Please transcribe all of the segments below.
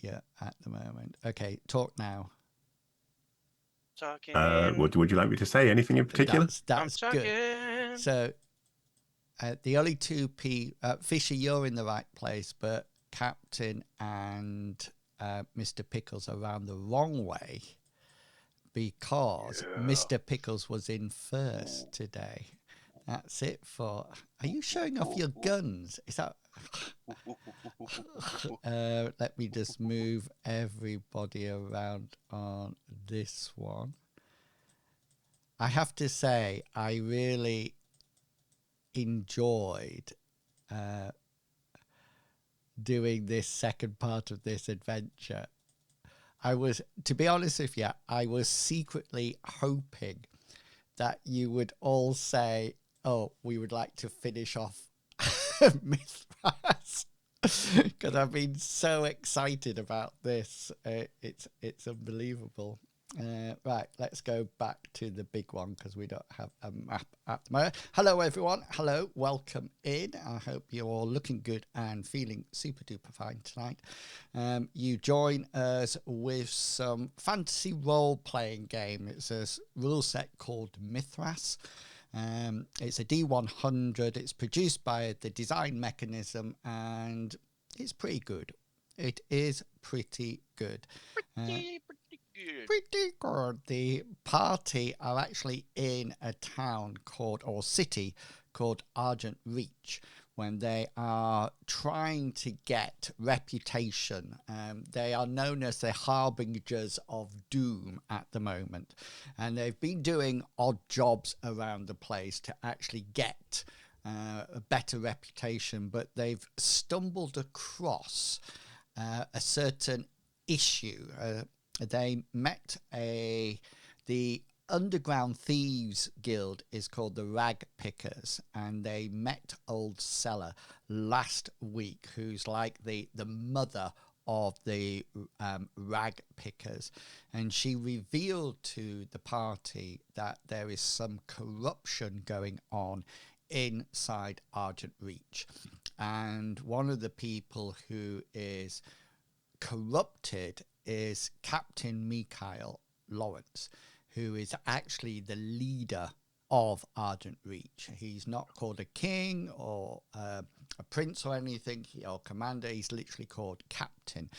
you at the moment. Okay, talk now. Talking. What would you like me to say? Anything in particular? That's I'm good. talking. So the only two Fisher, you're in the right place, but Captain and Mr. Pickles are around the wrong way because Mr. Pickles was in first today. That's it for. Are you showing off your guns? Is that? Let me just move everybody around on this one. I have to say, I really enjoyed doing this second part of this adventure. To be honest with you, I was secretly hoping that you would all say, oh, we would like to finish off Mythras. Because I've been so excited about this. It's unbelievable. Right, let's go back to the big one because we don't have a map at the moment. Hello, everyone. Hello, welcome in. I hope you're all looking good and feeling super duper fine tonight. You join us with some fantasy role-playing game. It's a rule set called Mythras. It's a D100. It's produced by the Design Mechanism, and it's pretty good. It is pretty good. Pretty good. Pretty good. The party are actually in a town or city called Argent Reach when they are trying to get reputation. They are known as the Harbingers of Doom at the moment. And they've been doing odd jobs around the place to actually get a better reputation, but they've stumbled across a certain issue. They met the Underground Thieves Guild is called the Rag Pickers, and they met Old Cellar last week, who's like the mother of the Rag Pickers, and she revealed to the party that there is some corruption going on inside Argent Reach, and one of the people who is corrupted is Captain Mikhail Lawrence, who is actually the leader of Argent Reach. He's not called a king or a prince or anything, or commander. He's literally called captain,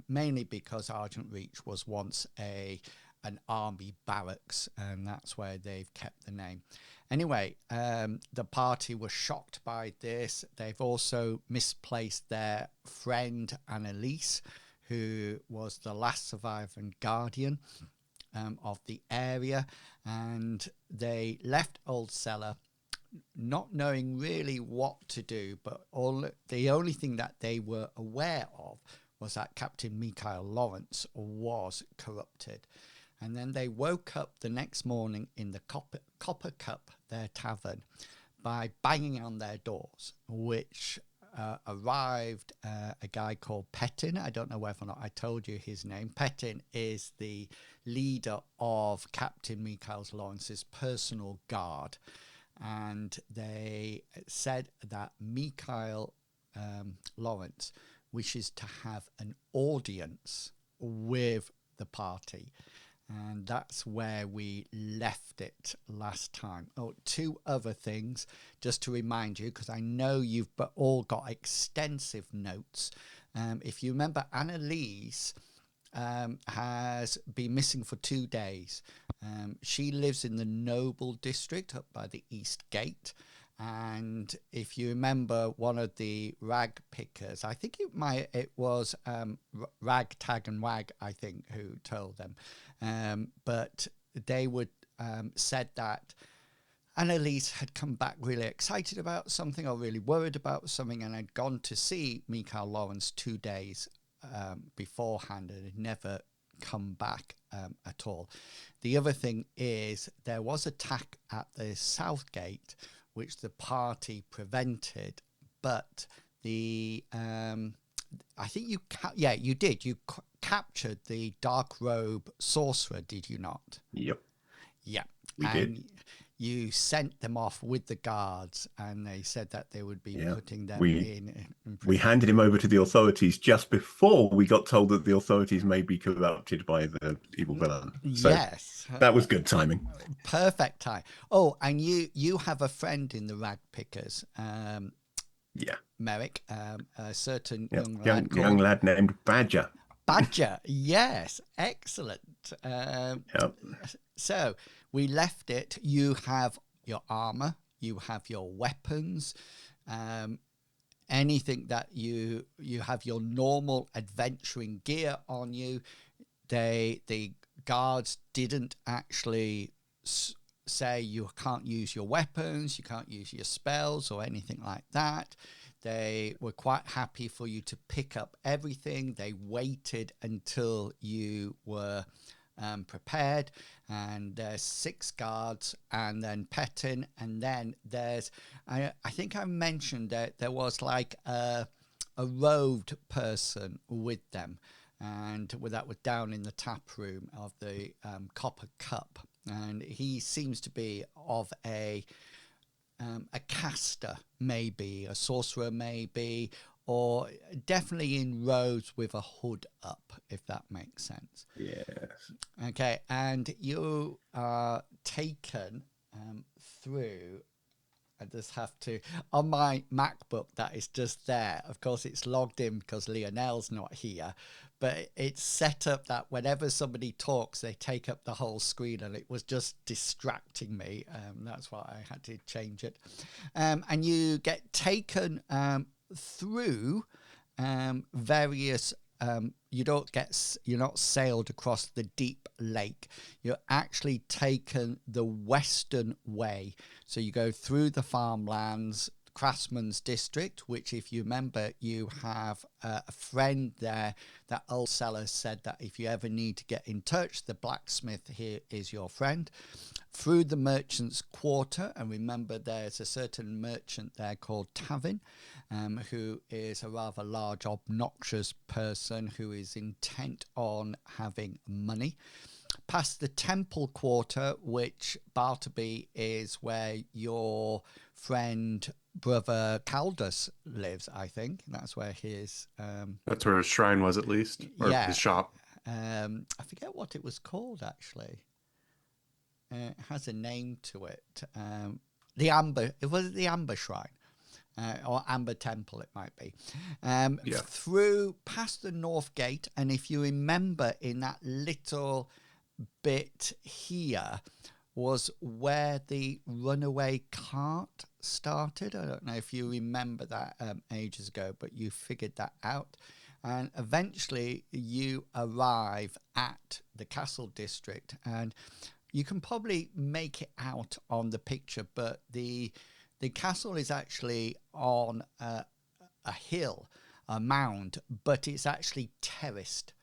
mainly because Argent Reach was once an army barracks, and that's where they've kept the name. Anyway, the party was shocked by this. They've also misplaced their friend Annalise, who was the last surviving guardian of the area, and they left Old Cellar not knowing really what to do, but the only thing that they were aware of was that Captain Mikhail Lawrence was corrupted. And then they woke up the next morning in the Copper Cup, their tavern, by banging on their doors, which arrived a guy called Petin. I don't know whether or not I told you his name. Petin is the leader of Captain Mikhail Lawrence's personal guard. And they said that Mikhail Lawrence wishes to have an audience with the party. And that's where we left it last time. Oh, two other things, just to remind you, because I know you've all got extensive notes. If you remember, Annalise has been missing for 2 days. She lives in the Noble District up by the East Gate. And if you remember, one of the rag pickers, I think it was Rag, Tag and Wag, I think, who told them. But they would said that Annalise had come back really excited about something or really worried about something, and had gone to see Mikhail Lawrence 2 days beforehand and had never come back at all. The other thing is there was attack at the South Gate, which the party prevented, but I think you did. You captured the dark robe sorcerer, did you not? Yep. Yeah. We did. you sent them off with the guards, and they said that they would be putting them in prison. We handed him over to the authorities just before we got told that the authorities may be corrupted by the evil villain. So yes. That was good timing. Perfect time. Oh, and you have a friend in the rag pickers. Merrick, a certain young lad named Badger. Badger, yes, excellent. So we left it. You have your armor, you have your weapons, anything that you have your normal adventuring gear on you. The guards didn't actually say you can't use your weapons, you can't use your spells or anything like that. They were quite happy for you to pick up everything. They waited until you were prepared, and there's 6 guards, and then Petin, and then there's I think I mentioned that there was like a robed person with them, and that was down in the tap room of the Copper Cup, and he seems to be of a caster, maybe a sorcerer, maybe, or definitely in robes with a hood up, if that makes sense. Yes. Okay, and you are taken through. I just have to, on my MacBook that is just there, of course it's logged in because Lionel's not here, but it's set up that whenever somebody talks, they take up the whole screen, and it was just distracting me. That's why I had to change it. And you get taken through various, you're not sailed across the deep lake. You're actually taken the western way. So you go through the farmlands, Craftsman's District, which, if you remember, you have a friend there. That old seller said that if you ever need to get in touch, the blacksmith here is your friend. Through the Merchant's Quarter, and remember there's a certain merchant there called Tavin, who is a rather large, obnoxious person who is intent on having money. Past the Temple Quarter, which Bartleby is where your friend brother Caldus lives, I think. That's where his that's where his shrine was, at least, or his shop. I forget what it was called, actually. It has a name to it. The Amber. It was the Amber Shrine. Or Amber Temple, it might be. Through past the North Gate, and if you remember, in that little bit here was where the runaway cart started. I don't know if you remember that ages ago, but you figured that out. And eventually you arrive at the Castle District, and you can probably make it out on the picture, but the castle is actually on a hill, a mound, but it's actually terraced.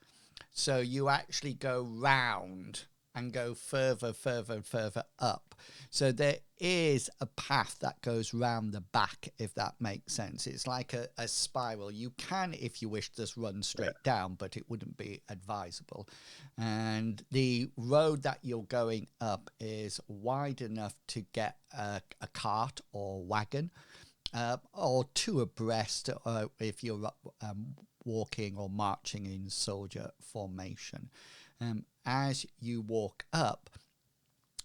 So you actually go round and go further and further up. So there is a path that goes round the back, if that makes sense. It's like a spiral. You can, if you wish, just run straight down, but it wouldn't be advisable. And the road that you're going up is wide enough to get a cart or wagon, or 2 abreast if you're walking or marching in soldier formation. As you walk up,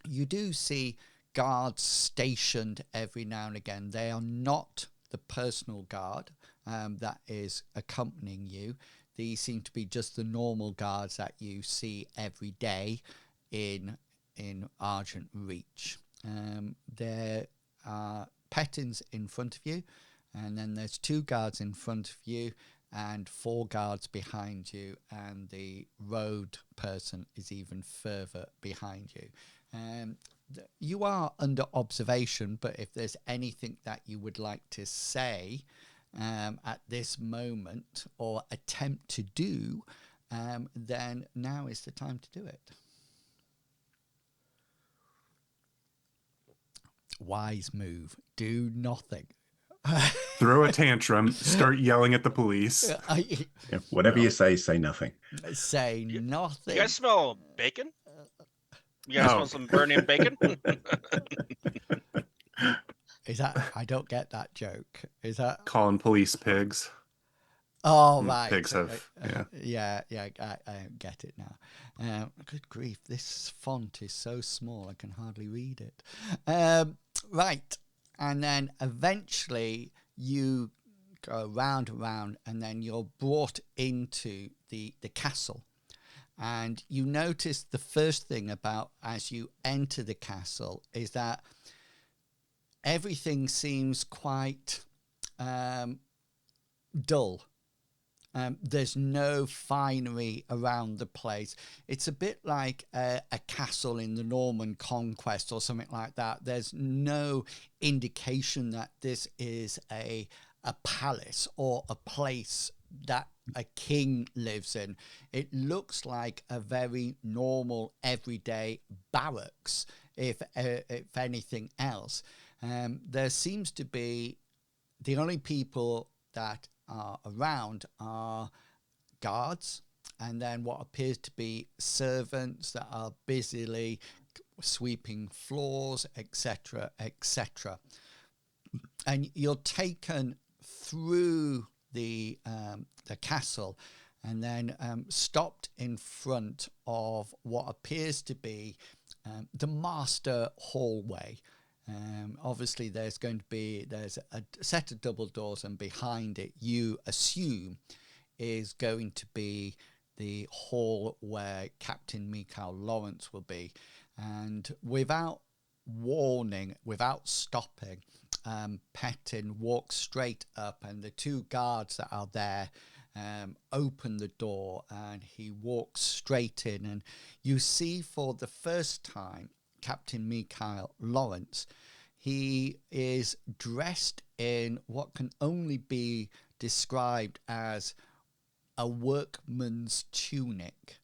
you do see guards stationed every now and again. They are not the personal guard that is accompanying you. These seem to be just the normal guards that you see every day in Argent Reach. There are Petins in front of you, and then there's 2 guards in front of you and 4 guards behind you, and the road person is even further behind you. You are under observation, but if there's anything that you would like to say at this moment or attempt to do, then now is the time to do it. Wise move. Do nothing. Throw a tantrum, start yelling at the police. Whatever you say nothing. Say nothing. You guys smell bacon? You guys Oh. want some burning bacon? Is that? I don't get that joke. Is that? Calling police pigs. Oh, right. Pigs have, Yeah, I get it now. Good grief, this font is so small I can hardly read it. Right, and then eventually you go round and round, and then you're brought into the castle. And you notice the first thing about as you enter the castle is that everything seems quite dull. There's no finery around the place. It's a bit like a castle in the Norman conquest or something like that. There's no indication that this is a palace or a place that a king lives in. It looks like a very normal, everyday barracks, if anything else. There seems to be the only people that are around are guards, and then what appears to be servants that are busily sweeping floors, etc., etc. And you're taken through the castle, and then stopped in front of what appears to be the master hallway. Obviously, there's a set of double doors, and behind it, you assume, is going to be the hall where Captain Mikhail Lawrence will be. And without warning, without stopping, Petin walks straight up, and the two guards that are there open the door, and he walks straight in, and you see for the first time Captain Mikhail Lawrence. He is dressed in what can only be described as a workman's tunic.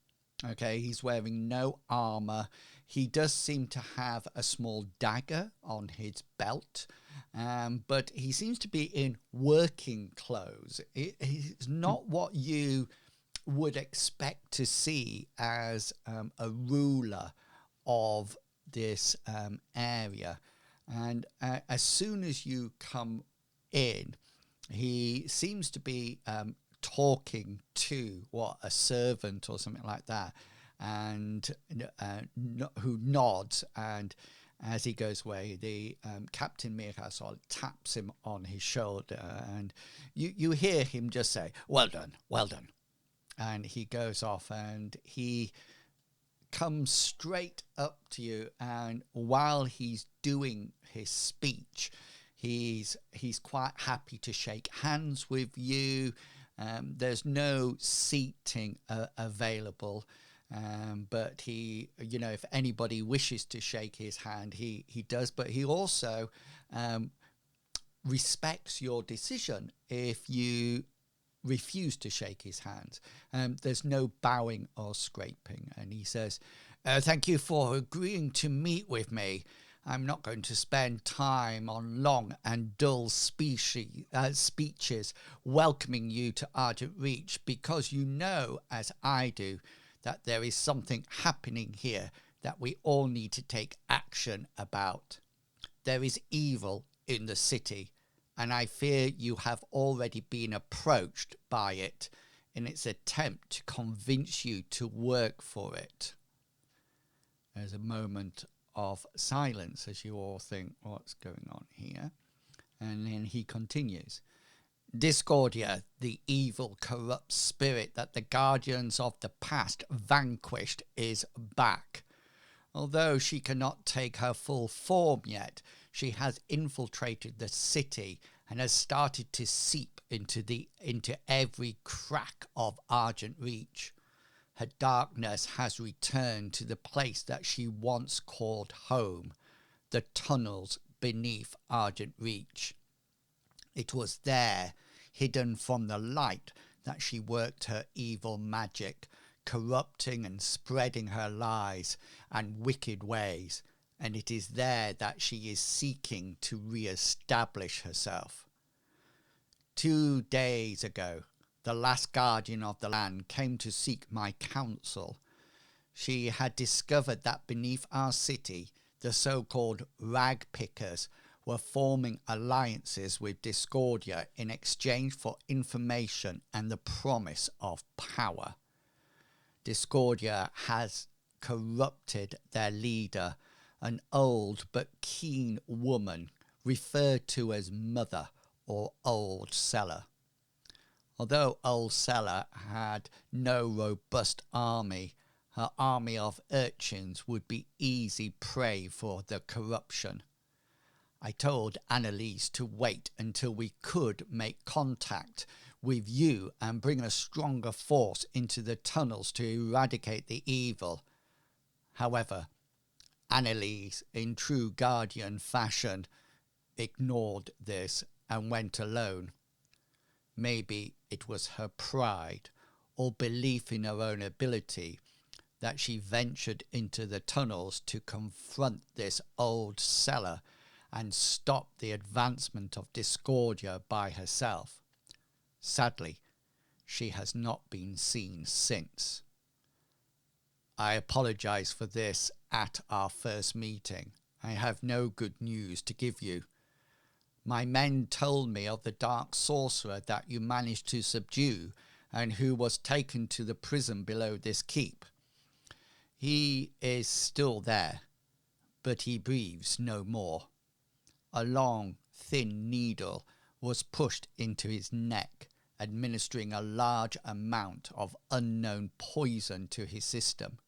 Okay, he's wearing no armor. He does seem to have a small dagger on his belt, but he seems to be in working clothes. It's not what you would expect to see as a ruler of this area. And as soon as you come in, he seems to be talking to a servant or something like that, and who nods. And as he goes away, the Captain Mikhail taps him on his shoulder, and you hear him just say, well done, well done. And he goes off, and he comes straight up to you, and while he's doing his speech, he's quite happy to shake hands with you. There's no seating available, but he, if anybody wishes to shake his hand, he does. But he also respects your decision if you refuse to shake his hand. There's no bowing or scraping, and he says, thank you for agreeing to meet with me. I'm not going to spend time on long and dull speeches welcoming you to Argent Reach, because you know, as I do, that there is something happening here that we all need to take action about. There is evil in the city, and I fear you have already been approached by it in its attempt to convince you to work for it. There's a moment of silence as you all think, what's going on here? And then he continues. Discordia, the evil, corrupt spirit that the guardians of the past vanquished, is back. Although she cannot take her full form yet, she has infiltrated the city and has started to seep into every crack of Argent Reach. Her darkness has returned to the place that she once called home, the tunnels beneath Argent Reach. It was there, hidden from the light, that she worked her evil magic, corrupting and spreading her lies and wicked ways, and it is there that she is seeking to re-establish herself. 2 days ago, the last guardian of the land came to seek my counsel. she had discovered that beneath our city, the so-called rag pickers were forming alliances with Discordia in exchange for information and the promise of power. Discordia has corrupted their leader, an old but keen woman referred to as Mother or Old Seller. Although Old Seller had no robust army, her army of urchins would be easy prey for the corruption. I told Annalise to wait until we could make contact with you and bring a stronger force into the tunnels to eradicate the evil. However, Annalise, in true Guardian fashion, ignored this and went alone. Maybe it was her pride or belief in her own ability that she ventured into the tunnels to confront this Old Seller and stop the advancement of Discordia by herself. Sadly, she has not been seen since. I apologize for this at our first meeting. I have no good news to give you. My men told me of the dark sorcerer that you managed to subdue and who was taken to the prison below this keep. He is still there, but he breathes no more. A long, thin needle was pushed into his neck, administering a large amount of unknown poison to his system.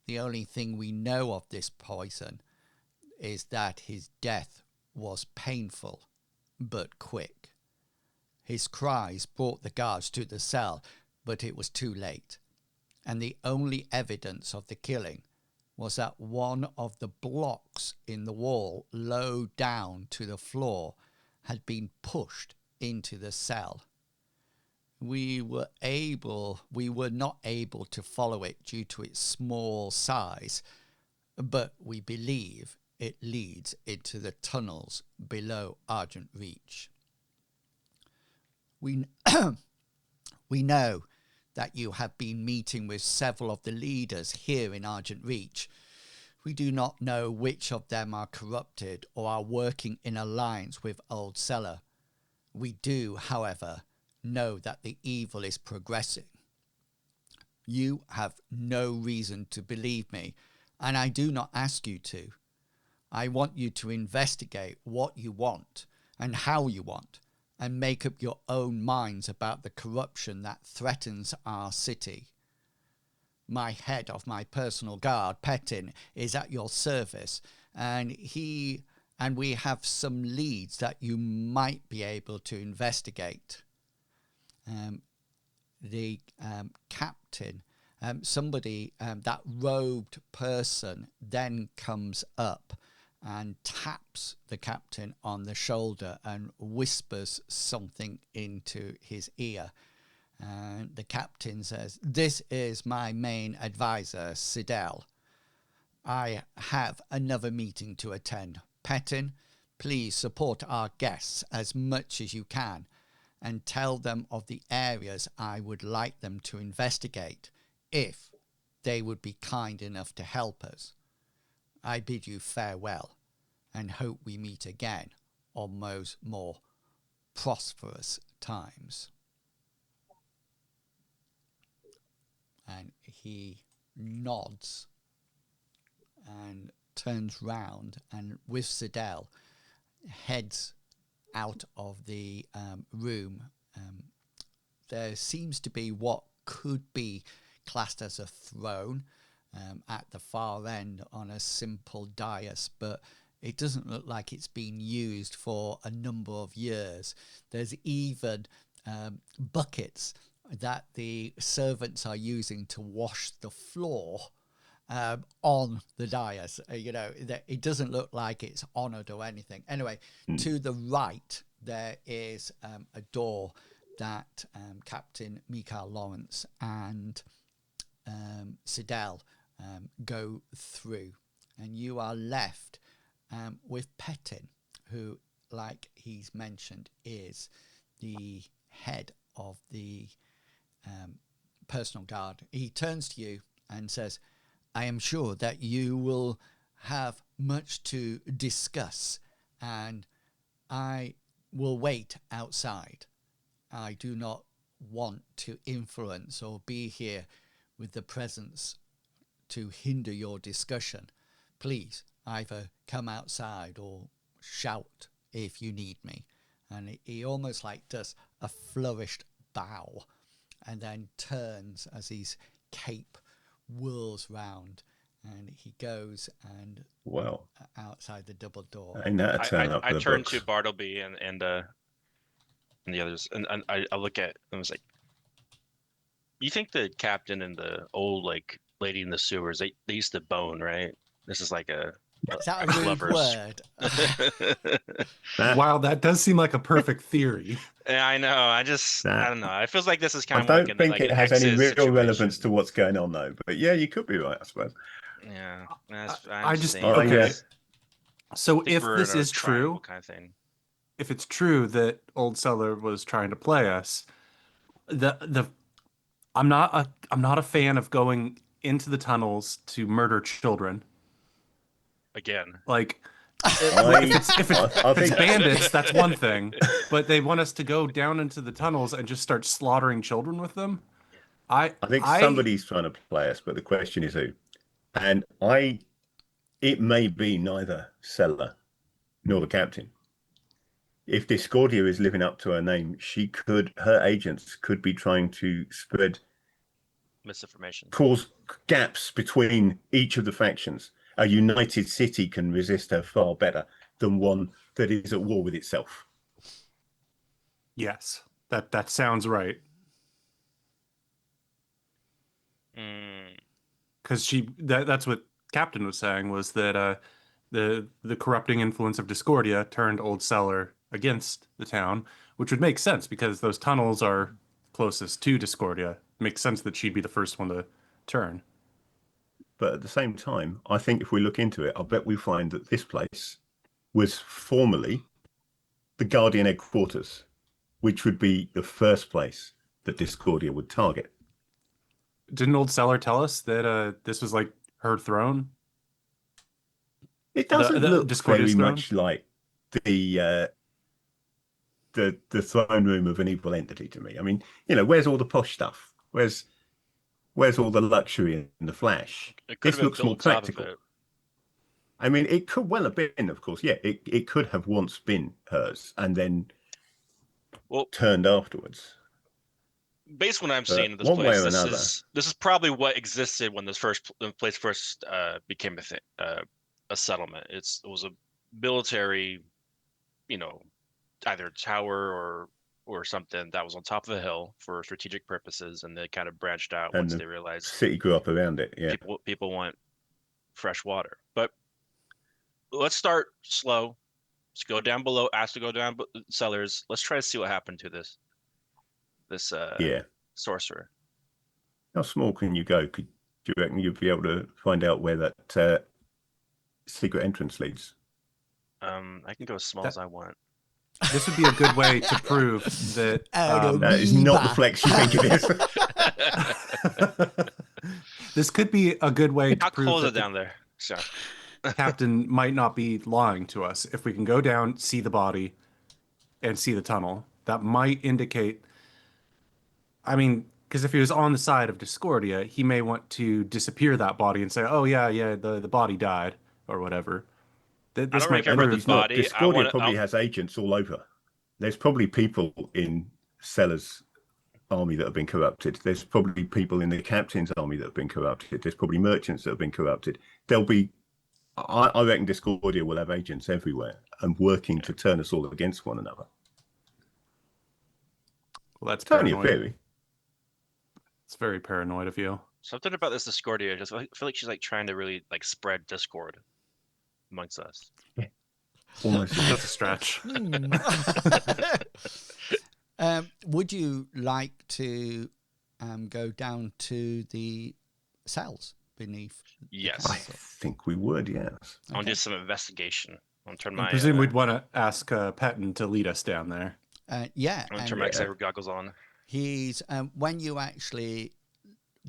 The only thing we know of this poison is that his death was painful, but quick. His cries brought the guards to the cell, but it was too late, and the only evidence of the killing was that one of the blocks in the wall low down to the floor had been pushed into the cell. We were not able to follow it due to its small size, but we believe it leads into the tunnels below Argent Reach. We know that you have been meeting with several of the leaders here in Argent Reach. We do not know which of them are corrupted or are working in alliance with Old Seller. We do, however, know that the evil is progressing. You have no reason to believe me, and I do not ask you to. I want you to investigate what you want and how you want, and make up your own minds about the corruption that threatens our city. My head of my personal guard, Petin, is at your service, and we have some leads that you might be able to investigate. The captain, that robed person then comes up and taps the captain on the shoulder and whispers something into his ear. And the captain says, "This is my main advisor, Sidel. I have another meeting to attend. Petin, please support our guests as much as you can and tell them of the areas I would like them to investigate, if they would be kind enough to help us. I bid you farewell and hope we meet again on those more prosperous times." And he nods and turns round and with Sidel heads out of the room. There seems to be what could be classed as a throne at the far end on a simple dais, but it doesn't look like it's been used for a number of years. There's even buckets that the servants are using to wash the floor on the dais. It doesn't look like it's honoured or anything. Anyway, to the right, there is a door that Captain Mikhail Lawrence and Sidel go through. And you are left with Petin, who, like he's mentioned, is the head of the personal guard. He turns to you and says, I am sure that you will have much to discuss, and I will wait outside. I do not want to influence or be here with the presence to hinder your discussion. Please either come outside or shout if you need me. And he almost like does a flourished bow and then turns as his cape whirls round, and he goes and Well, outside the double door. ain't that a turn up I for the turn books? to Bartleby and the others, and I look at and was like, you think the captain and the old like lady in the sewers, they used to bone, right? This is like a Is that a rude lovers. word? Wow, that does seem like a perfect theory. Yeah, I know. I don't know. It feels like this is kind I of don't like think like it an has any ex's real situation. relevance to what's going on, though. But yeah, you could be right, I suppose. Yeah, I just saying, okay. yeah. So I think if we're this in a is triangle true, kind of thing. if it's true that Old Seller was trying to play us, the I'm not a fan of going into the tunnels to murder children. Again, Like I if it's think bandits, that's one thing, but they want us to go down into the tunnels and just start slaughtering children with them. I think somebody's trying to play us, but the question is who. And it may be neither Seller nor the captain. If Discordia is living up to her name, her agents could be trying to misinformation. cause gaps between each of the factions. A united city can resist her far better than one that is at war with itself. Yes, that sounds right. Because that's what Captain was saying, was that the corrupting influence of Discordia turned Old Seller against the town, which would make sense because those tunnels are closest to Discordia. Makes sense that she'd be the first one to turn. But at the same time, I think if we look into it, I bet we find that this place was formerly the Guardian headquarters, which would be the first place that Discordia would target. Didn't Old Seller tell us that this was like her throne? It doesn't the look Discordia's very throne? much like the throne room of an evil entity to me. I mean, where's all the posh stuff? Where's all the luxury and the flash? This looks more practical. I mean, it could well have been, of course. Yeah, it could have once been hers and then turned afterwards. Based on what I'm seeing in this one way place, or another, this is probably what existed when the place first became a settlement. It was a military, either tower or something that was on top of a hill for strategic purposes, and they kind of branched out once they realized city grew up around it. Yeah, people want fresh water. But let's start slow. Let's go down below. Ask to go down cellars. Let's try to see what happened to this sorcerer. How small can you go? Do you reckon you'd be able to find out where that secret entrance leads? I can go as small as I want. This would be a good way to prove that that is not the flex you think it is. This could be a good way to prove close it down there. So Captain might not be lying to us. If we can go down, see the body, and see the tunnel, that might indicate. I mean, because if he was on the side of Discordia, he may want to disappear that body and say, "Oh yeah, the body died," or whatever. I don't really care about the body. Discordia probably has agents all over. There's probably people in Seller's army that have been corrupted. There's probably people in the captain's army that have been corrupted. There's probably merchants that have been corrupted. There'll be. I reckon Discordia will have agents everywhere and working to turn us all against one another. Well, that's only a theory. It's very paranoid of you. Something about this Discordia, I feel like she's like trying to really like spread discord amongst us. Yeah. Almost that's a stretch. Would you like to go down to the cells beneath? Yes, I think we would. Yes, I want to do some investigation. I turn I presume we'd want to ask Patton to lead us down there. Yeah, I'm turn my cyber goggles on. He's when you actually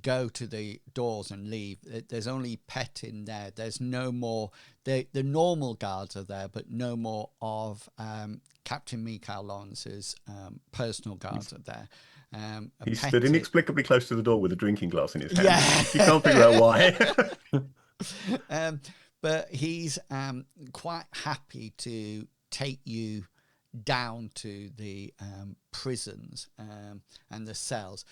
go to the doors and leave. There's only Pet in there. There's no more. The normal guards are there, but no more of Captain Mikhail Lawrence's personal guards are there. He stood inexplicably close to the door with a drinking glass in his hand. Yeah. You can't figure out why. But he's quite happy to take you down to the prisons and the cells.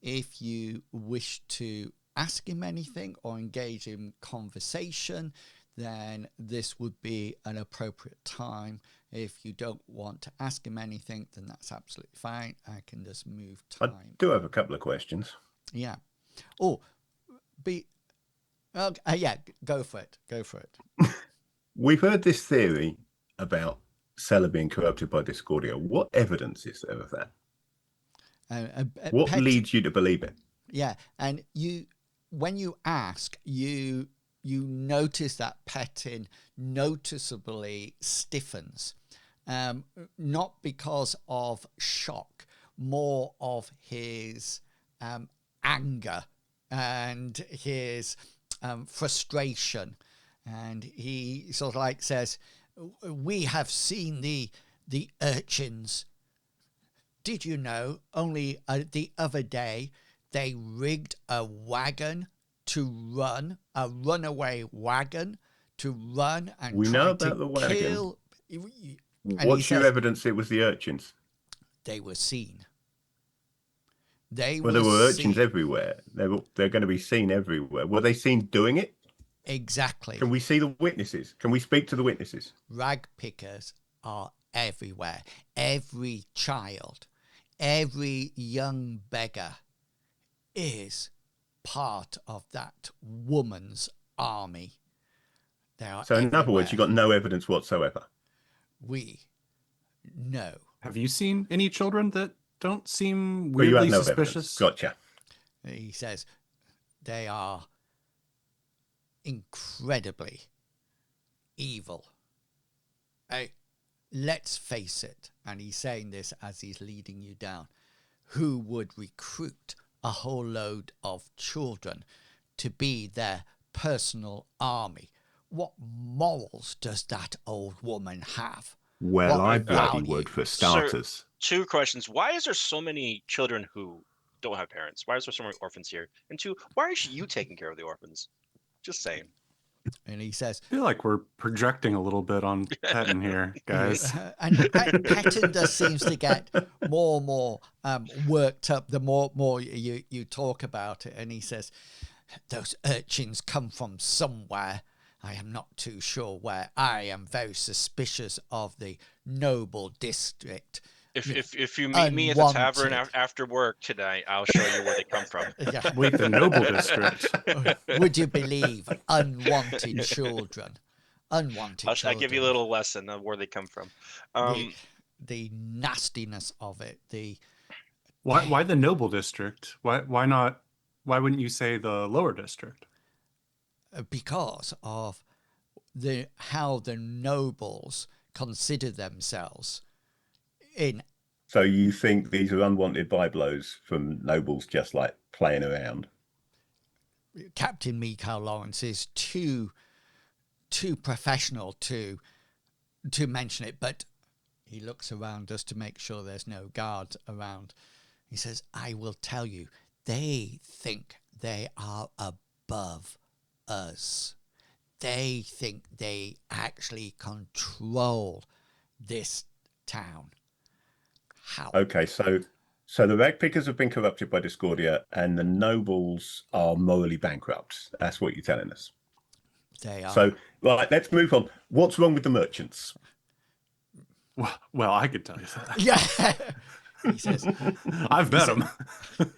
If you wish to ask him anything or engage in conversation, then this would be an appropriate time. If you don't want to ask him anything, then that's absolutely fine. I can just move time. I do have a couple of questions. Yeah. Oh, yeah, go for it. Go for it. We've heard this theory about Seller being corrupted by Discordia. What evidence is there of that? What leads you to believe it? Yeah, and when you ask, you notice that Petin noticeably stiffens, not because of shock, more of his anger and his frustration, and he sort of like says, "We have seen the urchins. Did you know only the other day they rigged a wagon to run, a runaway wagon to run and we try know to about the wagon. kill." What's your evidence it was the urchins? They were seen. There were urchins everywhere. They're going to be seen everywhere. Were they seen doing it? Exactly. Can we see the witnesses? Can we speak to the witnesses? Rag pickers are everywhere. Every child, every young beggar is part of that woman's army. They are so in everywhere. other words, you got no evidence whatsoever. We know. Have you seen any children that don't seem Well, you have weirdly no suspicious? evidence. Gotcha. He says they are incredibly evil. Let's face it, and he's saying this as he's leading you down. Who would recruit a whole load of children to be their personal army? What morals does that old woman have? Well, What I bloody value? would for starters. Sir, 2 questions. Why is there so many children who don't have parents? Why is there so many orphans here? And 2, why is you taking care of the orphans? Just saying. And he says, I feel like we're projecting a little bit on Petin here, guys. and Petin just seems to get more and more worked up the more you talk about it. And he says, those urchins come from somewhere. I am not too sure where. I am very suspicious of the noble district. If you meet me at the tavern after work tonight, I'll show you where they come from. Yeah. Wait, the noble district. Would you believe unwanted children? Unwanted children. I'll give you a little lesson of where they come from. The nastiness of it. Why the noble district? Why not? Why wouldn't you say the lower district? Because of how the nobles consider themselves. So you think these are unwanted byblows from nobles just like playing around? Captain Mikhail Lawrence is too professional to mention it, but he looks around just to make sure there's no guards around. He says, I will tell you, they think they are above us. They think they actually control this town. How? Okay, so the rag pickers have been corrupted by Discordia and the nobles are morally bankrupt. That's what you're telling us. They are. So, right, let's move on. What's wrong with the merchants? Well, I could tell you that. Yeah. He says, I've met them.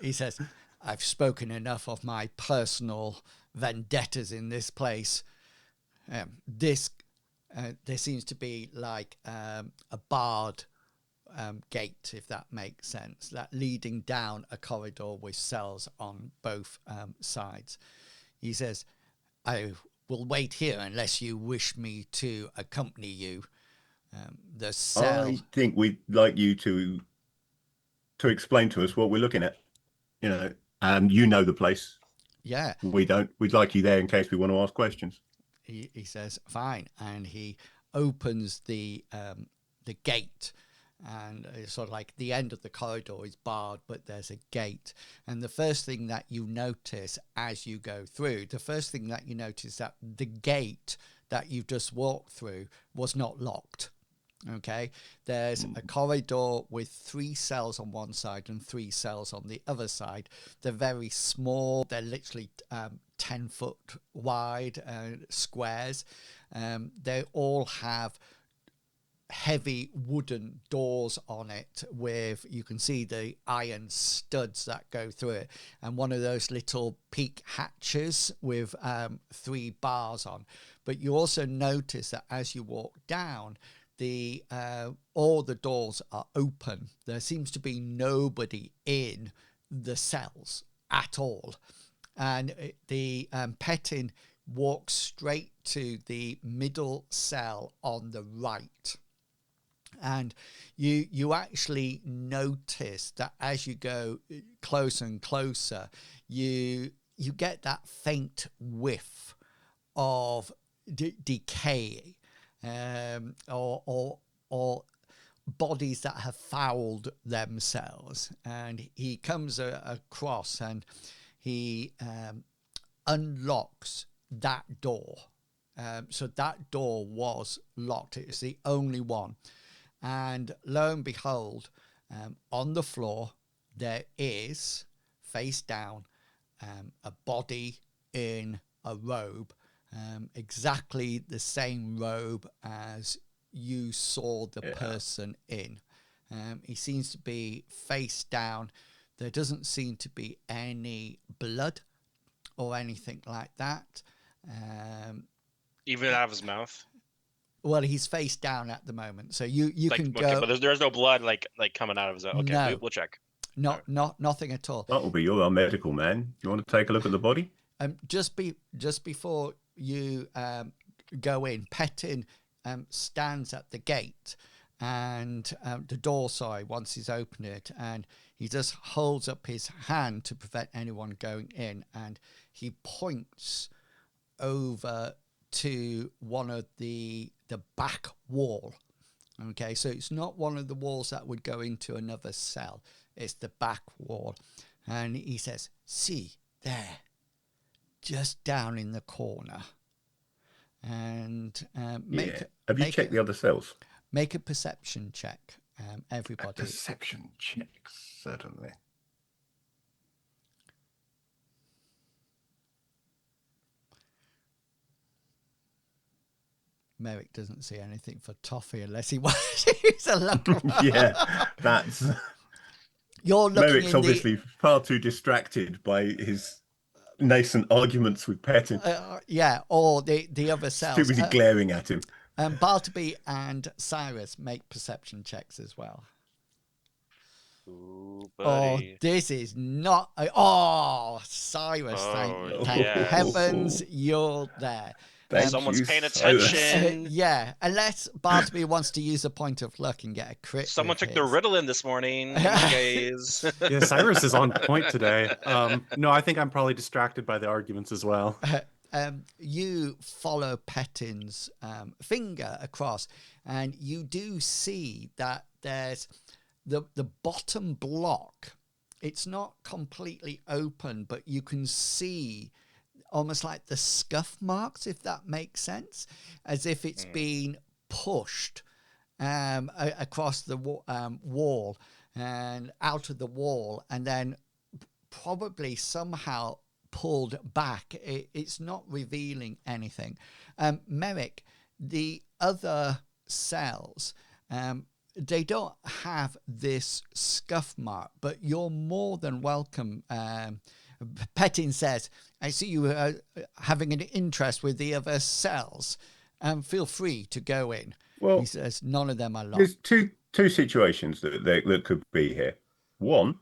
He says, I've spoken enough of my personal vendettas in this place. There seems to be like a barred gate, if that makes sense, that leading down a corridor with cells on both sides. He says, I will wait here unless you wish me to accompany you. The cell. I think we'd like you to explain to us what we're looking at. You know, You know the place. Yeah. We don't. We'd like you there in case we want to ask questions. He says, fine. And he opens the gate. And it's sort of like the end of the corridor is barred, but there's a gate. And the first thing that you notice as you go through, that the gate that you've just walked through was not locked. Okay, there's a corridor with 3 cells on one side and 3 cells on the other side. They're very small. They're literally 10-foot wide squares. They all have heavy wooden doors on it with, you can see the iron studs that go through it, and one of those little peak hatches with 3 bars on. But you also notice that as you walk down, all the doors are open. There seems to be nobody in the cells at all, and the Petin walks straight to the middle cell on the right. And you actually notice that as you go closer and closer, you get that faint whiff of decay, or bodies that have fouled themselves. And he comes across and he unlocks that door. So that door was locked. It's the only one. And lo and behold, on the floor, there is, face down, a body in a robe, exactly the same robe as you saw the person in. He seems to be face down. There doesn't seem to be any blood or anything like that. Even out of his mouth. Well, he's face down at the moment, so you Like, can okay, go. but there's no blood like coming out of his. Okay, No. we'll check. Nothing at all. That will be your medical man. You want to take a look at the body? Just before you go in, Petin stands at the gate and the door. Sorry, once he's opened it, and he just holds up his hand to prevent anyone going in, and he points over to one of the back wall. Okay, so it's not one of the walls that would go into another cell. It's the back wall. And he says, see, there, just down in the corner. And Have you checked the other cells? Make a perception check, everybody. A perception check, certainly. Merrick doesn't see anything for toffee unless he wants to use a luck. Yeah, that's... You're looking Merrick's in obviously far too distracted by his nascent arguments with Petin. Yeah, or the other cells. Too busy glaring at him. Bartleby and Cyrus make perception checks as well. Ooh, buddy. Oh, this is not... Cyrus, thank yes. heavens you're there. Someone's paying attention. Yeah, unless Bartleby wants to use a point of luck and get a crit. Someone took the Ritalin this morning, guys. Yeah, Cyrus is on point today. No, I think I'm probably distracted by the arguments as well. You follow Petin's finger across, and you do see that there's the bottom block. It's not completely open, but you can see almost like the scuff marks, if that makes sense, as if it's been pushed across the wall and out of the wall, and then probably somehow pulled back. It's not revealing anything. Merrick, the other cells, they don't have this scuff mark, but you're more than welcome. Petin says, I see you having an interest with the other cells. Feel free to go in. Well, he says, none of them are locked. There's two situations that could be here. One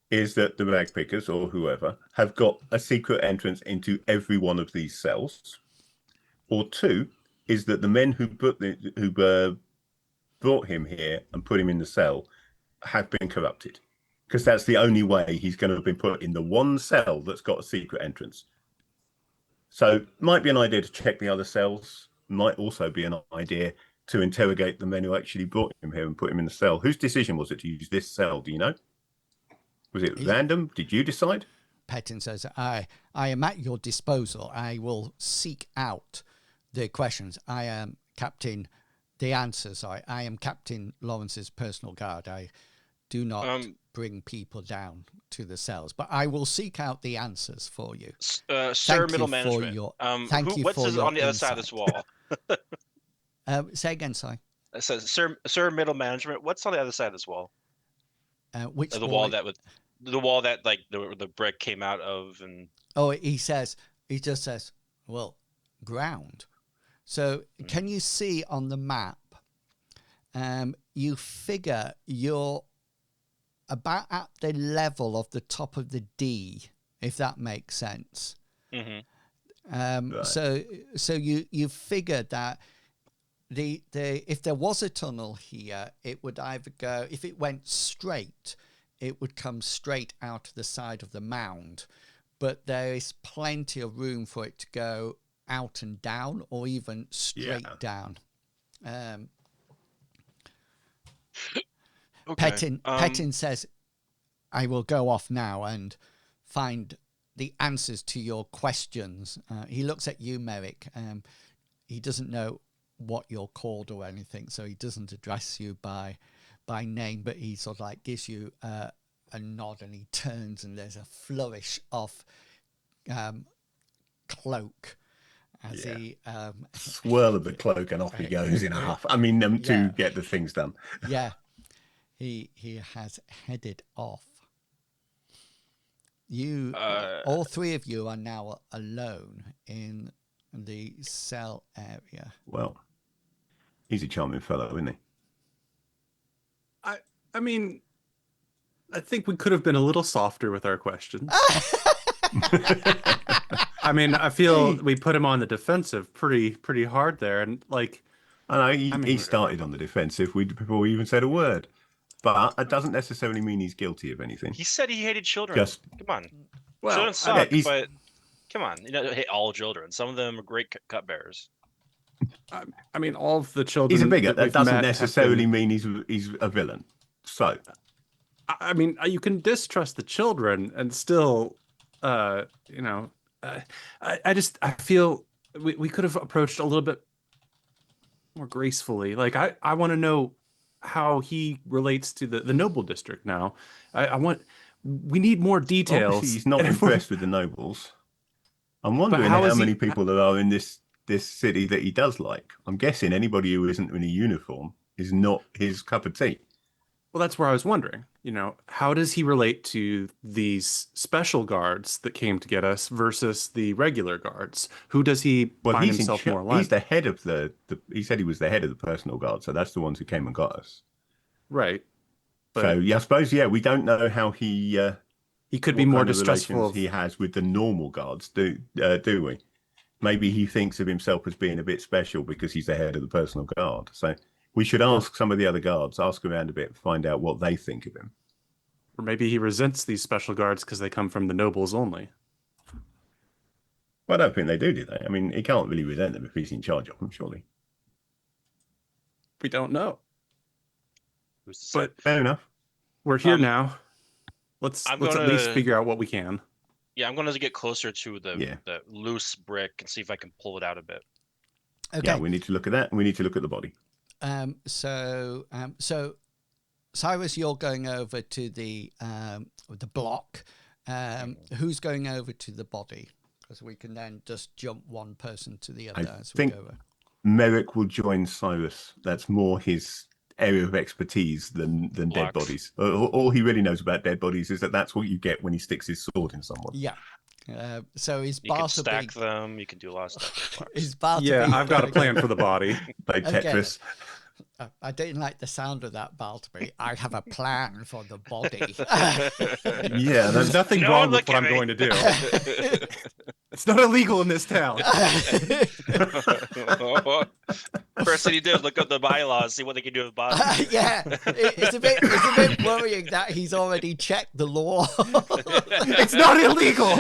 is that the bag pickers or whoever have got a secret entrance into every one of these cells. Or two is that the men who brought him here and put him in the cell have been corrupted. because that's the only way he's going to have been put in the one cell that's got a secret entrance. So might be an idea to check the other cells. Might also be an idea to interrogate the men who actually brought him here and put him in the cell. Whose decision was it to use this cell? Do you know? Was it random? Did you decide? Petin says, I am at your disposal. I will seek out the questions. I am Captain, the answers. I am Captain Lawrence's personal guard. I do not bring people down to the cells, but I will seek out the answers for you. Sir, middle management. What's on the other side of this wall? Say again, sorry. So, sir, middle management. What's on the other side of this wall? Which the wall that like the brick came out of, and he just says, well, ground. So can you see on the map? You figure you're about at the level of the top of the D, if that makes sense. Mm-hmm. Right. So you figured that the if there was a tunnel here, it would either go, if it went straight, it would come straight out of the side of the mound, but there is plenty of room for it to go out and down, or even straight down. Okay. Petin says, I will go off now and find the answers to your questions. He looks at you, Merrick. He doesn't know what you're called or anything, so he doesn't address you by name, but he sort of like gives you a nod, and he turns, and there's a flourish of cloak as he swirl of the cloak, and off he goes in a huff. I mean, to get the things done. Yeah. He has headed off. You, all three of you, are now alone in the cell area. Well, he's a charming fellow, isn't he? I mean, I think we could have been a little softer with our questions. I mean, I feel we put him on the defensive pretty hard there, and like, I know he started on the defensive before we even said a word. But it doesn't necessarily mean he's guilty of anything. He said he hated children. Come on. Well, children suck, but come on. You don't hate all children. Some of them are great cupbearers. I mean, all of the children. He's a bigot. That doesn't necessarily mean he's a villain. So, I mean, you can distrust the children and still, I feel we could have approached a little bit more gracefully. Like, I want to know how he relates to the noble district now. We need more details. Obviously, he's not impressed with the nobles. I'm wondering how many people there are in this city that he does like. I'm guessing anybody who isn't in a uniform is not his cup of tea. Well, that's where I was wondering, how does he relate to these special guards that came to get us versus the regular guards? Who does he find himself more like? He's the head of he said he was the head of the personal guard, so that's the ones who came and got us. Right. But so, I suppose, we don't know how he could be more distrustful. He has with the normal guards, do we? Maybe he thinks of himself as being a bit special because he's the head of the personal guard. So we should ask some of the other guards, ask around a bit, find out what they think of him. Or maybe he resents these special guards because they come from the nobles only. Well, I don't think they do they? I mean, he can't really resent them if he's in charge of them, surely. We don't know. But fair enough. We're here now. Let's at least figure out what we can. Yeah, I'm going to get closer to the loose brick and see if I can pull it out a bit. Okay. Yeah, we need to look at that, and we need to look at the body. So Cyrus, you're going over to the block. Who's going over to the body? Because we can then just jump one person to the other as we go over. Merrick will join Cyrus. That's more his area of expertise than dead bodies. All he really knows about dead bodies is that that's what you get when he sticks his sword in someone. Yeah. So is you can stack them. You can do a lot of stuff. I've got a plan for the body. Like Tetris. I didn't like the sound of that, Balterby. I have a plan for the body. Yeah, there's nothing wrong with what I'm going to do. It's not illegal in this town. First thing you do is look up the bylaws, see what they can do with bodies. Yeah, it's a bit worrying that he's already checked the law. It's not illegal.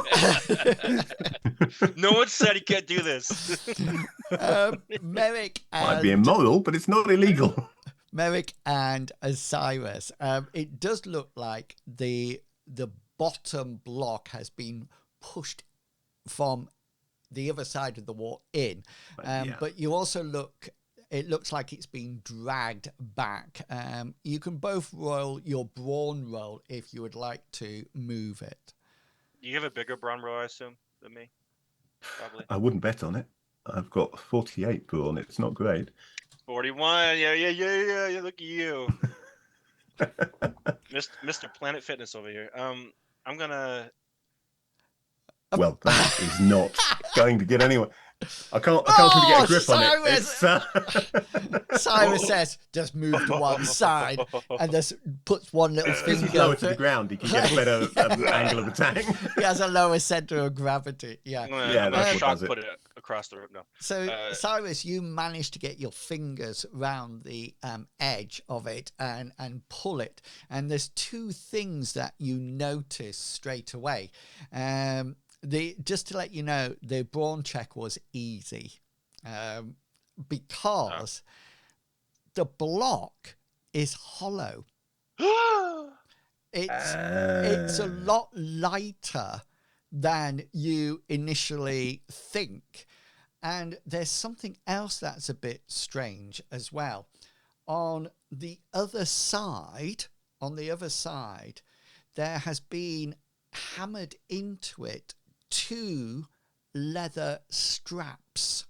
No one said he can't do this. Merrick Might be and immoral, but it's not illegal. Merrick and Cyrus. It does look like the bottom block has been pushed from the other side of the wall in, Yeah. but you also look. It looks like it's being dragged back. You can both roll your brawn roll if you would like to move it. You have a bigger brawn roll, I assume, than me. Probably. I wouldn't bet on it. I've got 48 brawn. It's not great. 41. Yeah. Look at you. Mr. Planet Fitness over here. I'm gonna. Well, that is not going to get anyone. I can't seem to get a grip on it. It's, Cyrus says, just move to one side, and just puts one little because he's finger. lower to the ground, he can get a better angle of attack. He has a lower center of gravity. Yeah. I'm Yeah, gonna that's what shock does it. put it across the room. No. So, Cyrus, you managed to get your fingers round the edge of it and pull it. And there's two things that you notice straight away. Just to let you know, the brawn check was easy because the block is hollow. It's a lot lighter than you initially think. And there's something else that's a bit strange as well. On the other side, there has been hammered into it 2 leather straps.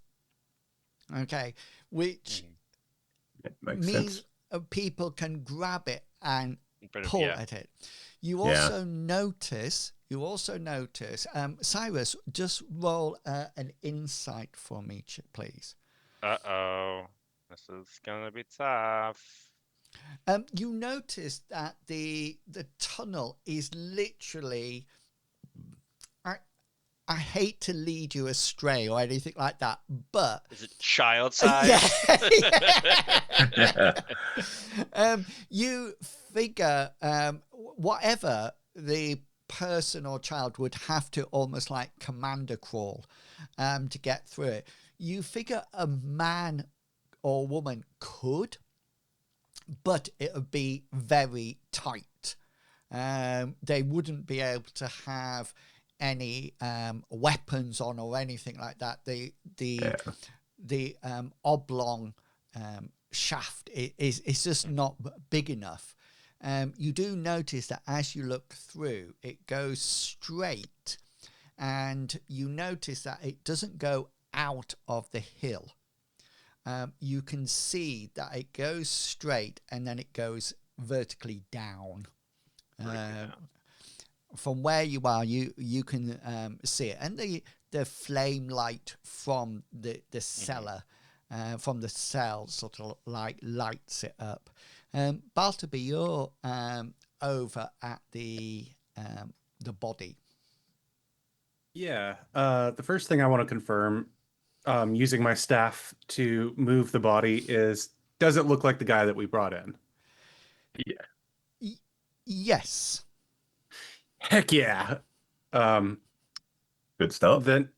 Okay, which It makes means sense. people can grab it and But, pull yeah. at it. You also notice, Cyrus, just roll an insight for me, please. Uh-oh. This is gonna be tough. You notice that the tunnel is literally. I hate to lead you astray or anything like that, but Is it child size? You figure whatever the person or child would have to almost like commander crawl to get through it. You figure a man or woman could, but it would be very tight. They wouldn't be able to have any weapons on or anything like that. The oblong shaft is just not big enough. You do notice that as you look through, it goes straight, and you notice that it doesn't go out of the hill. You can see that it goes straight and then it goes vertically down. From where you are, you can see it, and the flame light from the cellar, from the cell, sort of like lights it up. Balterby, you're over at the body. Yeah. The first thing I want to confirm, using my staff to move the body, is, does it look like the guy that we brought in? Yes. Heck yeah. Good stuff. Then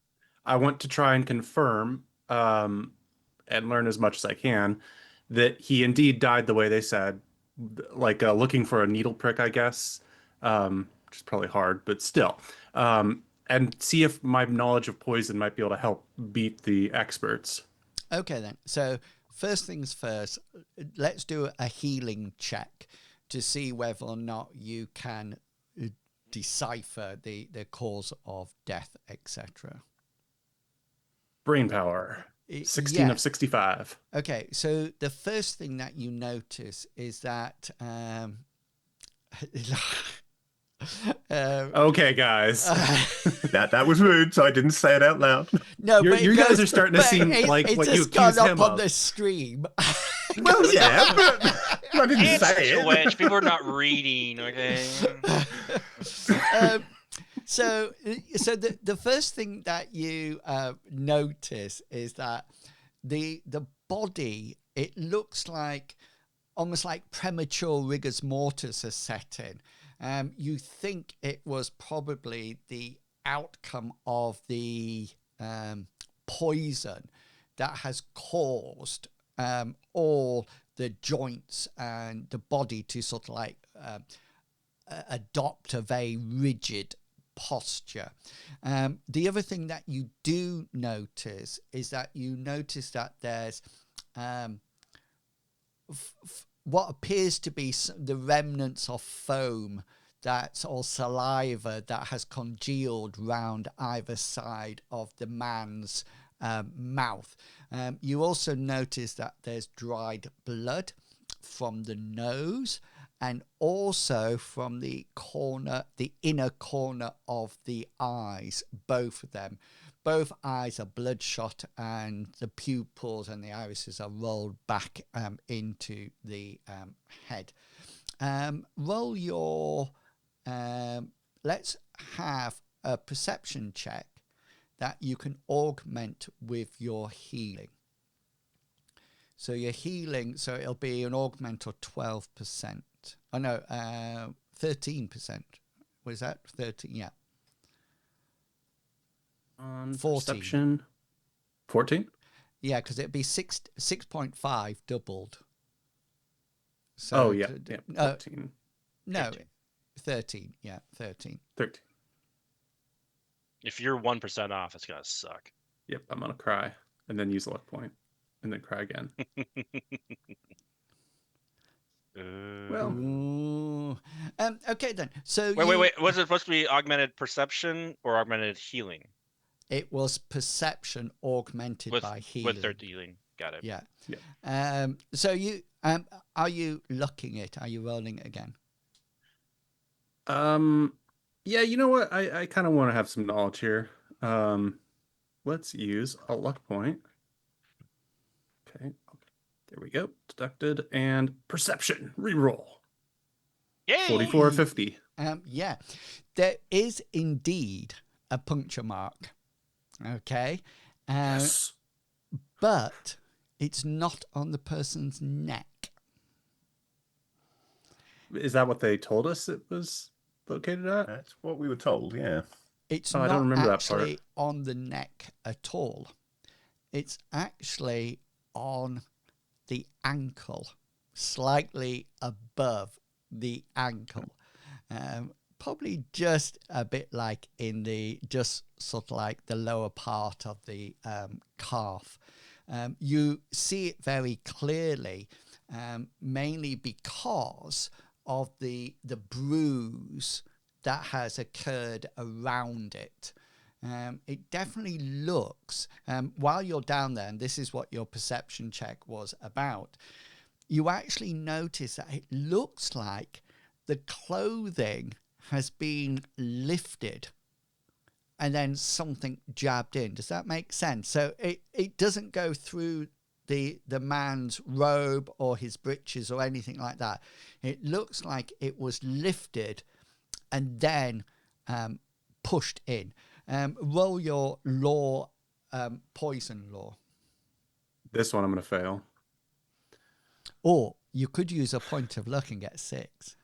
I want to try and confirm and learn as much as I can that he indeed died the way they said, like looking for a needle prick, I guess, which is probably hard, but still. And see if my knowledge of poison might be able to help beat the experts. Okay, then. So first things first, let's do a healing check to see whether or not you can decipher the cause of death, etc. Brain power. 16 of 65. Okay, so the first thing that you notice is that Okay, guys. That was rude, so I didn't say it out loud. No, you guys are starting to seem like what you accuse him on of. the stream. Well, yeah, but I didn't It's say it. Twitch. People are not reading, okay? So the first thing that you notice is that the body, it looks like almost like premature rigors mortis has set in. You think it was probably the outcome of the poison that has caused all the joints and the body to sort of like adopt a very rigid posture. The other thing that you do notice is that there's what appears to be the remnants of foam or saliva that has congealed round either side of the man's mouth. You also notice that there's dried blood from the nose and also from the inner corner of the eyes, both of them. Both eyes are bloodshot and the pupils and the irises are rolled back into the head. Roll your... let's have a perception check that you can augment with your healing. So your healing, so it'll be an augment of 12%. Oh no, 13%. Was that 13? Yeah. 14. 14. Perception. 14? Yeah, because it'd be 6.5 doubled. So Oh, yeah. 14. No, 13. Yeah, 13. 13. If you're 1% off, it's gonna suck. Yep, I'm going to cry and then use a luck point and then cry again. Well, Ooh. Okay then. So wait. Was it supposed to be augmented perception or augmented healing? It was perception augmented by healing. With their healing. Got it. Yeah. Yeah. So you are you looking it? Are you rolling it again? Yeah, you know what? I kind of want to have some knowledge here. Let's use a luck point. Okay. There we go. Deducted and perception. Reroll. Yay! 44 or 50. Yeah. There is indeed a puncture mark. Okay. Yes. But it's not on the person's neck. Is that what they told us it was located at? That's what we were told, yeah. It's I not don't remember that actually on the neck at all. It's actually on the ankle, slightly above the ankle. Probably just a bit like just sort of like the lower part of the calf. You see it very clearly, mainly because of the bruise that has occurred around it. It definitely looks, while you're down there, and this is what your perception check was about, you actually notice that it looks like the clothing has been lifted and then something jabbed in. Does that make sense? So it doesn't go through the man's robe or his breeches or anything like that. It looks like it was lifted and then pushed in. Roll your law, poison law. This one I'm going to fail. Or you could use a point of luck and get 6.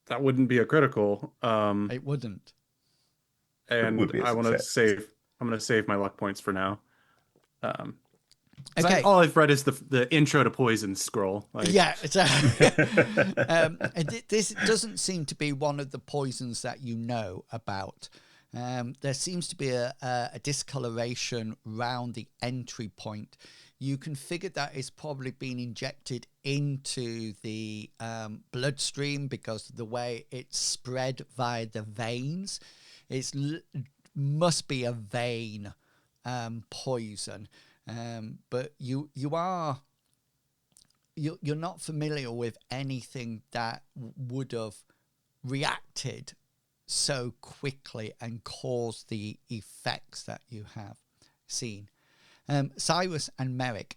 That wouldn't be a critical. It wouldn't. And would be a I want to success. I'm going to save my luck points for now. Okay. All I've read is the intro to poison scroll. Yeah. This doesn't seem to be one of the poisons that you know about. There seems to be a discoloration round the entry point. You can figure that it's probably been injected into the bloodstream because of the way it's spread via the veins. It must be a vein poison. But you're not familiar with anything that would have reacted so quickly and caused the effects that you have seen. Cyrus and Merrick,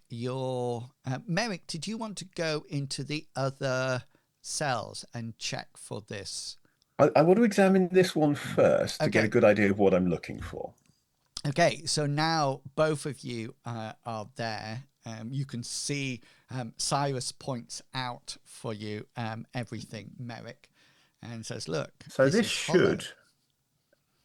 Merrick, did you want to go into the other cells and check for this? I want to examine this one first to get Okay. a good idea of what I'm looking for. Okay, so now both of you are there. You can see Cyrus points out for you everything, Merrick, and says, "Look, So this is hollow."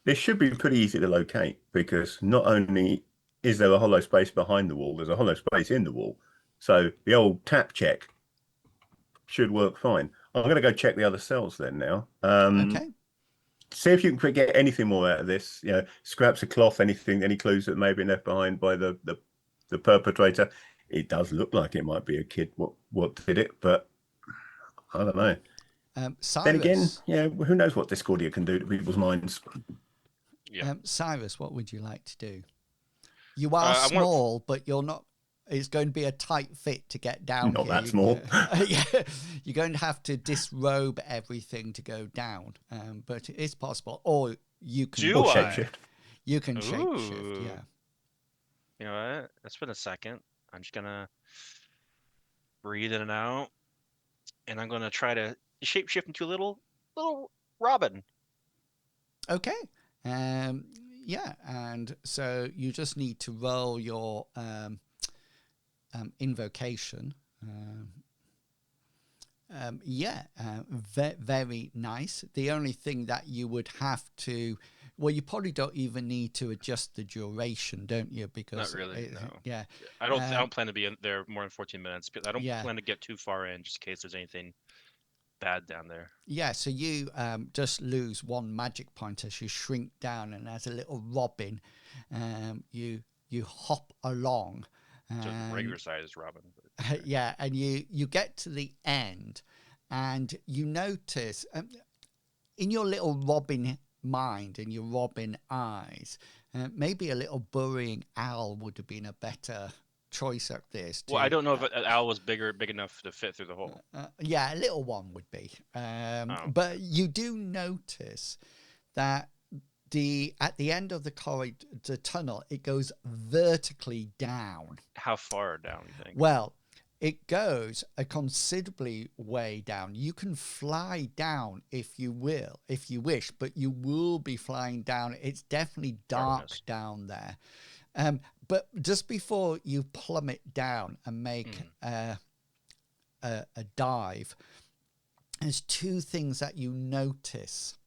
this should be pretty easy to locate, because not only is there a hollow space behind the wall, there's a hollow space in the wall. So the old tap check should work fine. I'm going to go check the other cells then now. Okay. See if you can get anything more out of this. You know, scraps of cloth, anything, any clues that may have been left behind by the perpetrator. It does look like it might be a kid. What did it? But I don't know. Cyrus, Then again, yeah, who knows what Discordia can do to people's minds? Yeah. Cyrus, what would you like to do? You are I want- small, but you're not. It's going to be a tight fit to get down Not here. that small. Yeah, you're going to have to disrobe everything to go down, but it is possible. Or you can Do Or I? shapeshift. You can shapeshift. Ooh. Yeah. You know what? It's been a second. I'm just gonna breathe in and out, and I'm gonna try to shapeshift into a little robin. Okay. Yeah, and so you just need to roll your invocation. Very nice. The only thing that you would have to, well, you probably don't even need to adjust the duration, don't you? Because Not really, no. Yeah. I don't plan to be in there more than 14 minutes. I don't Yeah. plan to get too far in, just in case there's anything bad down there. Yeah, so you just lose one magic point as you shrink down, and as a little robin, you hop along. It's a regular sized robin. Yeah, and you get to the end, and you notice in your little robin mind, in your robin eyes, maybe a little burying owl would have been a better choice at this. Well, I don't know if an owl was big enough to fit through the hole. Yeah, a little one would be. But you do notice that at the end of the corridor, the tunnel, it goes vertically down. How far down, you think? Well, it goes a considerably way down. You can fly down if you wish, but you will be flying down. It's definitely dark Darkness. down there. But just before you plummet down and make a dive, there's two things that you notice.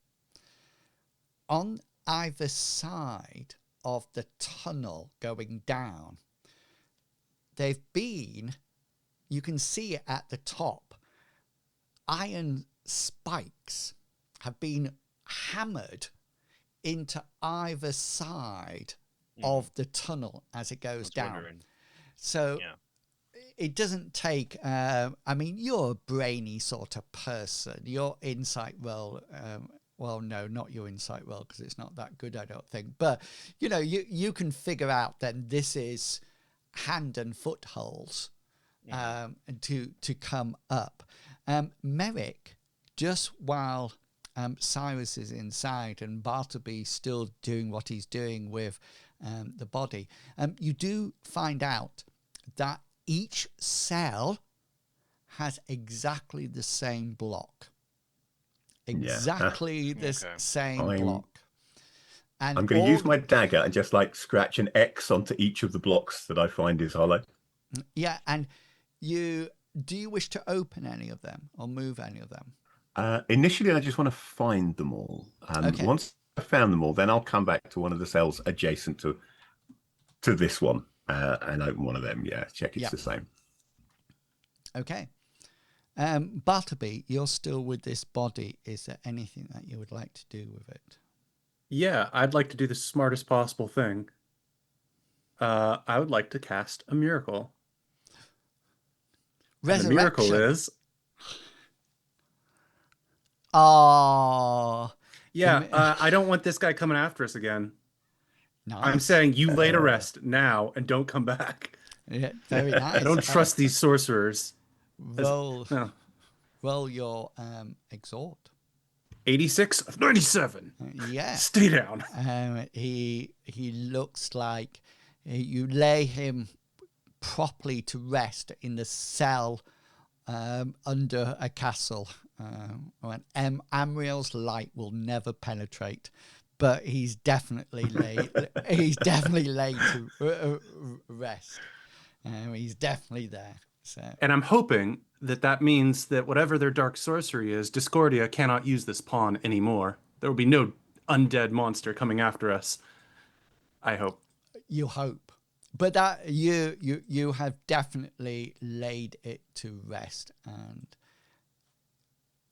On either side of the tunnel going down, you can see it at the top, iron spikes have been hammered into either side of the tunnel as it goes down. Wondering. So Yeah. it doesn't take, you're a brainy sort of person. Your insight roll, well, no, not your insight roll, because it's not that good, I don't think. But, you can figure out that this is hand and foot holes to come up. Merrick, just while Cyrus is inside and Bartleby still doing what he's doing with the body, you do find out that each cell has exactly the same block. Exactly the same block. And I'm going to use my dagger and just scratch an X onto each of the blocks that I find is hollow. Yeah, and do you wish to open any of them or move any of them? Initially, I just want to find them all. Okay. Once I've found them all, then I'll come back to one of the cells adjacent to this one and open one of them. Yeah, check it's the same. Okay. Bartleby, you're still with this body. Is there anything that you would like to do with it? Yeah, I'd like to do the smartest possible thing. I would like to cast a miracle. And the miracle is... Oh. Yeah, I don't want this guy coming after us again. Nice. I'm saying you lay to rest now and don't come back. Yeah, very nice. I don't trust these sorcerers. Roll your exhort. 86 of 97. Yeah. Stay down. He looks like you lay him properly to rest in the cell under a castle. When Amriel's light will never penetrate, but he's definitely laid. He's definitely laid to rest. He's definitely there. So. And I'm hoping that that means that whatever their dark sorcery is, Discordia cannot use this pawn anymore. There will be no undead monster coming after us. I hope. You hope, but that you have definitely laid it to rest, and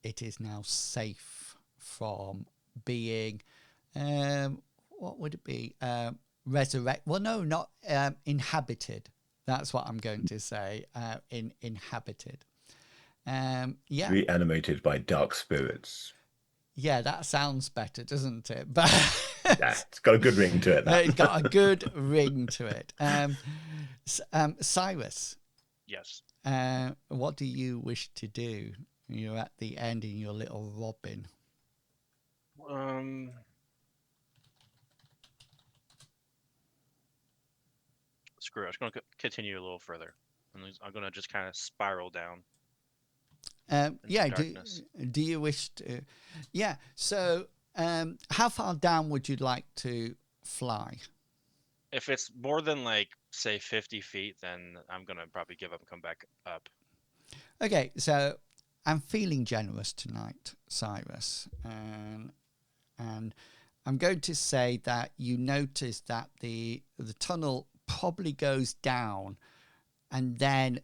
it is now safe from being, what would it be? Resurrect? Well, no, not inhabited. That's what I'm going to say. Inhabited. Yeah. Reanimated by dark spirits. Yeah, that sounds better, doesn't it? But Yeah, it's got a good ring to it. it's got a good ring to it. Cyrus. Yes. What do you wish to do? You're at the end in your little robin. Screw it. I'm just going to continue a little further. I'm going to just kind of spiral down. Yeah. Darkness. Do you wish to? Yeah. So, how far down would you like to fly? If it's more than like say 50 feet, then I'm going to probably give up and come back up. Okay. So, I'm feeling generous tonight, Cyrus, and I'm going to say that you notice that the tunnel probably goes down, and then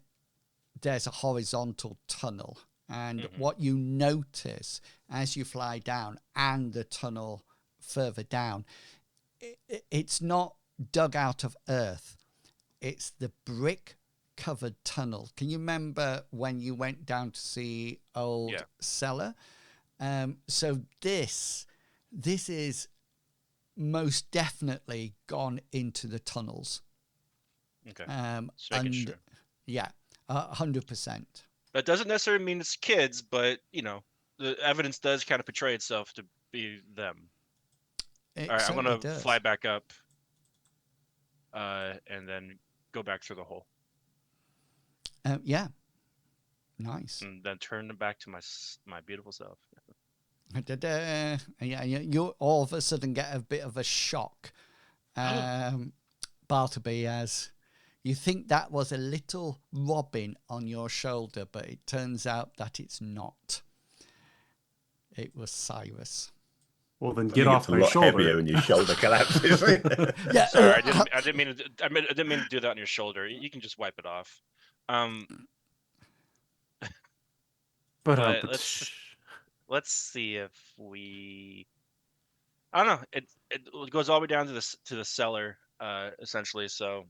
there's a horizontal tunnel. And what you notice as you fly down and the tunnel further down, it's not dug out of earth. It's the brick covered tunnel. Can you remember when you went down to see old cellar? So this is most definitely gone into the tunnels. Okay. Just making sure. Yeah, 100%. That doesn't necessarily mean it's kids, but the evidence does kind of portray itself to be them. All right, I'm gonna fly back up, and then go back through the hole. Yeah, nice. And then turn back to my beautiful self. Yeah, you all of a sudden get a bit of a shock, Bartleby, as you think that was a little robin on your shoulder, but it turns out that it's not. It was Cyrus. Well, then get off my shoulder. Heavier and your shoulder collapses. Yeah, sorry, I didn't mean to do that on your shoulder. You can just wipe it off. But let's see if we. I don't know. It goes all the way down to the cellar, essentially. So,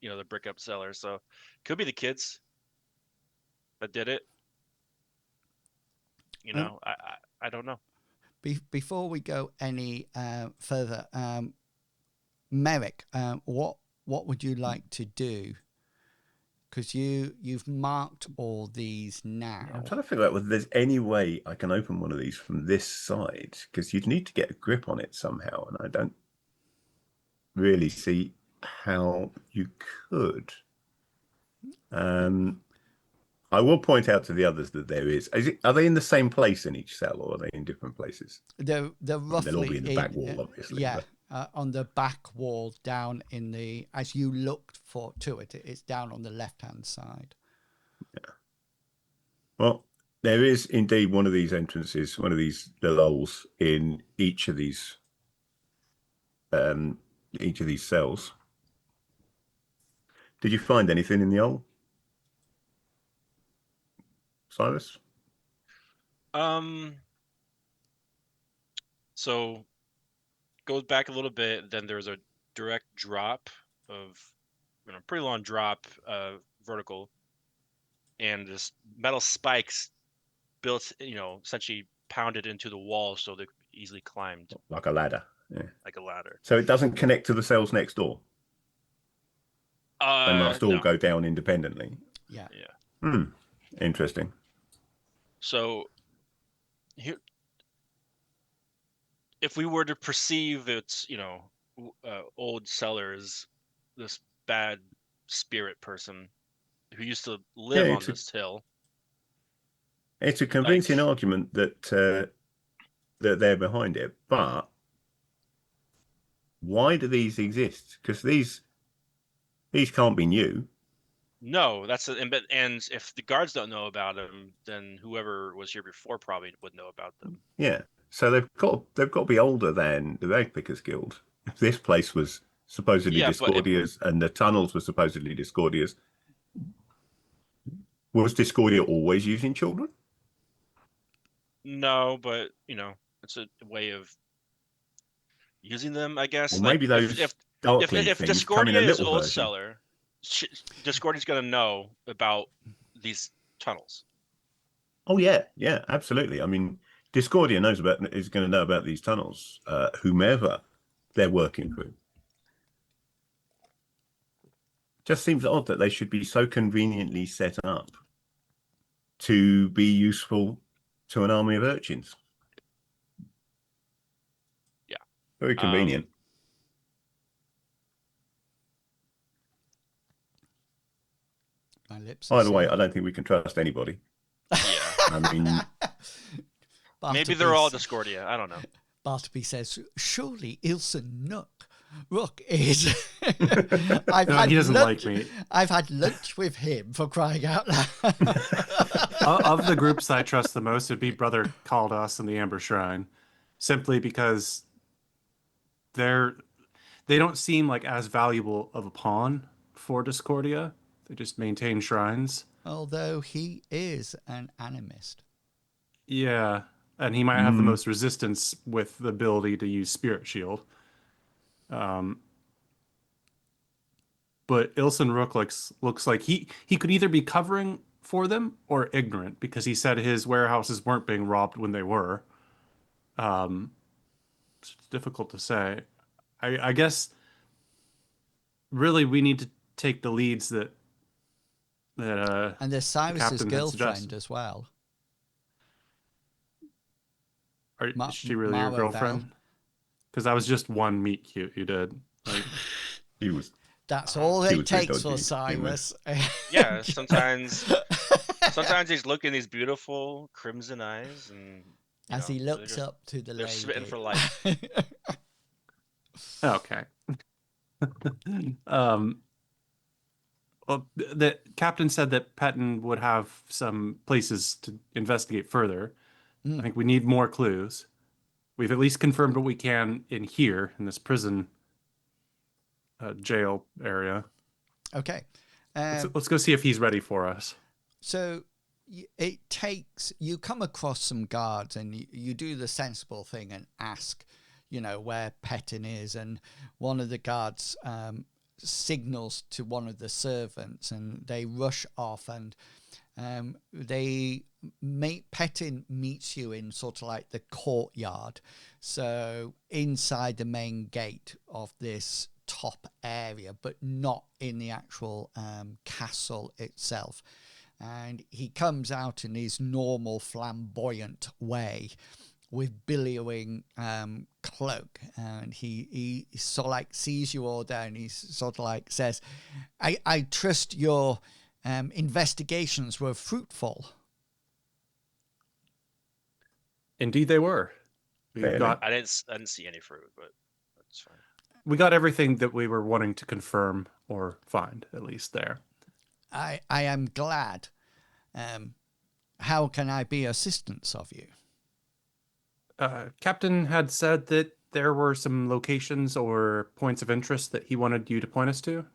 the brick up cellar. So, could be the kids that did it. I don't know. Before we go any further, Merrick, what would you like to do? Because you've marked all these now. I'm trying to figure out whether there's any way I can open one of these from this side, because you'd need to get a grip on it somehow, and I don't really see how you could. I will point out to the others that there is. Are they in the same place in each cell, or are they in different places? They're roughly. They'll all be in the back wall, obviously. Yeah, on the back wall, down in the. As you looked to it, it's down on the left-hand side. Yeah. Well, there is indeed one of these entrances, one of these little holes in each of these cells. Did you find anything in the hole, Cyrus? So goes back a little bit. Then there's a direct drop of, pretty long drop, vertical, and this metal spikes built, essentially pounded into the wall, so they're easily climbed. Like a ladder. Yeah. Like a ladder. So it doesn't connect to the cells next door. They must all go down independently. Yeah. Yeah. Interesting. So here, if we were to perceive it's, old cellars, this bad spirit person who used to live on this hill. It's a convincing argument that they're behind it, but Why do these exist? Because these can't be new. No, and if the guards don't know about them, then whoever was here before probably would know about them. Yeah. So they've got to be older than the Rag Pickers Guild. If this place was supposedly Yeah, but Discordia's and the tunnels were supposedly Discordia's, was Discordia always using children? no, but it's a way of using them, I Or guess. Like maybe if those darkling if things come in a Discordia is little Old version. Cellar, Discordia's gonna know about these tunnels. Oh yeah, yeah, absolutely. I mean, Discordia is going to know about these tunnels, whomever they're working through. Just seems odd that they should be so conveniently set up to be useful to an army of urchins. Yeah. Very convenient. My lips. By the way, I don't think we can trust anybody. Yeah. I mean, Maybe they're all Discordia. I don't know. Bartleby says, surely Ilse Rook is. No, he doesn't like me. I've had lunch with him, for crying out loud. Of the groups I trust the most would be Brother Caldas and the Amber Shrine, simply because they don't seem like as valuable of a pawn for Discordia. They just maintain shrines. Although he is an animist. Yeah, and he might have the most resistance with the ability to use Spirit Shield. But Ilsen Rook looks like he could either be covering for them or ignorant, because he said his warehouses weren't being robbed when they were. It's difficult to say. I guess really we need to take the leads that And there's Cyrus's captain had girlfriend suggested. as well. Is she really your Mara girlfriend? Vale. Because that was just one meet cute you did. Like, he was. That's all He it was a bit takes for dodgy, Cyrus. Yeah, sometimes he's looking these beautiful crimson eyes, and As he they're looks just- up to the they're lady. smitten for life. okay. Well, the captain said that Patton would have some places to investigate further. I think we need more clues. We've at least confirmed what we can in here, in this prison jail area. Okay. Let's go see if he's ready for us. So you come across some guards and you do the sensible thing and ask, where Petin is. And one of the guards signals to one of the servants and they rush off, and Petin meets you in sort of like the courtyard. So inside the main gate of this top area, but not in the actual castle itself. And he comes out in his normal flamboyant way with billowing cloak, and he sort of like sees you all there, and he sort of like says, I trust your investigations were fruitful. Indeed, they were. I didn't see any fruit, but that's fine. We got everything that we were wanting to confirm or find, at least there. I am glad. How can I be assistance of you? Captain had said that there were some locations or points of interest that he wanted you to point us to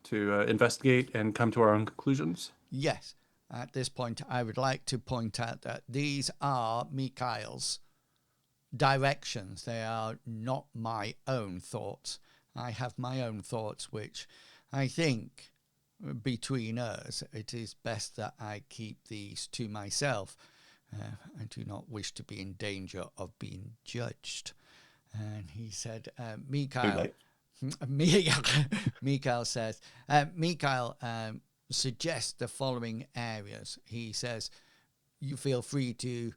investigate and come to our own conclusions. Yes. At this point, I would like to point out that these are Mikhail's directions. They are not my own thoughts. I have my own thoughts, which I think between us, it is best that I keep these to myself. I do not wish to be in danger of being judged. And he said, Mikhail says, Mikhail suggests the following areas. He says, you feel free to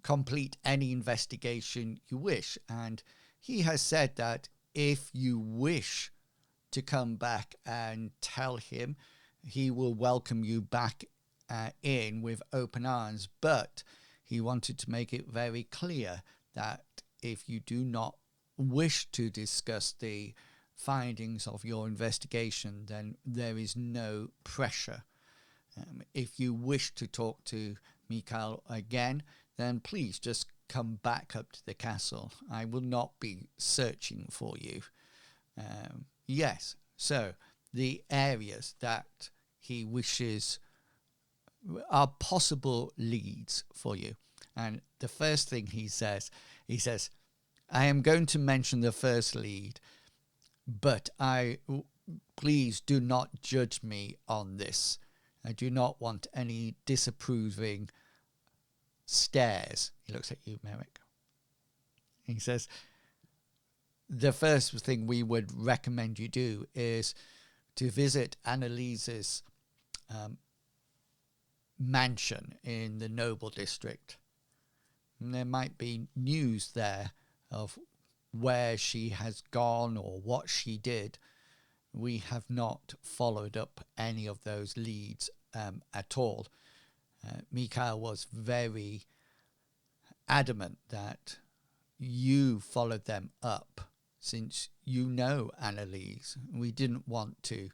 complete any investigation you wish. And he has said that if you wish to come back and tell him, he will welcome you back in with open arms. But he wanted to make it very clear that if you do not wish to discuss the findings of your investigation, then there is no pressure. If you wish to talk to Mikhail again, then please just come back up to the castle. I will not be searching for you. Yes, so the areas that he wishes are possible leads for you. And the first thing he says, I am going to mention the first lead, but please do not judge me on this. I do not want any disapproving stares. He looks at you, Merrick. He says, the first thing we would recommend you do is to visit Annalise's mansion in the Noble District. And there might be news there of where she has gone or what she did. We have not followed up any of those leads at all. Mikhail was very adamant that you followed them up since you know Annalise. We didn't want to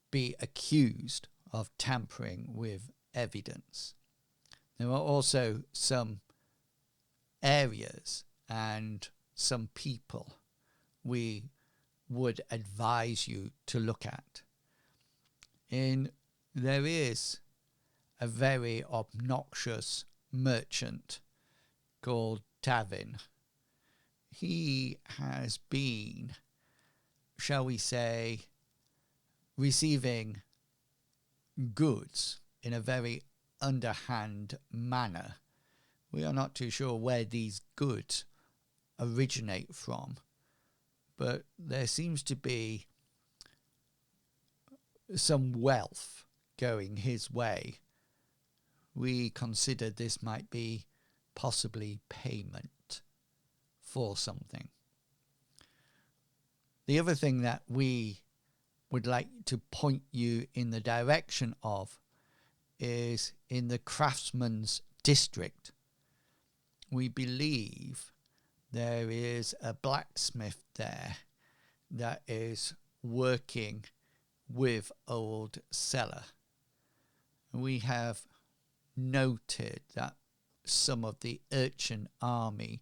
be accused of tampering with evidence. There are also some areas and some people we would advise you to look at. There is a very obnoxious merchant called Tavin. He has been, shall we say, receiving goods in a very underhand manner. We are not too sure where these goods originate from, but there seems to be some wealth going his way. We consider this might be possibly payment for something. The other thing that we would like to point you in the direction of is in the craftsman's district. We believe there is a blacksmith there that is working with Old Cellar. We have noted that some of the urchin army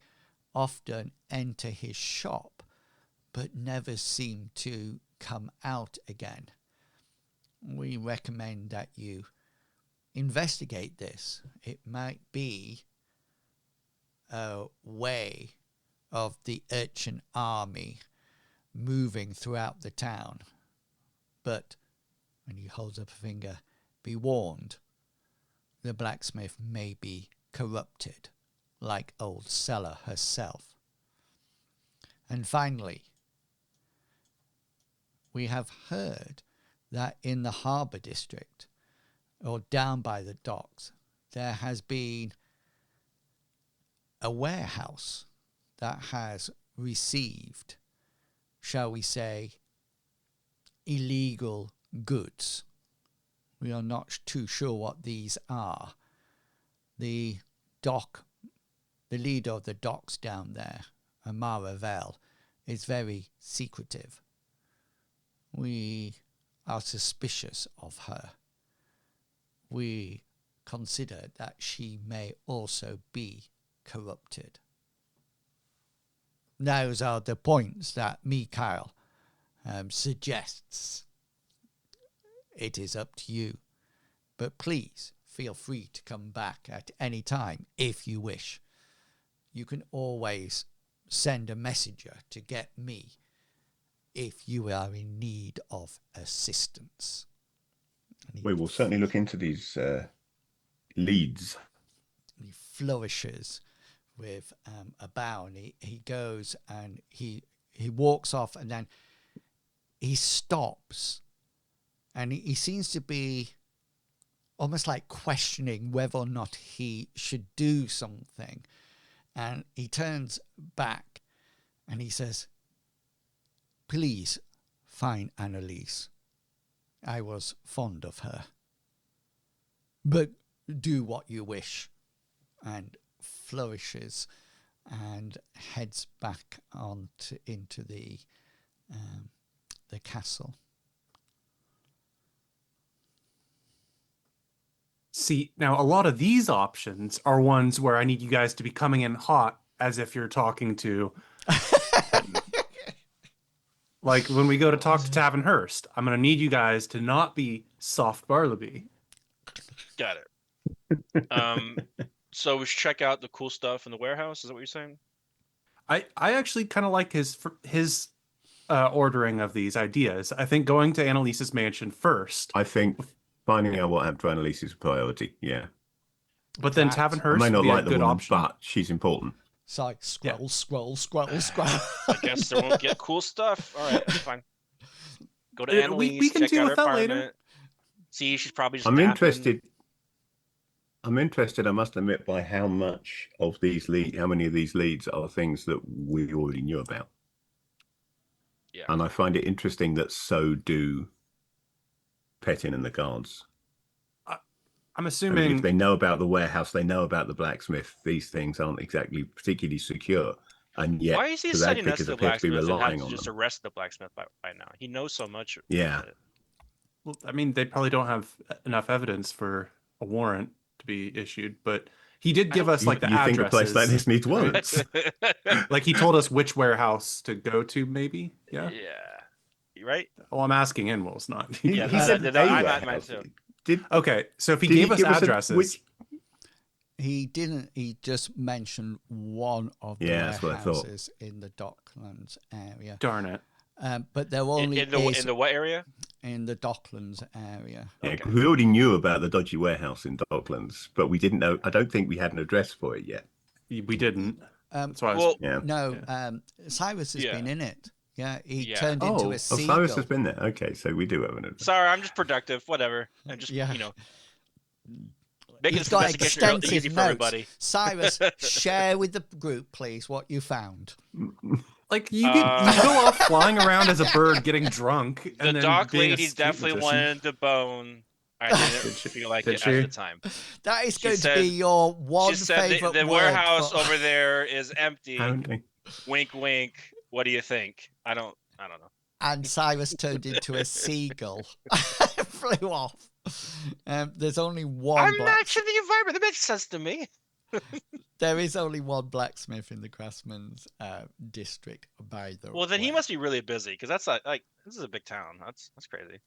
often enter his shop but never seem to come out again. We recommend that you investigate this. It might be a way of the urchin army moving throughout the town. But, and he holds up a finger, be warned, the blacksmith may be corrupted, like Old Cellar herself. And finally, we have heard that in the harbour district, or down by the docks, there has been a warehouse that has received, shall we say, illegal goods. We are not too sure what these are. The leader of the docks down there, Amara Vel, is very secretive. We are suspicious of her. We consider that she may also be corrupted. Those are the points that Mikhail suggests. It is up to you. But please feel free to come back at any time if you wish. You can always send a messenger to get me if you are in need of assistance. We will certainly look into these leads. He flourishes with a bow, and he goes and he walks off, and then he stops, and he seems to be almost like questioning whether or not he should do something. And he turns back and he says, please find Annalise. I was fond of her. But do what you wish. And flourishes and heads back into the the castle. See, now a lot of these options are ones where I need you guys to be coming in hot as if you're talking to, like when we go to talk to Tavernhurst, I'm going to need you guys to not be soft Barleby. Got it. So we should check out the cool stuff in the warehouse. Is that what you're saying? I actually kind of like his ordering of these ideas. I think going to Annalise's mansion first, I think finding out what happened to Annalise is a priority. Yeah. but then Correct. I Tavernhurst may would not be a like the good woman, option. but she's important. It's like scroll. I guess they won't get cool stuff. All right, that's fine. Go to Annalise, we can check deal out her with that apartment. later. See, she's probably just I'm napping. interested. I must admit, by how much of these how many of these leads are things that we already knew about. Yeah. And I find it interesting that so do Petin and the guards. I'm I mean, assuming if they know about the warehouse, they know about the blacksmith. These things aren't exactly particularly secure, and yet Why is he the sending us ragpickers to the appear to be blacksmith and have relying to on just them. arrest the blacksmith by now? He knows so much. Yeah. about it. well, I mean, they probably don't have enough evidence for a warrant to be issued, but he did give us like the you think a place like addresses. this needs warrants? Like he told us which warehouse to go to, maybe. Yeah. Yeah. You right? Oh, I'm asking Inwills, not. He Yeah, said no, a I meant warehouse. too. Did Okay, so if he did gave us give us addresses, He didn't. He just mentioned one of the Yeah, that's what I thought. warehouses in the Docklands area. darn it. But there only In is the what area? in the Docklands area. Yeah, Okay. 'cause we already knew about the dodgy warehouse in Docklands, but we didn't know. I don't think we had an address for it yet. We didn't. That's why I was. Well, Yeah. No, Cyrus has Yeah. been in it. Yeah, he Yeah. turned into Oh, a seagull. Cyrus has been there. Okay, so we do have an address. sorry, I'm just productive. Whatever. I'm just, Yeah. making He's this got investigation real extensive easy for notes. everybody. Cyrus, share with the group, please, what you found. Like you go off flying around as a bird, getting drunk, The and then dock being a lady street definitely magician. wanted the bone. I didn't feel like Did it she? at the time. That is She going said- to be your one She said favorite the word warehouse for- over there is empty. Apparently. Wink, wink. What do you think? I don't know. And Cyrus turned into a seagull, flew off. There's only one. I'm matching the environment. That makes sense to me. There is only one blacksmith in the craftsman's district, by the way. Well, then he must be really busy because that's like this is a big town. That's crazy.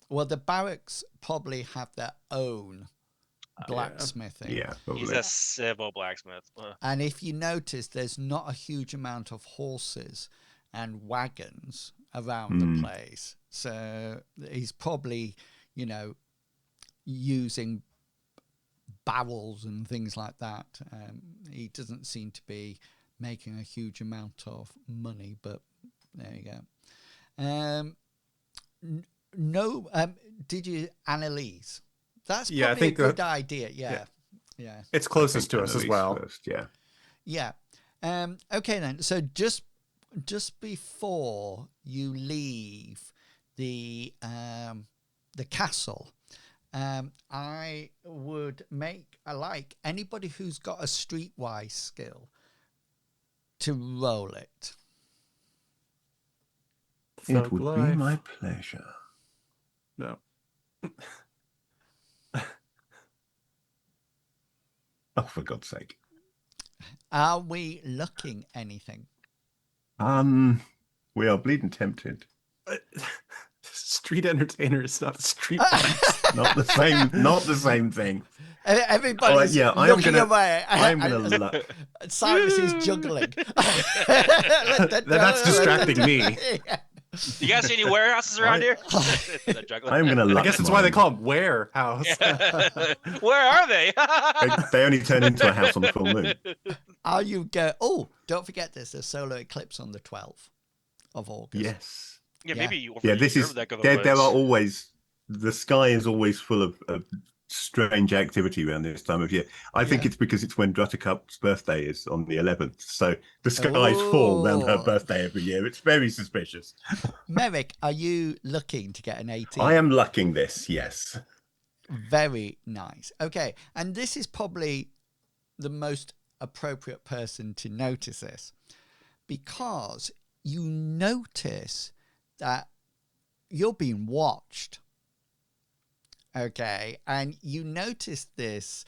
Well, the barracks probably have their own blacksmithing. Yeah, probably. He's a civil blacksmith. Ugh. And if you notice, there's not a huge amount of horses and wagons around the place. So he's probably, using barrels and things like that. He doesn't seem to be making a huge amount of money, but there you go. Did you Annalise? That's probably Yeah, I think a good idea. Yeah. It's closest to us as Annalise well. First, yeah. Yeah. Okay then. So just before you leave the castle, I would like anybody who's got a streetwise skill to roll it. It would life. be my pleasure. No. Oh, for God's sake. Are we looking anything? We are bleeding tempted. Street entertainer is not street fights. Not the same thing. Everybody's yeah, I am looking gonna- away. I am gonna Cyrus is juggling. That's distracting me. You guys see any warehouses around here? I am gonna luck I guess that's why they mine. call it warehouse. Where are they? They only turn into a house on the full moon. Are you go? Oh, don't forget there's a solar eclipse on the 12th of August. Yes. Yeah, Yeah. maybe you Yeah, this is that there are always the sky is always full of strange activity around this time of year. I think it's because it's when Druttercup's birthday is on the 11th. So the skies fall around her birthday every year. It's very suspicious. Merrick, are you looking to get an 18? I am lucking this, yes. Very nice. Okay, and this is probably the most appropriate person to notice this, because you notice that you're being watched. Okay, and you noticed this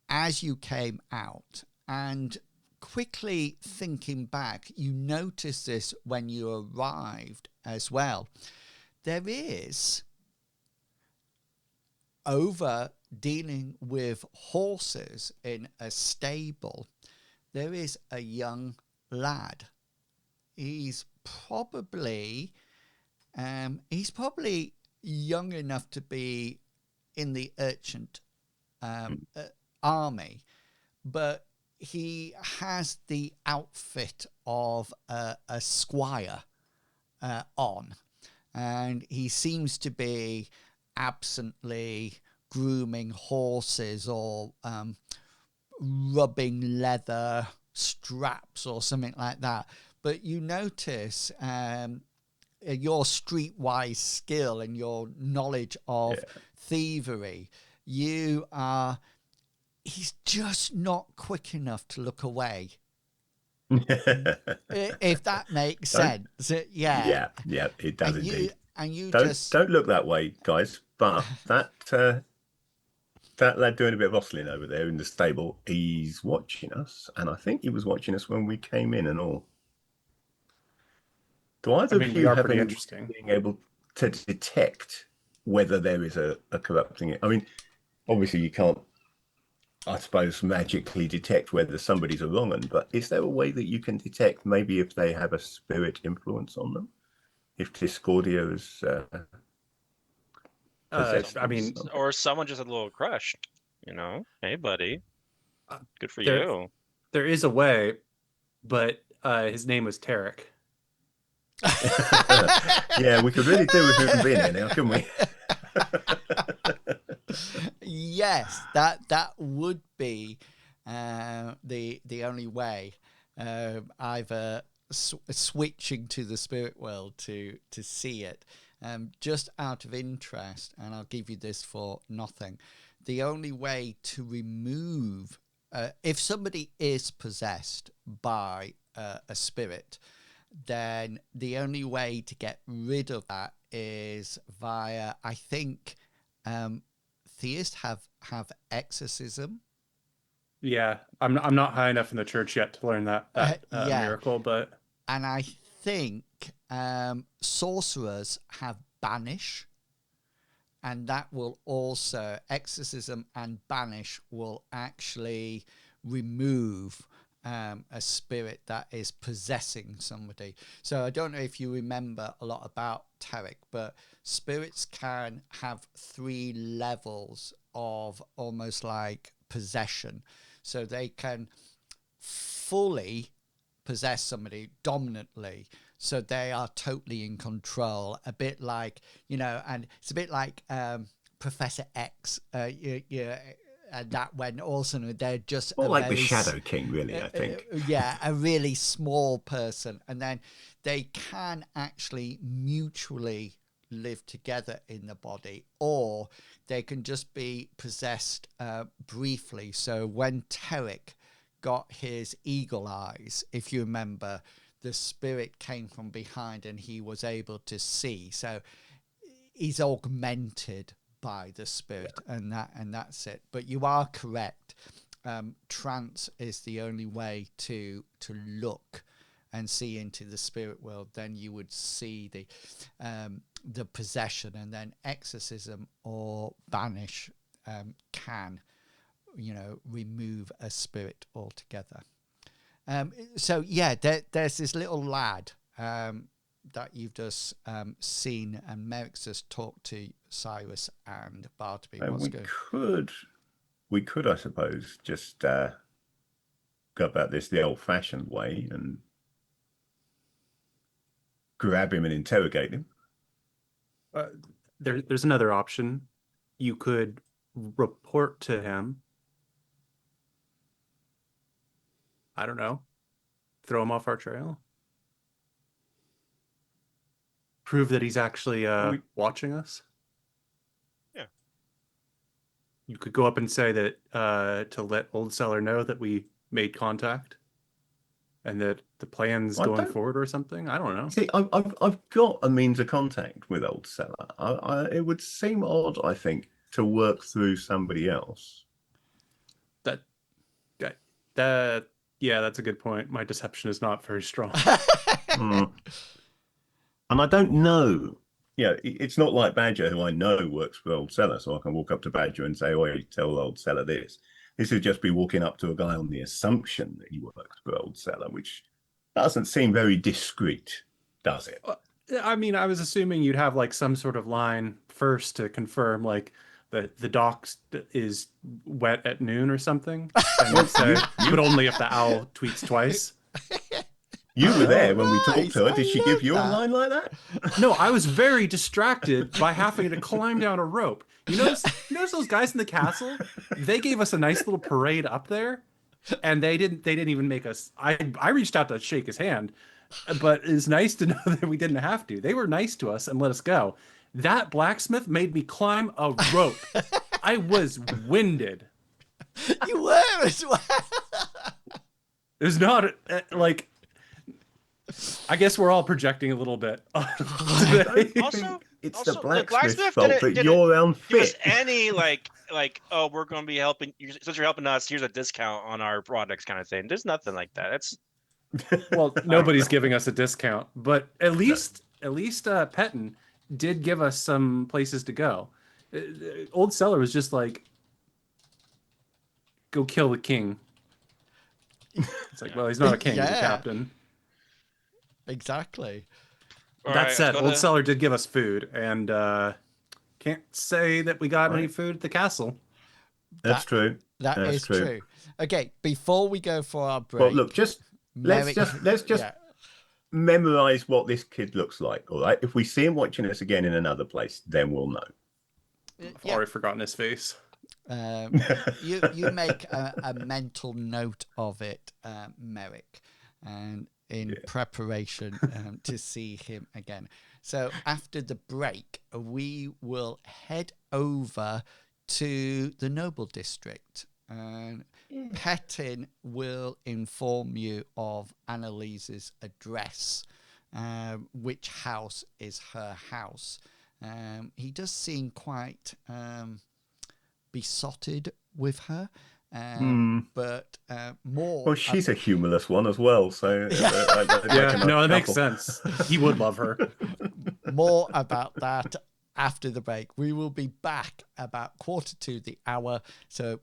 as you came out, and quickly thinking back, you noticed this when you arrived as well. There is, over dealing with horses in a stable, there is a young lad. He's probably young enough to be in the urchant army, but he has the outfit of a squire on, and he seems to be absently grooming horses or rubbing leather straps or something like that. But you notice your streetwise skill and your knowledge of thievery, he's just not quick enough to look away. If that makes sense. Yeah, it does and indeed. You don't look that way, guys. But that lad doing a bit of ostling over there in the stable, he's watching us, and I think he was watching us when we came in and all. Do either of you have any being able to detect whether there is a corrupting it? I mean, obviously you can't, I suppose, magically detect whether somebody's a wrong one, but is there a way that you can detect maybe if they have a spirit influence on them? If Discordia is I mean, or someone just had a little crush, you know? Hey, buddy, good for there, you. There is a way, but his name was Tarek. Yeah, we could really do with him being here now, couldn't we? Yes, that would be the only way. Either switching to the spirit world to see it. Just out of interest, and I'll give you this for nothing. The only way to remove, if somebody is possessed by a spirit, then the only way to get rid of that is via, I think, theists have exorcism. Yeah, I'm not high enough in the church yet to learn that miracle, but and I think sorcerers have banish, and that will also, exorcism and banish will actually remove a spirit that is possessing somebody. So I don't know if you remember a lot about Tarek, but spirits can have 3 levels of almost like possession. So they can fully possess somebody dominantly, so they are totally in control, a bit like, and it's a bit like Professor X, and that when also they're just more like the Shadow King, really, I think. A really small person, and then they can actually mutually live together in the body, or they can just be possessed briefly. So when Tarek got his eagle eyes, if you remember, the spirit came from behind and he was able to see. So he's augmented by the spirit, and that's it. But you are correct. Trance is the only way to look and see into the spirit world. Then you would see the possession, and then exorcism or banish can remove a spirit altogether. So yeah, there's this little lad that you've just seen, and Merrick's just talked to Cyrus and Bartleby. We could, I suppose, just go about this the old-fashioned way and grab him and interrogate him. There's another option. You could report to him. I don't know. Throw him off our trail. Prove that he's actually watching us. Yeah. You could go up and say that to let Old Seller know that we made contact, and that the plans I going don't- forward or something. I don't know. See, I've got a means of contact with Old Seller. It would seem odd, I think, to work through somebody else. Yeah, that's a good point. My deception is not very strong. Mm. And I don't know. Yeah, it's not like Badger, who I know works for Old Seller, so I can walk up to Badger and say, "Oh, tell Old Seller this." This would just be walking up to a guy on the assumption that he works for Old Seller, which doesn't seem very discreet, does it? I mean, I was assuming you'd have like some sort of line first to confirm, like the dock is wet at noon or something, and then say, but only if the owl tweets twice. You were there when we Nice, talked to her. Did she give you a that. line like that? No, I was very distracted by having to climb down a rope. You notice those guys in the castle? They gave us a nice little parade up there, and they didn't even make us. I reached out to shake his hand, but it's nice to know that we didn't have to. They were nice to us and let us go. That blacksmith made me climb a rope. I was winded. You were as well. It was not like. I guess we're all projecting a little bit. Also, It's also, the the blacksmith's blacksmith fault didn't- that didn't you're give us unfit. any like oh, we're going to be helping you since you're helping us. Here's a discount on our products, kind of thing. There's nothing like that. It's Well, nobody's giving us a discount, but at least Pettin did give us some places to go. Old Seller was just like, go kill the king. It's like, well, he's not a king, he's a Yeah. captain. Exactly. all That right, said, let's go Old to- Seller did give us food, and can't say that we got any Right. food at the castle. That's true. That That's is true. Okay, before we go for our break, Well, look, let's Merrick- just yeah. memorize what this kid looks like. All right. If we see him watching us again in another place, then we'll know. I've Yeah. already forgotten his face. You make a mental note of it, Merrick, and in preparation to see him again. So after the break, we will head over to the Noble District, and Pettin will inform you of Annalise's address, which house is her house. He does seem quite besotted with her, but more. Well, she's a humorless one as well, so Yeah, no, that makes sense. He would love her. More about that after the break. We will be back about 1:45. So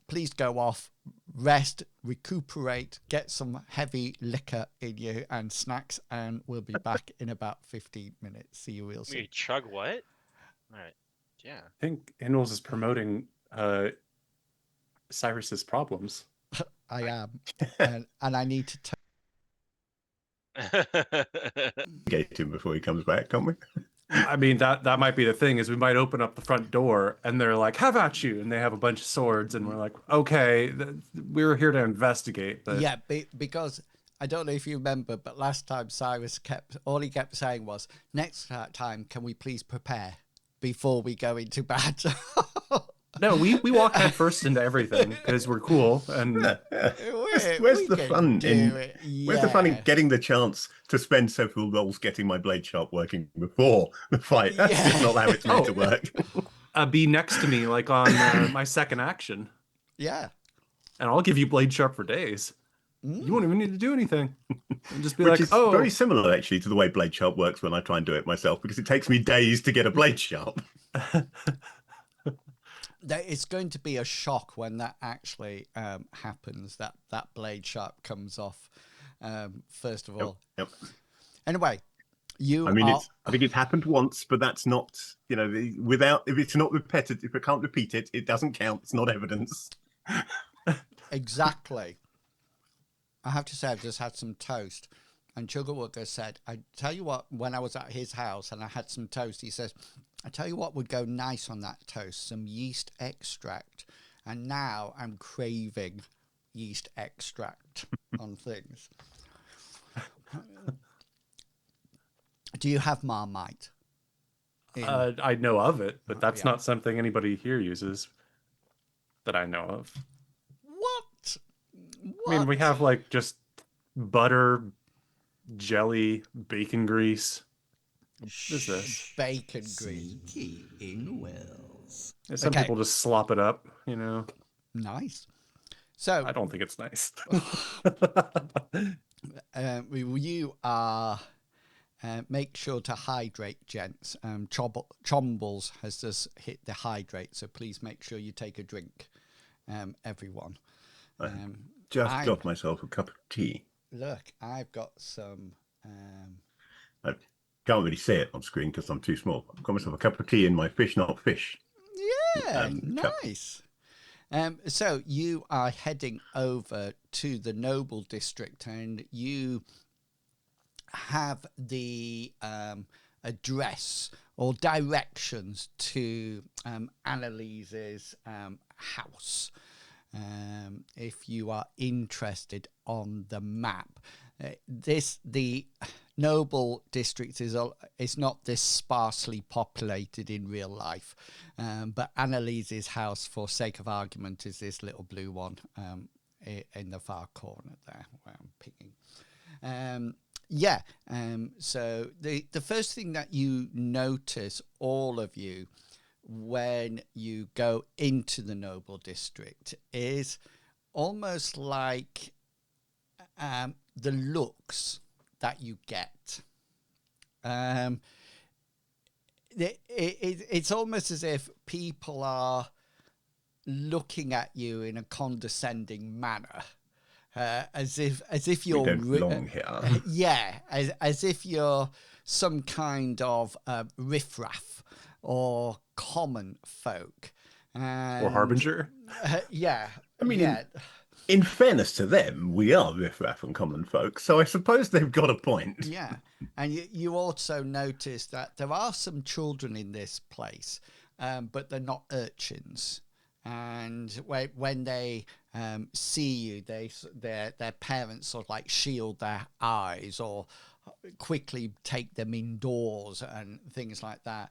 please go off, rest, recuperate, get some heavy liquor in you and snacks, and we'll be back in about 15 minutes. See you real soon. We chug what? All right. Yeah. I think Ingalls is promoting Cyrus's problems. I am, and I need to. Get him before he comes back, can't we? I mean, that might be the thing, is we might open up the front door and they're like, "Have at you," and they have a bunch of swords, and we're like, "Okay, we're here to investigate." But Yeah, because I don't know if you remember, but last time Cyrus all he kept saying was, "Next time, can we please prepare before we go into battle?" no, we walk head first into everything because we're cool, and Where's the fun in where's the fun in getting the chance to spend several rolls getting my blade sharp working before the fight? That's just not how it's meant to work. be next to me like on my second action, Yeah. and I'll give you blade sharp for days. You won't even need to do anything. And just be Which like, is "Oh, very similar actually to the way blade sharp works when I try and do it myself, because it takes me days to get a blade sharp. It's going to be a shock when that actually happens, that blade sharp comes off, first of all. Yep. Anyway, I think it's happened once, but that's not, if it's not repetitive, if I can't repeat it, it doesn't count. It's not evidence. Exactly. I have to say, I've just had some toast. And Chuggerwugger said, I tell you what, when I was at his house and I had some toast, he says, I tell you what would go nice on that toast, some yeast extract. And now I'm craving yeast extract on things. Do you have Marmite? I know of it, but that's yeah. not something anybody here uses that I know of. What? I mean, we have like just butter, jelly, bacon grease. What is this? Bacon grease. In Wells. And some people just slop it up, you know. Nice. So I don't think it's nice. you are make sure to hydrate, gents. Chombles has just hit the hydrate, so please make sure you take a drink, everyone. Just got myself a cup of tea. Look, I've got some. I can't really see it on screen because I'm too small. I've got myself a cup of tea in my fish, not fish. Yeah, nice. So you are heading over to the Noble District, and you have the address or directions to Annalise's house. If you are interested on the map, the Noble District is not this sparsely populated in real life, but Annalise's house, for sake of argument, is this little blue one in the far corner there where I'm picking. So the first thing that you notice, all of you, when you go into the Noble District, is almost like the looks that you get. It's almost as if people are looking at you in a condescending manner, as if you're we don't belong here. Yeah, as if you're some kind of riffraff or common folk, Or Harbinger. Yeah, I mean, yeah. In fairness to them, we are riffraff and common folk, so I suppose they've got a point. Yeah, and you also notice that there are some children in this place, but they're not urchins. And when they see you, their parents sort of like shield their eyes or quickly take them indoors and things like that.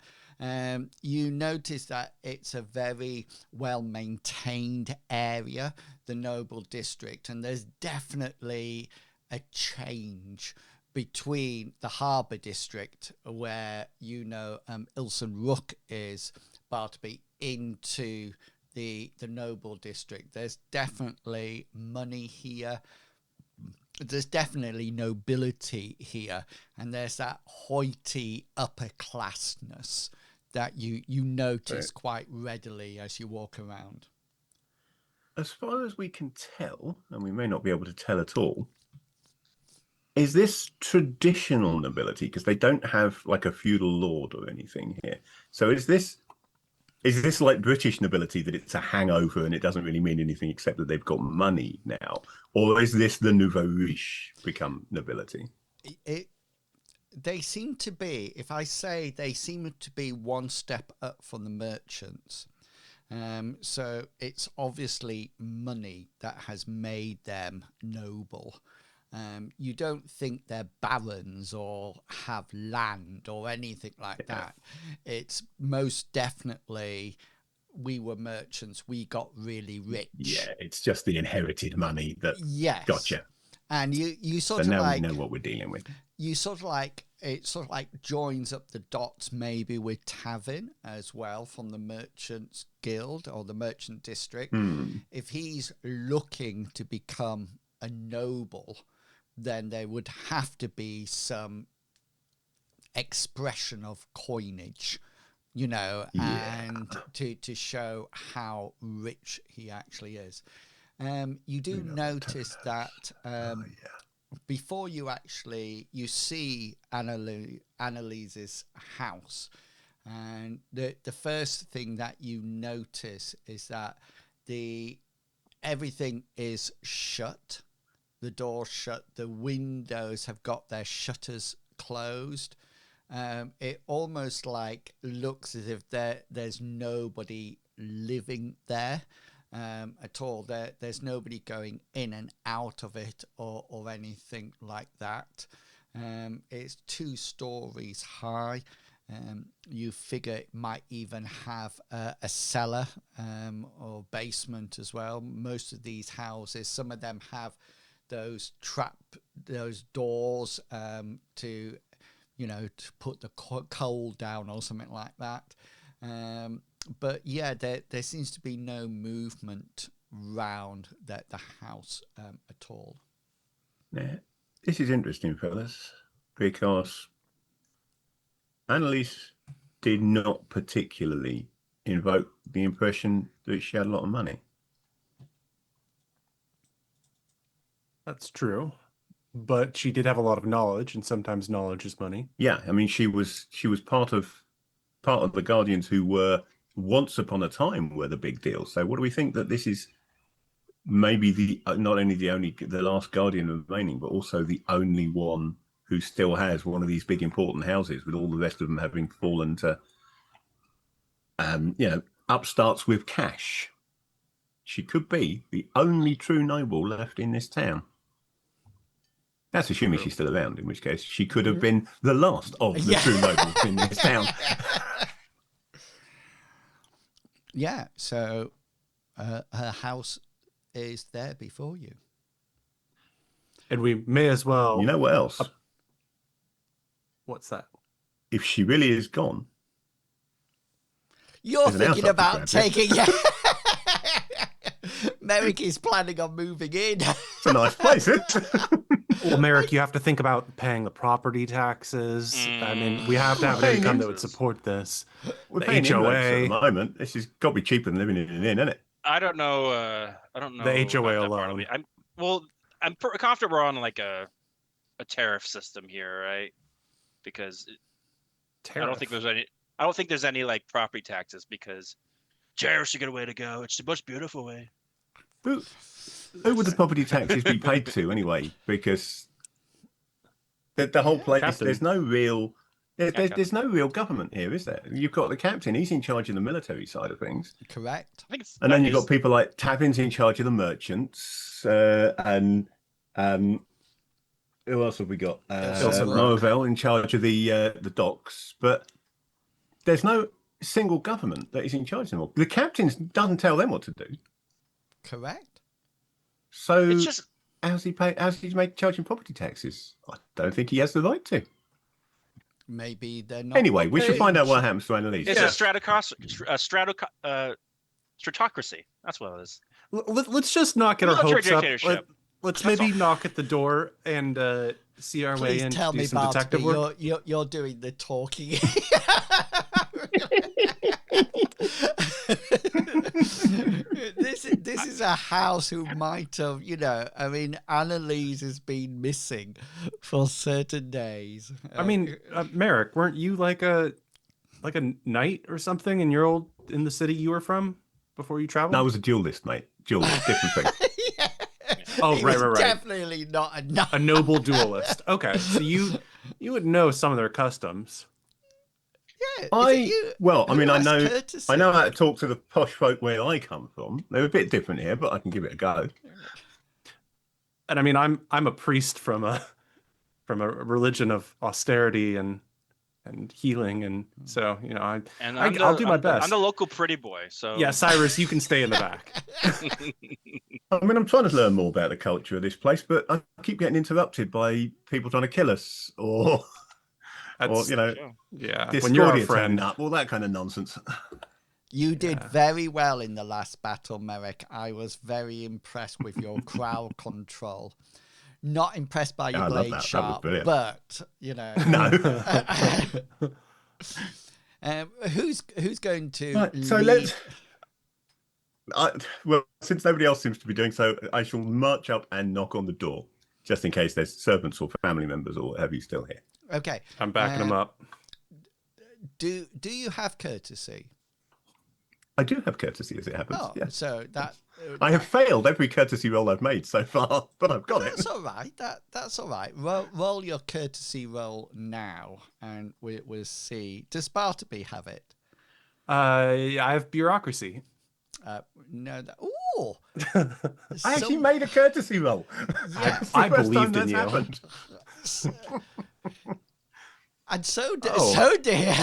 You notice that it's a very well-maintained area, the Noble District, and there's definitely a change between the Harbour District, where Ilson Rook is, Bartleby, into the Noble District. There's definitely money here. There's definitely nobility here, and there's that hoity upper classness that you notice quite readily as you walk around. As far as we can tell, and we may not be able to tell at all, is this traditional nobility? Because they don't have like a feudal lord or anything here. So is this like British nobility, that it's a hangover and it doesn't really mean anything except that they've got money now? Or is this the nouveau riche become nobility? They seem to be, if I say they seem to be one step up from the merchants. So it's obviously money that has made them noble. You don't think they're barons or have land or anything like that. It's most definitely, we were merchants, we got really rich. Yeah, it's just the inherited money that. Yes. Gotcha. And you sort so of now like, we know what we're dealing with. You sort of like, it sort of like joins up the dots maybe with Tavin as well from the Merchants Guild or the Merchant District. If he's looking to become a noble, then there would have to be some expression of coinage, and to show how rich he actually is. You do notice that before you see Annalise's house, and the first thing that you notice is that everything is shut. The door's shut. The windows have got their shutters closed. It almost like looks as if there's nobody living there at all. There's nobody going in and out of it or anything like that. It's 2 stories high. You figure it might even have a cellar or basement as well. Most of these houses, some of them have those doors to to put the coal down or something like that. But yeah, there seems to be no movement round the house at all. Yeah, this is interesting, fellas, because Annalise did not particularly invoke the impression that she had a lot of money. That's true. But she did have a lot of knowledge, and sometimes knowledge is money. Yeah, I mean, she was part of the Guardians who were once upon a time were the big deal. So what do we think that this is? Maybe the not only the last Guardian remaining, but also the only one who still has one of these big important houses, with all the rest of them having fallen to, upstarts with cash. She could be the only true noble left in this town. That's assuming she's still around, in which case she could have been the last of the true nobles in this town. Yeah, so her house is there before you. And we may as well... You know what else? What's that? If she really is gone... You're thinking about taking... Merrick is planning on moving in. It's a nice place, isn't it? Well, Merrick, you have to think about paying the property taxes. I mean, we have to have an income that would support this. We're the paying HOA at the moment. This has got to be cheaper than living in an inn, isn't it? I don't know. The HOA alone. I'm confident we're on like a tariff system here, right? Because I don't think there's any like property taxes, because tariffs are a good way to go. It's the most beautiful way. Who would the property taxes be paid to anyway? Because the whole place, Captain. there's no real government here, is there? You've got the captain; he's in charge of the military side of things. Correct. And then you've got people like Tappin's in charge of the merchants, and who else have we got? Novel in charge of the docks, but there's no single government that is in charge anymore. The captain doesn't tell them what to do. Correct. So It's just how's he charging property taxes? I don't think he has the right to. Maybe they're not. Anyway, we should find out what happens to Annalise. it's a stratocracy. That's what it is. Let's just not get our Military hopes up. dictatorship. Let's That's maybe all. knock at the door and see our way Please in tell to do me, some detective work. Bartleby, you're doing the talking. This is a house who might have, I mean, Annalise has been missing for certain days. I mean, Merrick, weren't you like a knight or something in the city you were from before you traveled? That was a duelist, mate. Duelist, different thing. Yeah. Oh, He right. was definitely not a knight. A noble duelist. Okay, so you would know some of their customs. Yeah, I know courtesy? I know how to talk to the posh folk where I come from. They're a bit different here, but I can give it a go. And I mean, I'm a priest from a religion of austerity and healing, and so I'll do my best. I'm the local pretty boy, so Yeah, Cyrus, you can stay in the back. I mean, I'm trying to learn more about the culture of this place, but I keep getting interrupted by people trying to kill us, or Yeah, Discordia when you're our turning friend. up, all that kind of nonsense. You did very well in the last battle, Merrick. I was very impressed with your crowd control. Not impressed by your I love blade that. That was sharp, brilliant. but No. who's going to Right, so lead? since nobody else seems to be doing so, I shall march up and knock on the door, just in case there's servants or family members or what have you still here. Okay, I'm backing him up. do you have courtesy? I do have courtesy, as it happens. Oh, Yes. so that I have failed every courtesy roll I've made so far, but I've got it. that's all right. That's all right. Roll your courtesy roll now, and we'll see. Does Bartleby have it? I have bureaucracy. No. Ooh. I actually made a courtesy roll. Yeah. It's the I first time believed in that's you. happened. And so Oh. so dear.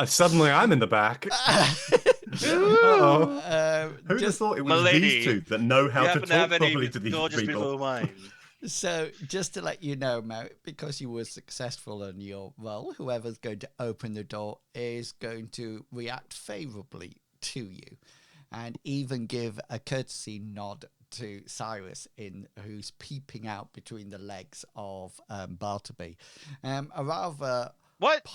Suddenly I'm in the back. Uh-oh. Who'd have just thought it My was lady, these two that know Do you how to happen to have talk any properly to these gorgeous, people? beautiful wine? So, just to let you know, Mo, because you were successful in your role, whoever's going to open the door is going to react favorably to you and even give a courtesy nod to Cyrus, who's peeping out between the legs of Bartleby. A rather. What?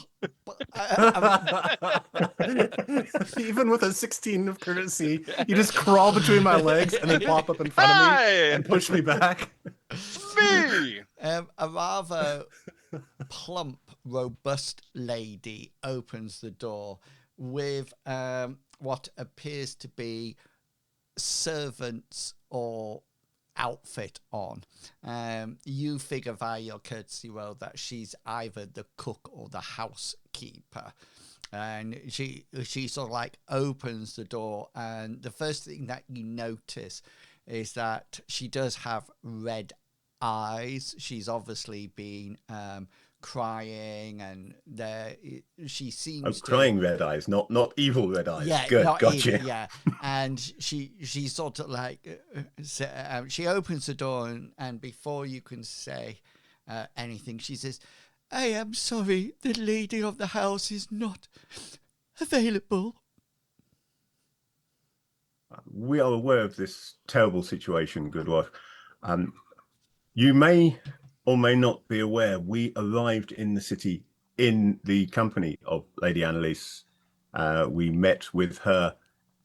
Even with a 16 of courtesy, you just crawl between my legs and then pop up in front of me Hi! and push me back. It's me! A rather plump, robust lady opens the door with what appears to be servants or outfit on. You figure via your courtesy roll that she's either the cook or the housekeeper. And she sort of like opens the door, and the first thing that you notice is that she does have red eyes. She's obviously been crying, and she seems crying red eyes, not evil red eyes. yeah, Good, not gotcha. even, yeah. And she sort of like she opens the door, and before you can say anything, she says, "I am sorry, the lady of the house is not available." We are aware of this terrible situation, good wife. You may or may not be aware, we arrived in the city in the company of Lady Annalise. We met with her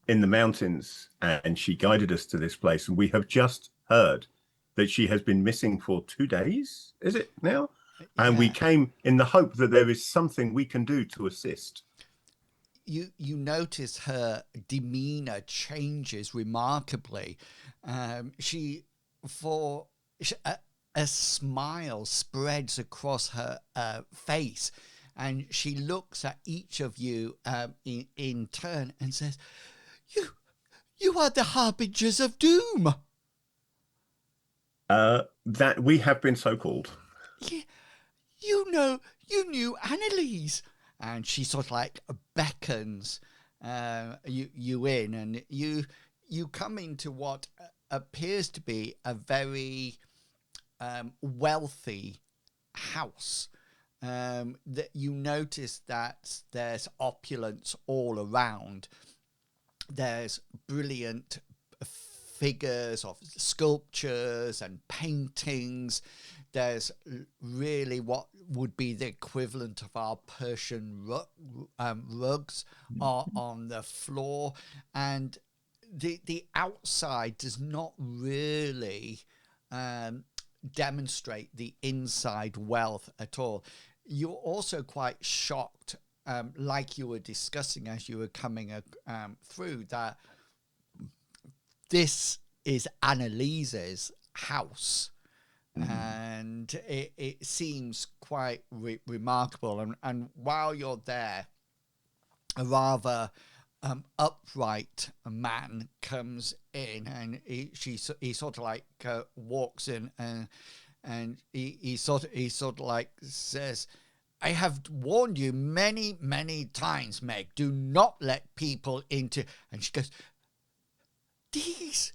in the mountains, and she guided us to this place. And we have just heard that she has been missing for 2 days, is it now? And we came in the hope that there is something we can do to assist. You notice her demeanor changes remarkably. A smile spreads across her face, and she looks at each of you in turn and says, "You are the Harbingers of Doom." That we have been so called. You knew Annalise. And she sort of like beckons you in, and you come into what appears to be a very wealthy house. That you notice that there's opulence all around. There's brilliant figures of sculptures and paintings. There's really what would be the equivalent of our Persian rugs are on the floor, and the outside does not really demonstrate the inside wealth at all. You're also quite shocked, like you were discussing as you were coming through, that this is Annalise's house. And it seems quite remarkable. And while you're there, a rather upright man comes in, and he sort of like walks in, and he sort of like says, "I have warned you many, many times, Meg, do not let people into." And she goes, These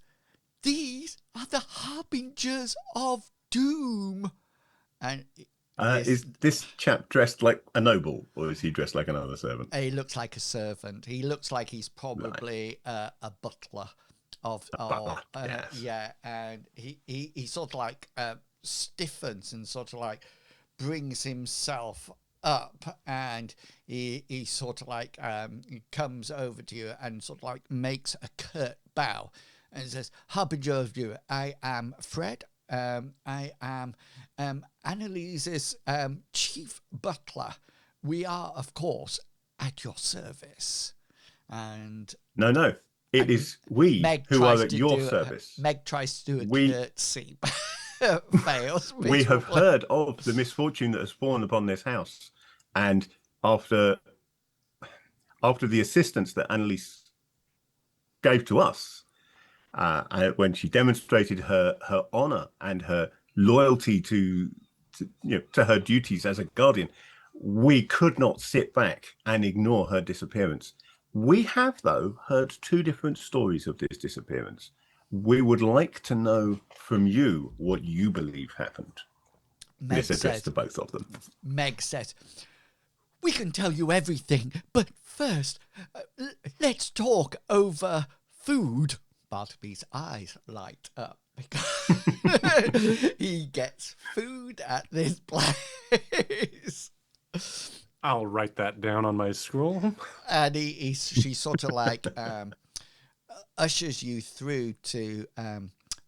are the Harbingers of Doom." And Is this chap dressed like a noble, or is he dressed like another servant? he looks like a servant. He looks like he's probably a butler Yes. yeah. And he sort of like stiffens and sort of like brings himself up, and he sort of like he comes over to you and sort of like makes a curt bow and says, "Harbinger of Doom, I am Fred. I am Annalise's chief butler. We are, of course, at your service." And No. It is we Meg who are tries at to your do service. Meg tries to do a We- curtsy. Fails. We have miserably. heard of the misfortune that has fallen upon this house, and after the assistance that Annalise gave to us, when she demonstrated her honor and her loyalty to her duties as a guardian, we could not sit back and ignore her disappearance. We have, though, heard two different stories of this disappearance. We would like to know from you what you believe happened. This addressed to both of them. Meg says, we can tell you everything, but first, let's talk over food. Bartleby's eyes light up because he gets food at this place. I'll write that down on my scroll. And she sort of like ushers you through to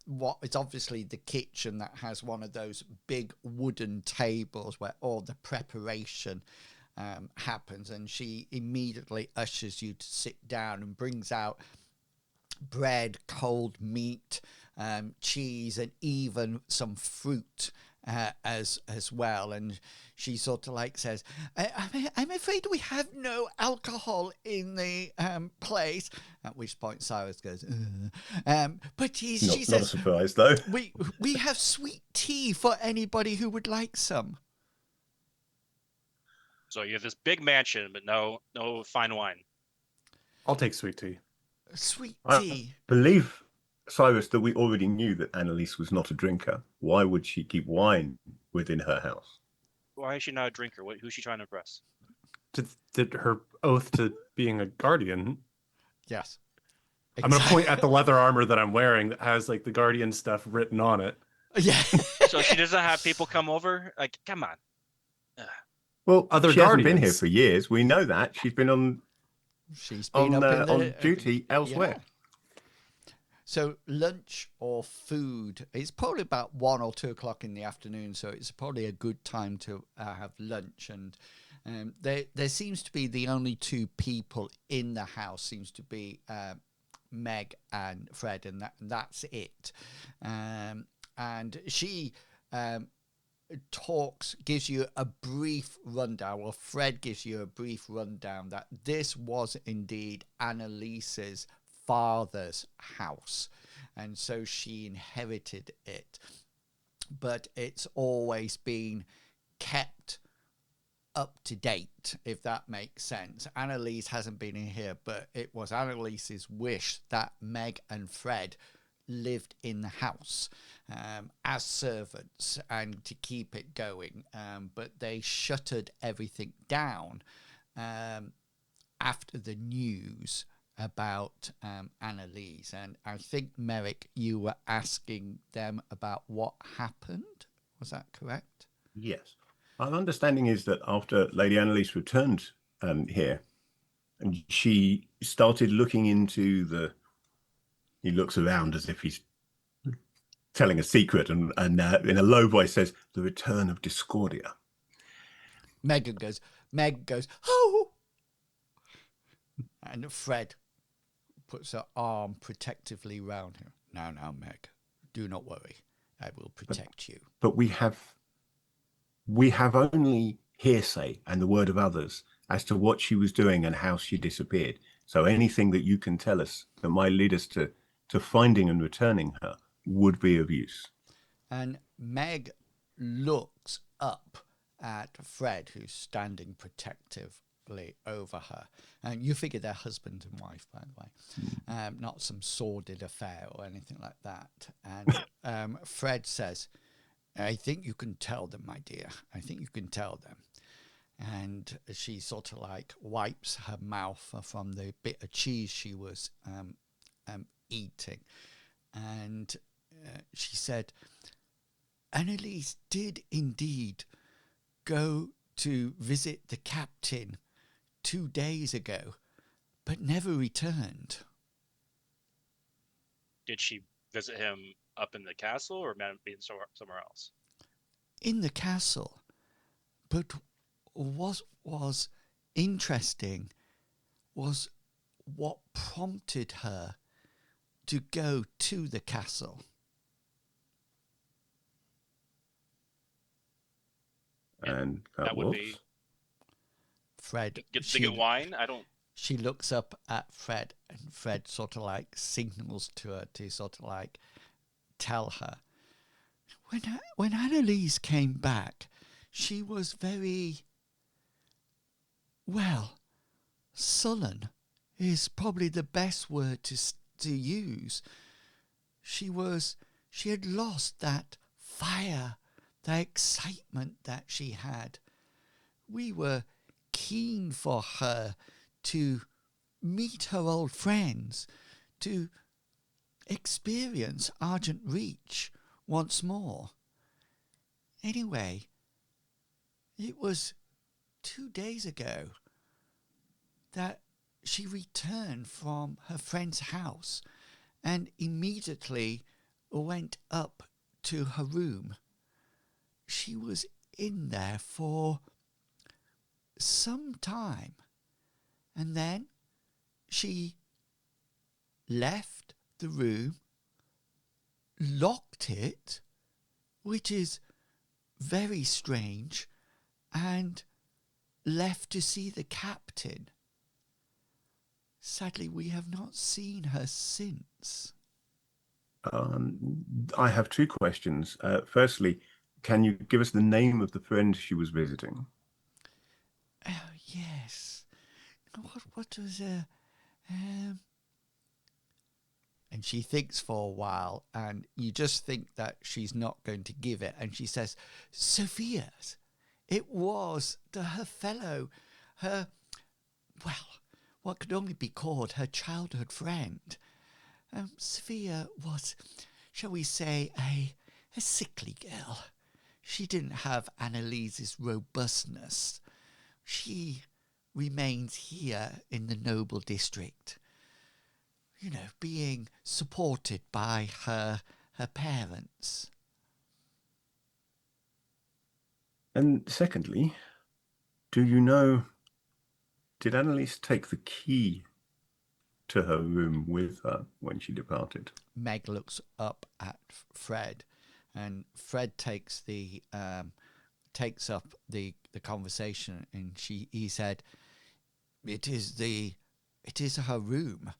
what is obviously the kitchen that has one of those big wooden tables where all the preparation happens. And she immediately ushers you to sit down and brings out bread, cold meat, cheese, and even some fruit as well. And she sort of like says, I'm afraid we have no alcohol in the place. At which point Cyrus goes, but she says, not a surprise though. we have sweet tea for anybody who would like some. So you have this big mansion, but no fine wine. I'll take sweet tea. Sweet I tea. believe, Cyrus, that we already knew that Annalise was not a drinker. Why would she keep wine within her house? Why is she not a drinker? Who's she trying to impress? Did her oath to being a guardian. Yes. I'm going to point at the leather armor that I'm wearing that has like the guardian stuff written on it. Yeah. So she doesn't have people come over? Like, come on. Well, Other she hasn't been guardians. here for years. We know that. She's been on on duty elsewhere. Yeah. So lunch or food, it's probably about 1 or 2 o'clock in the afternoon, so it's probably a good time to have lunch. And there seems to be the only two people in the house seems to be Meg and Fred, and that's it. And she gives you a brief rundown. Well, Fred gives you a brief rundown that this was indeed Annalise's father's house, and so she inherited it, but it's always been kept up to date, if that makes sense. Annalise hasn't been in here, but it was Annalise's wish that Meg and Fred lived in the house as servants and to keep it going, but they shuttered everything down after the news about Annalise. And I think, Merrick, you were asking them about what happened. Was that correct? Yes. My understanding is that after Lady Annalise returned here, and she started looking into he looks around as if he's telling a secret, and in a low voice says, the return of Discordia. Meg goes, oh! And Fred puts her arm protectively round her. Now, Meg, do not worry. I will protect you. But we have only hearsay and the word of others as to what she was doing and how she disappeared. So anything that you can tell us that might lead us to finding and returning her would be of use. And Meg looks up at Fred, who's standing protectively over her. And you figure they're husband and wife, by the way. Not some sordid affair or anything like that. And Fred says, I think you can tell them, my dear. I think you can tell them. And she sort of like wipes her mouth from the bit of cheese she was eating. And she said, Annalise did indeed go to visit the captain 2 days ago, but never returned. Did she visit him up in the castle or being somewhere else? In the castle. But what was interesting was what prompted her to go to the castle. And that would be Fred. to get wine. I don't. She looks up at Fred, and Fred sort of like signals to her to sort of like tell her. When Annalise came back, she was very, well, sullen, is probably the best word to use. She had lost that fire, the excitement that she had. We were keen for her to meet her old friends, to experience Argent Reach once more. Anyway, it was 2 days ago that she returned from her friend's house and immediately went up to her room. She was in there for some time, and then she left the room, locked it, which is very strange, and left to see the captain. Sadly, we have not seen her since. I have two questions. Firstly, can you give us the name of the friend she was visiting? Oh, yes. What was and she thinks for a while, and you just think that she's not going to give it, and she says, Sophia's. It was her, well, what could only be called her childhood friend. Sophia was, shall we say, a sickly girl. She didn't have Annalise's robustness. She remains here in the noble district, being supported by her parents. And secondly, do you know, did Annalise take the key to her room with her when she departed? Meg looks up at Fred, and Fred takes up the conversation, and he said, it is her room.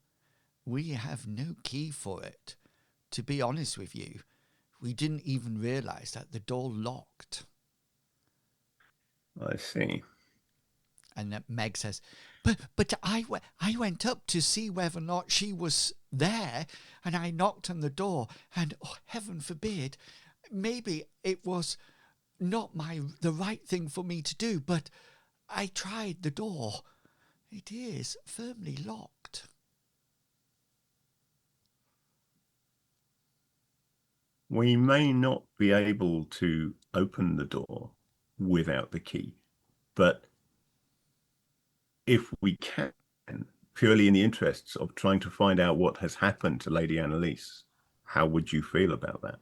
We have no key for it. To be honest with you, we didn't even realize that the door locked. I see. And that Meg says, but I went up to see whether or not she was there, and I knocked on the door, and heaven forbid, maybe it was not the right thing for me to do, but I tried the door. It is firmly locked. We may not be able to open the door without the key, but if we can, purely in the interests of trying to find out what has happened to Lady Annalise, how would you feel about that?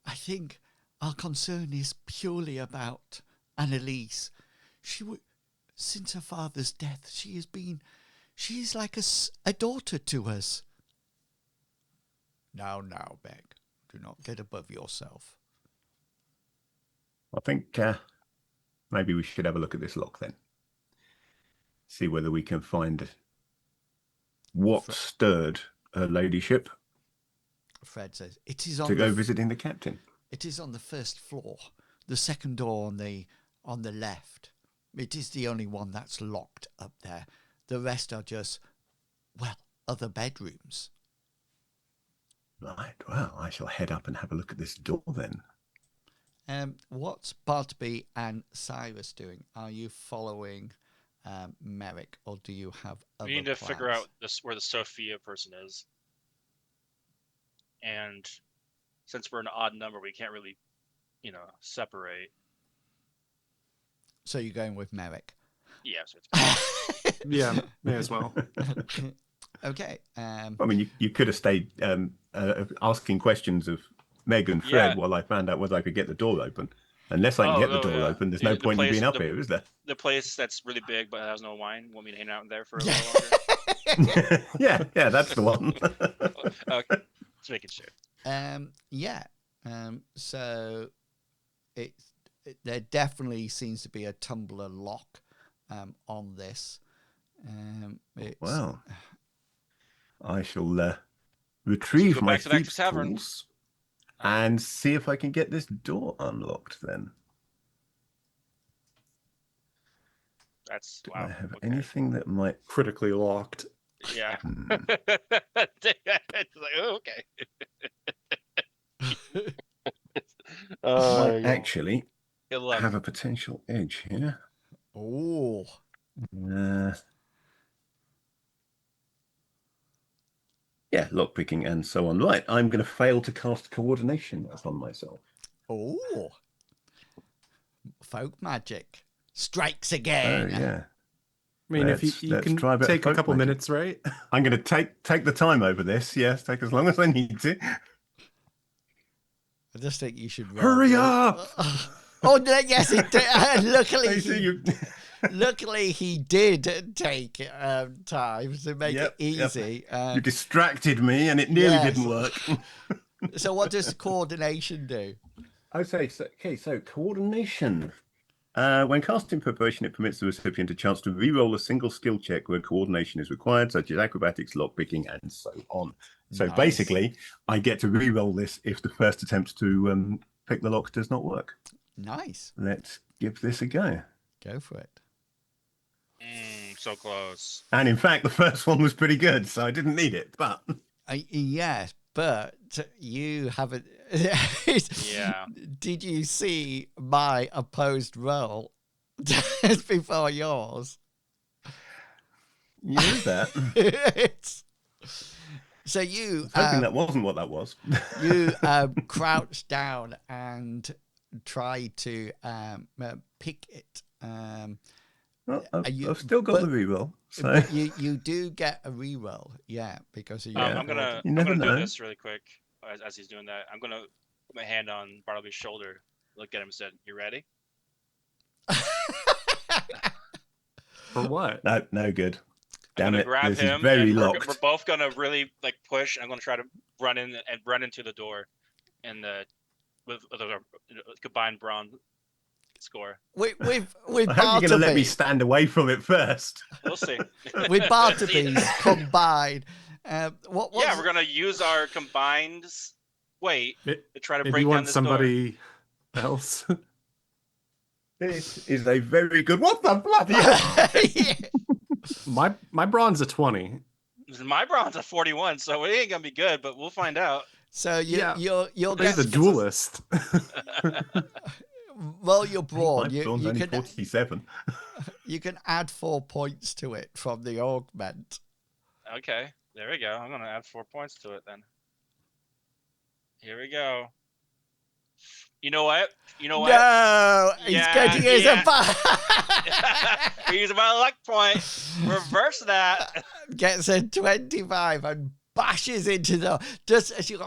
I think our concern is purely about Annalise. Since her father's death, she is like a daughter to us. Now, Meg, do not get above yourself. I think maybe we should have a look at this lock then. See whether we can find what stirred her ladyship Fred says, it is on to go visiting the captain. It is on the first floor, the second door on the left. It is the only one that's locked up there. The rest are just, other bedrooms. Right, well, I shall head up and have a look at this door then. What's Bartleby and Cyrus doing? Are you following Merrick, or do you have other We need to plans? figure out where the Sophia person is. And since we're an odd number, we can't really, separate. So you're going with Merrick? Yeah, so it's Yeah, may as well. Okay. I mean, you could have stayed asking questions of Meg and Fred while I found out whether I could get the door open. Unless I can get the door open, there's no point in being up here, is there? The place that's really big but has no wine. Want me to hang out in there for a little longer? yeah, that's the one. Okay, just making sure. So there definitely seems to be a tumbler lock on this. Well, I shall retrieve my thieves' tools and see if I can get this door unlocked then. That's Do wow. I have Okay. anything that might? Critically locked. Yeah. Hmm. It's like, oh, okay. Might yeah. actually Good luck. have a potential edge here. Oh, Yeah, lockpicking and so on. Right, I'm going to fail to cast coordination on myself. oh, folk magic strikes So again. yeah, I mean, if you let's can try a bit of take a folk couple magic. minutes, right? I'm going to take the time over this. Yes, take as long as I need to. I just think you should roll Hurry this. up! Oh, no, yes, it did. Luckily, I see you. luckily, he did take time to make Yep, it easy. You distracted me, and it nearly yes. didn't work. So, what does coordination do? So coordination. When casting preparation, it permits the recipient a chance to re-roll a single skill check where coordination is required, such as acrobatics, lockpicking, and so on. So Nice. basically, I get to re-roll this if the first attempt to pick the lock does not work. Nice. Let's give this a go. Go for it. So close. And in fact, the first one was pretty good, so I didn't need it. But Yes, but you haven't. Yeah. Did you see my opposed roll just before yours? you knew that. It's- so I you was hoping that wasn't what that was. you crouch down and try to pick it. Well, you- I've still got but- the re-roll. So But you do get a reroll, yeah, because of your. Yeah. I'm gonna You never do know. this really quick as he's doing that. I'm gonna put my hand on Bartleby's shoulder, look at him, and said, "You ready?" For what? no good. I'm Damn gonna it! grab This is him. very and locked. we're both gonna really like push. I'm gonna try to run into the door, and with a combined brawn score. with I hope you're going to let me Bartleby, stand away from it first. We'll see. with Bartleby's combined. What? Yeah, what's- we're gonna use our combined weight It- to try to If break you down want this somebody else, This is a very good. What the bloody? Yeah. my bronze a 20. door. My brawn's a 41, so it ain't gonna be good, but we'll find out. So Yeah. you'll He's get a duelist. roll your brawn. My brawn's You only can 47. you can add 4 points to it from the augment. Okay, there we go. I'm gonna add 4 points to it then. Here we go. You know what? No, he's Yeah, going to use yeah. a bar. Use my luck point. Reverse that. Gets a 25 and bashes into the just as you go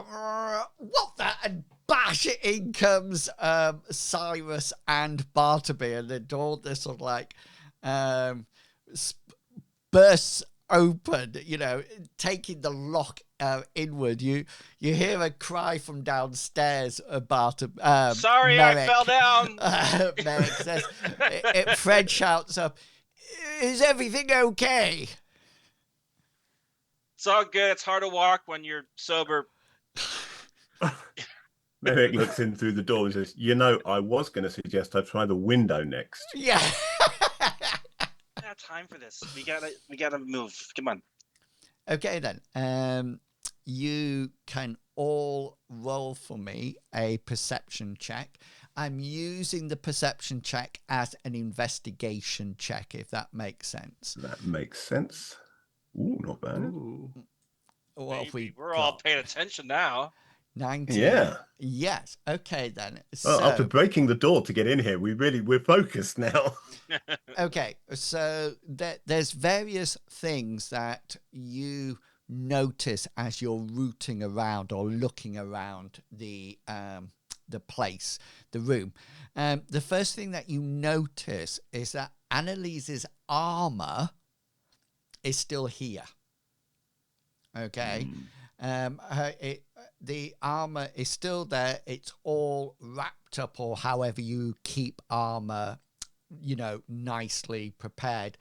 what that and bash it in comes Cyrus and Bartleby, and the door just sort of like bursts open, taking the lock inward. You hear a cry from downstairs. Sorry, Merrick. I fell down. Merrick says, Fred shouts up, "Is everything okay?" It's all good. It's hard to walk when you're sober. Merrick looks in through the door and says, I was going to suggest I try the window next. Yeah. I don't have time for this. We gotta move. Come on. Okay then. You can all roll for me a perception check. I'm using the perception check as an investigation check, if that makes sense. That makes sense. Ooh, not bad. Ooh. What have we We're all got? paying attention now. 19. Yeah. Yes. Okay then. Well, So, after breaking the door to get in here, we're focused now. okay. So there's various things that you notice as you're rooting around or looking around the place, the room. The first thing that you notice is that Annalise's armor is still here. Okay. The armor is still there. It's all wrapped up, or however you keep armor, nicely prepared.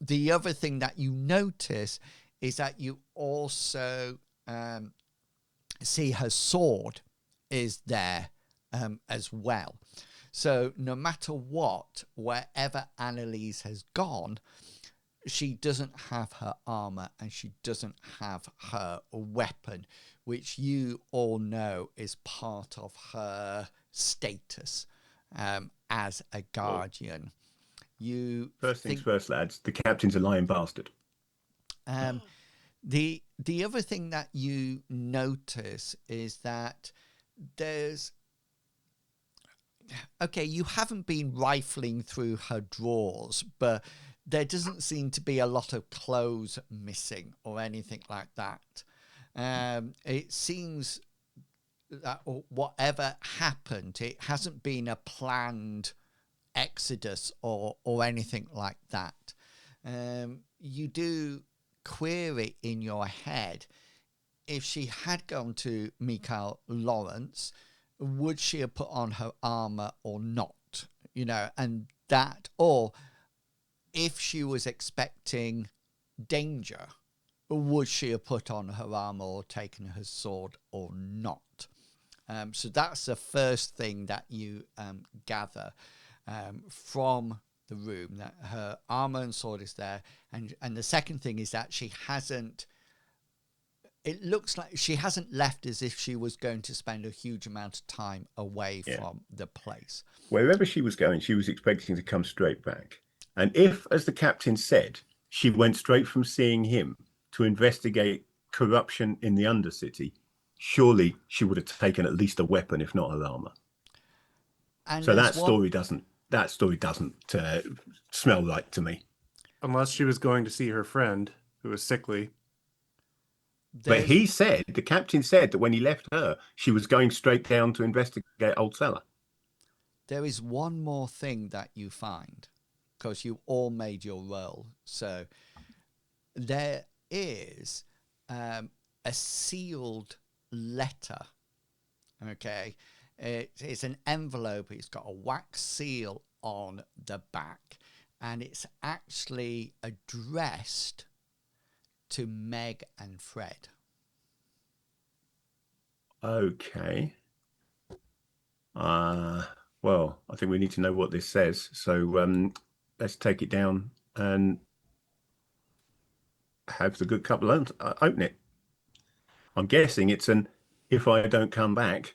The other thing that you notice is that you also see her sword is there as well. So no matter what, wherever Annalise has gone, she doesn't have her armor and she doesn't have her weapon, which you all know is part of her status as a guardian. You First things think, first, lads. The captain's a lying bastard. the other thing that you notice is that there's okay, you haven't been rifling through her drawers, but there doesn't seem to be a lot of clothes missing or anything like that. It seems that whatever happened, it hasn't been a planned exodus or anything like that. You do query in your head, if she had gone to Mikhail Lawrence, would she have put on her armor or not? You know, and that, or if she was expecting danger, would she have put on her armor or taken her sword or not? So that's the first thing that you gather from the room, that her armor and sword is there. And the second thing is that she hasn't, it looks like she hasn't left as if she was going to spend a huge amount of time away from the place. Wherever she was going, she was expecting to come straight back. And if, as the captain said, she went straight from seeing him to investigate corruption in the Undercity, surely she would have taken at least a weapon, if not her armor. And So there's that story doesn't smell right to me. Unless she was going to see her friend who was sickly. But he said, the captain said that when he left her, she was going straight down to investigate Old Cellar. There is one more thing that you find, because you all made your roll. So there is a sealed letter. Okay. It's an envelope. It's got a wax seal on the back, and it's actually addressed to Meg and Fred. Okay. Well, I think we need to know what this says. So let's take it down and have the good couple open it. I'm guessing it's an "if I don't come back"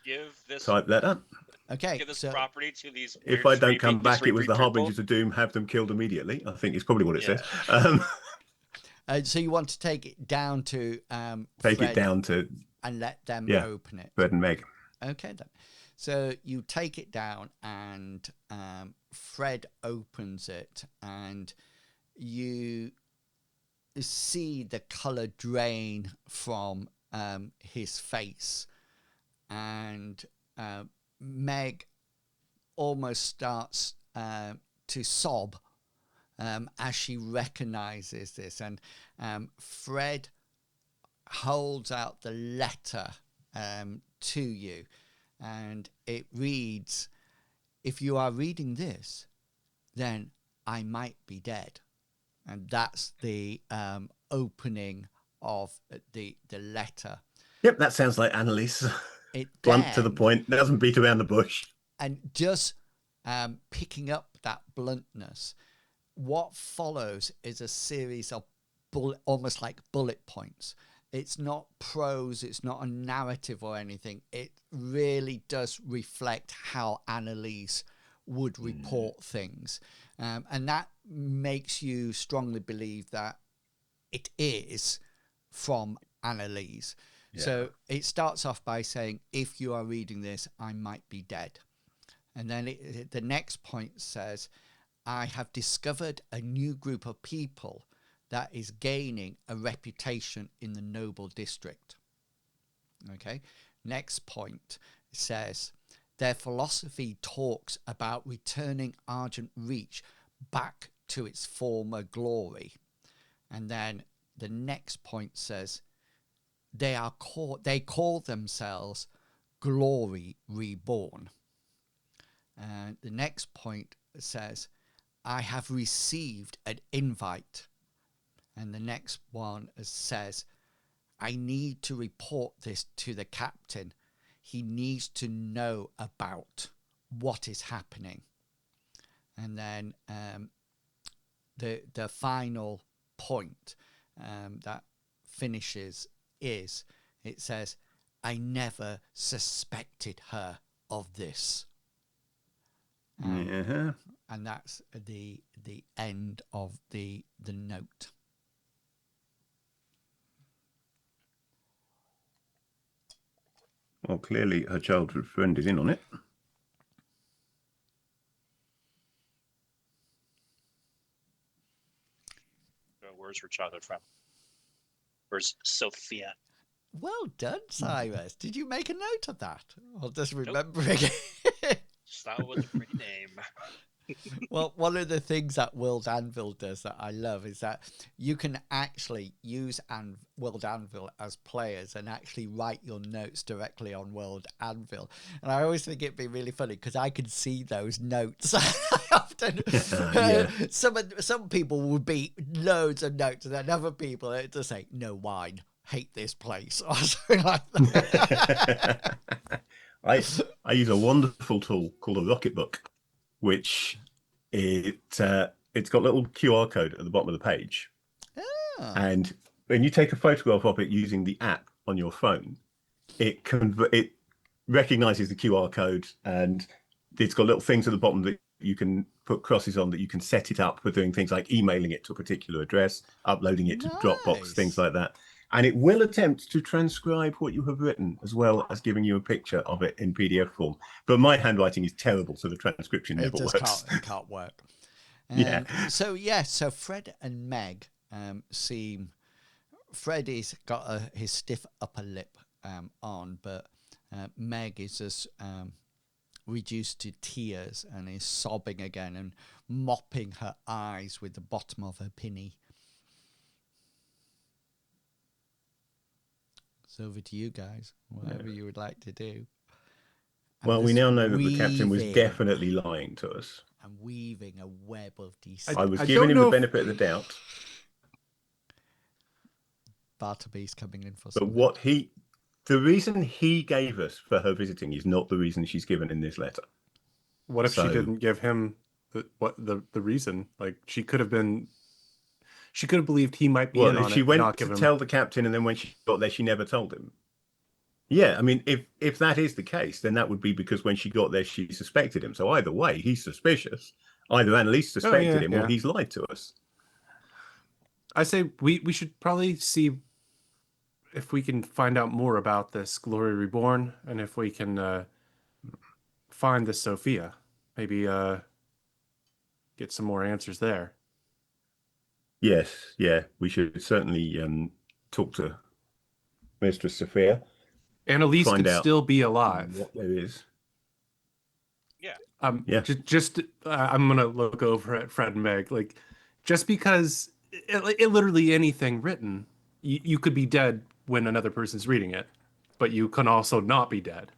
Give this type letter. Okay. give this So property to these. If weird, I don't come sleepy- back, it was sleepy the people. Harbingers of Doom. Have them killed immediately. I think it's probably what it Yeah. says. so you want to take it down to Take Fred it down to and let them open it. Fred and Meg. Okay, then. So you take it down, and Fred opens it, and you see the color drain from his face, and Meg almost starts to sob as she recognizes this, and Fred holds out the letter to you, and it reads, "If you are reading this, then I might be dead." And that's the opening of the letter. Yep, that sounds like Annalise. It Blunt to the point. Doesn't beat around the bush. And just picking up that bluntness, what follows is a series of almost like bullet points. It's not prose, it's not a narrative or anything. It really does reflect how Annalise would report things. And that makes you strongly believe that it is from Annalise. Yeah. So it starts off by saying, "If you are reading this, I might be dead." And then the next point says, "I have discovered a new group of people that is gaining a reputation in the noble district." Okay. Next point says, "Their philosophy talks about returning Argent Reach back to its former glory." And then the next point says, they call themselves Glory Reborn. And the next point says, "I have received an invite." And the next one says, "I need to report this to the captain. he needs to know about what is happening. And then the final point that finishes is, it says, I never suspected her of this. Yeah. And that's the end of the note. Well, clearly her childhood friend is in on it. Where's her childhood from? Where's Sophia? Well done, Cyrus. Did you make a note of that? Or just remembering it? Style with a pretty name. Well, one of the things that World Anvil does that I love is that you can actually use World Anvil as players and actually write your notes directly on World Anvil. And I always think it'd be really funny because I can see those notes. Often, some people would be loads of notes, and then other people it just say no wine, hate this place, or something like that. I use a wonderful tool called a Rocketbook, which it's got a little QR code at the bottom of the page. Ah. And when you take a photograph of it using the app on your phone, it recognizes the QR code, and it's got little things at the bottom that you can put crosses on, that you can set it up for doing things like emailing it to a particular address, uploading it to Dropbox, things like that. And it will attempt to transcribe what you have written, as well as giving you a picture of it in PDF form. But my handwriting is terrible, so the transcription never works. It can't work. Yeah. So Fred and Meg seem... Freddie's got his stiff upper lip on, but Meg is just reduced to tears and is sobbing again and mopping her eyes with the bottom of her pinny. It's over to you guys, whatever you would like to do. Well, we now know that the captain was definitely lying to us. And weaving a web of deceit. I was giving him the benefit of the doubt. Bartleby's coming in for something. But the reason he gave us for her visiting is not the reason she's given in this letter. What if she didn't give him the reason? Like, she could have believed he might be in on it. She went to tell the captain, and then when she got there, she never told him. Yeah, I mean, if that is the case, then that would be because when she got there, she suspected him. So either way, he's suspicious. Either Annalise suspected him, or he's lied to us. I say we should probably see if we can find out more about this Glory Reborn, and if we can find this Sophia. Maybe get some more answers there. Yes, yeah, we should certainly talk to Mistress Sophia. Annalise could still be alive. What there is. Yeah. Just I'm gonna look over at Fred and Meg. Like, just because it literally anything written, you could be dead when another person's reading it, but you can also not be dead.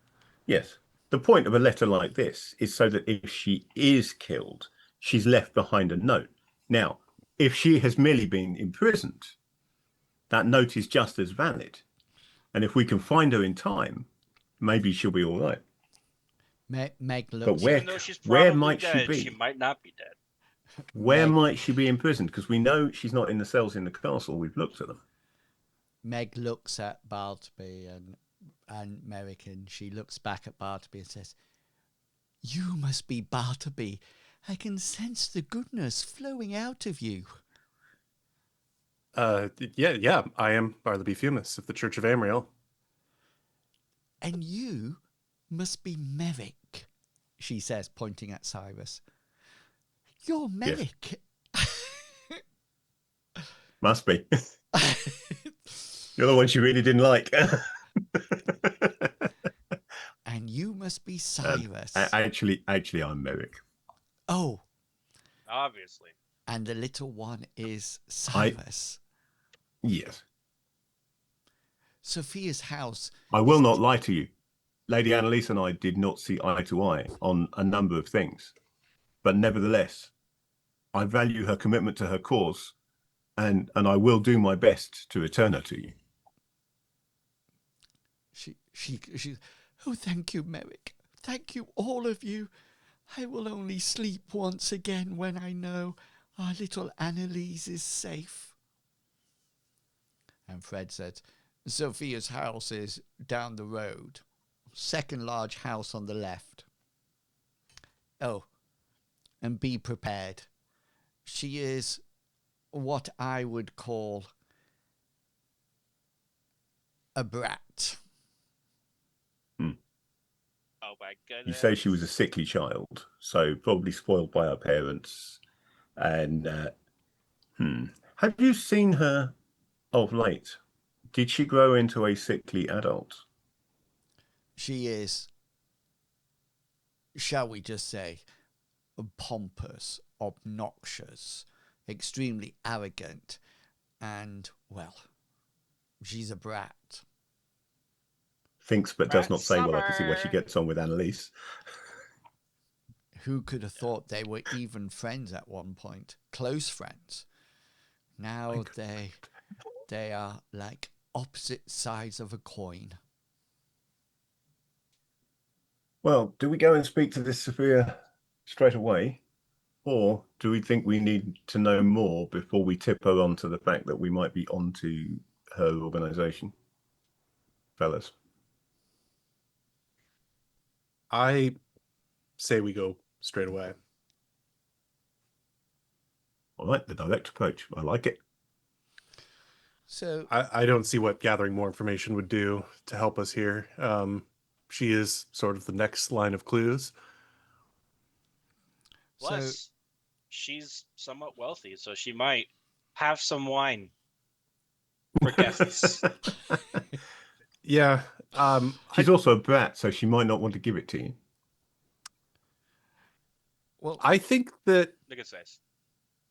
Yes. The point of a letter like this is so that if she is killed, she's left behind a note. Now, if she has merely been imprisoned, that note is just as valid. And if we can find her in time, maybe she'll be all right. Meg looks... But where might she be? She might not be dead. Where might she be imprisoned? Because we know she's not in the cells in the castle. We've looked at them. Meg looks at Bartleby and Merrick, and she looks back at Bartleby and says, "You must be Bartleby. I can sense the goodness flowing out of you." Yeah, I am Bartleby Fumus of the Church of Amriel. "And you must be Merrick," she says, pointing at Cyrus. "You're Merrick." Yes. Must be. You're the one she really didn't like. "And you must be Cyrus." Actually, I'm Merrick. Oh. Obviously. And the little one is Cyrus. Yes. Sophia's house. I will not lie to you. Lady Annalise and I did not see eye to eye on a number of things. But nevertheless, I value her commitment to her cause, and I will do my best to return her to you. Oh, thank you, Merrick. Thank you, all of you. I will only sleep once again when I know our little Annalise is safe. And Fred said, Sophia's house is down the road. Second large house on the left. Oh, and be prepared. She is what I would call a brat. Oh my goodness. You say she was a sickly child, so probably spoiled by her parents. And have you seen her of late? Did she grow into a sickly adult? She is, shall we just say, pompous, obnoxious, extremely arrogant, and, well, she's a brat. Thinks but does not say. Well, I can see why she Summer. gets on with Annalise. Who could have thought they were even friends at one point? Close friends. Now they are like opposite sides of a coin. Well, do we go and speak to this Sophia straight away? Or do we think we need to know more before we tip her onto the fact that we might be onto her organization? Fellas. I say we go straight away. All right, the direct approach. I like it. So I don't see what gathering more information would do to help us here. She is sort of the next line of clues. Plus, she's somewhat wealthy, so she might have some wine for guests. Yeah. She's also a brat, so she might not want to give it to you. well, I think that, Look at this.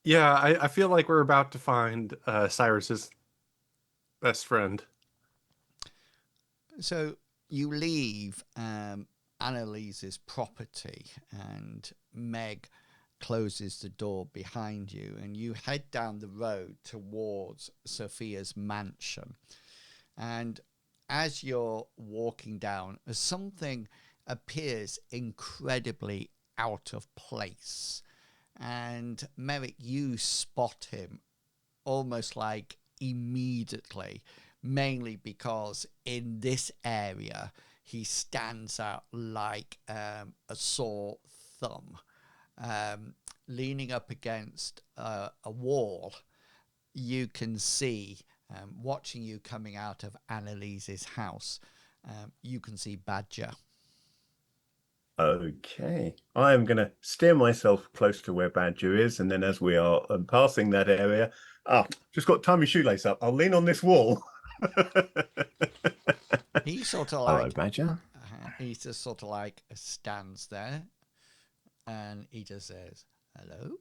yeah, I feel like we're about to find Cyrus's best friend. so you leave Annalise's property, and Meg closes the door behind you, and you head down the road towards Sophia's mansion. And as you're walking down, something appears incredibly out of place. And Merrick, you spot him almost like immediately, mainly because in this area he stands out like a sore thumb, leaning up against a wall. You can see, watching you coming out of Annalise's house, you can see Badger. Okay. I am going to steer myself close to where Badger is, and then as we are passing that area, just got to tie my shoelace up. I'll lean on this wall. He sort of Hello, like, Badger. he just sort of like stands there, and he just says, "Hello."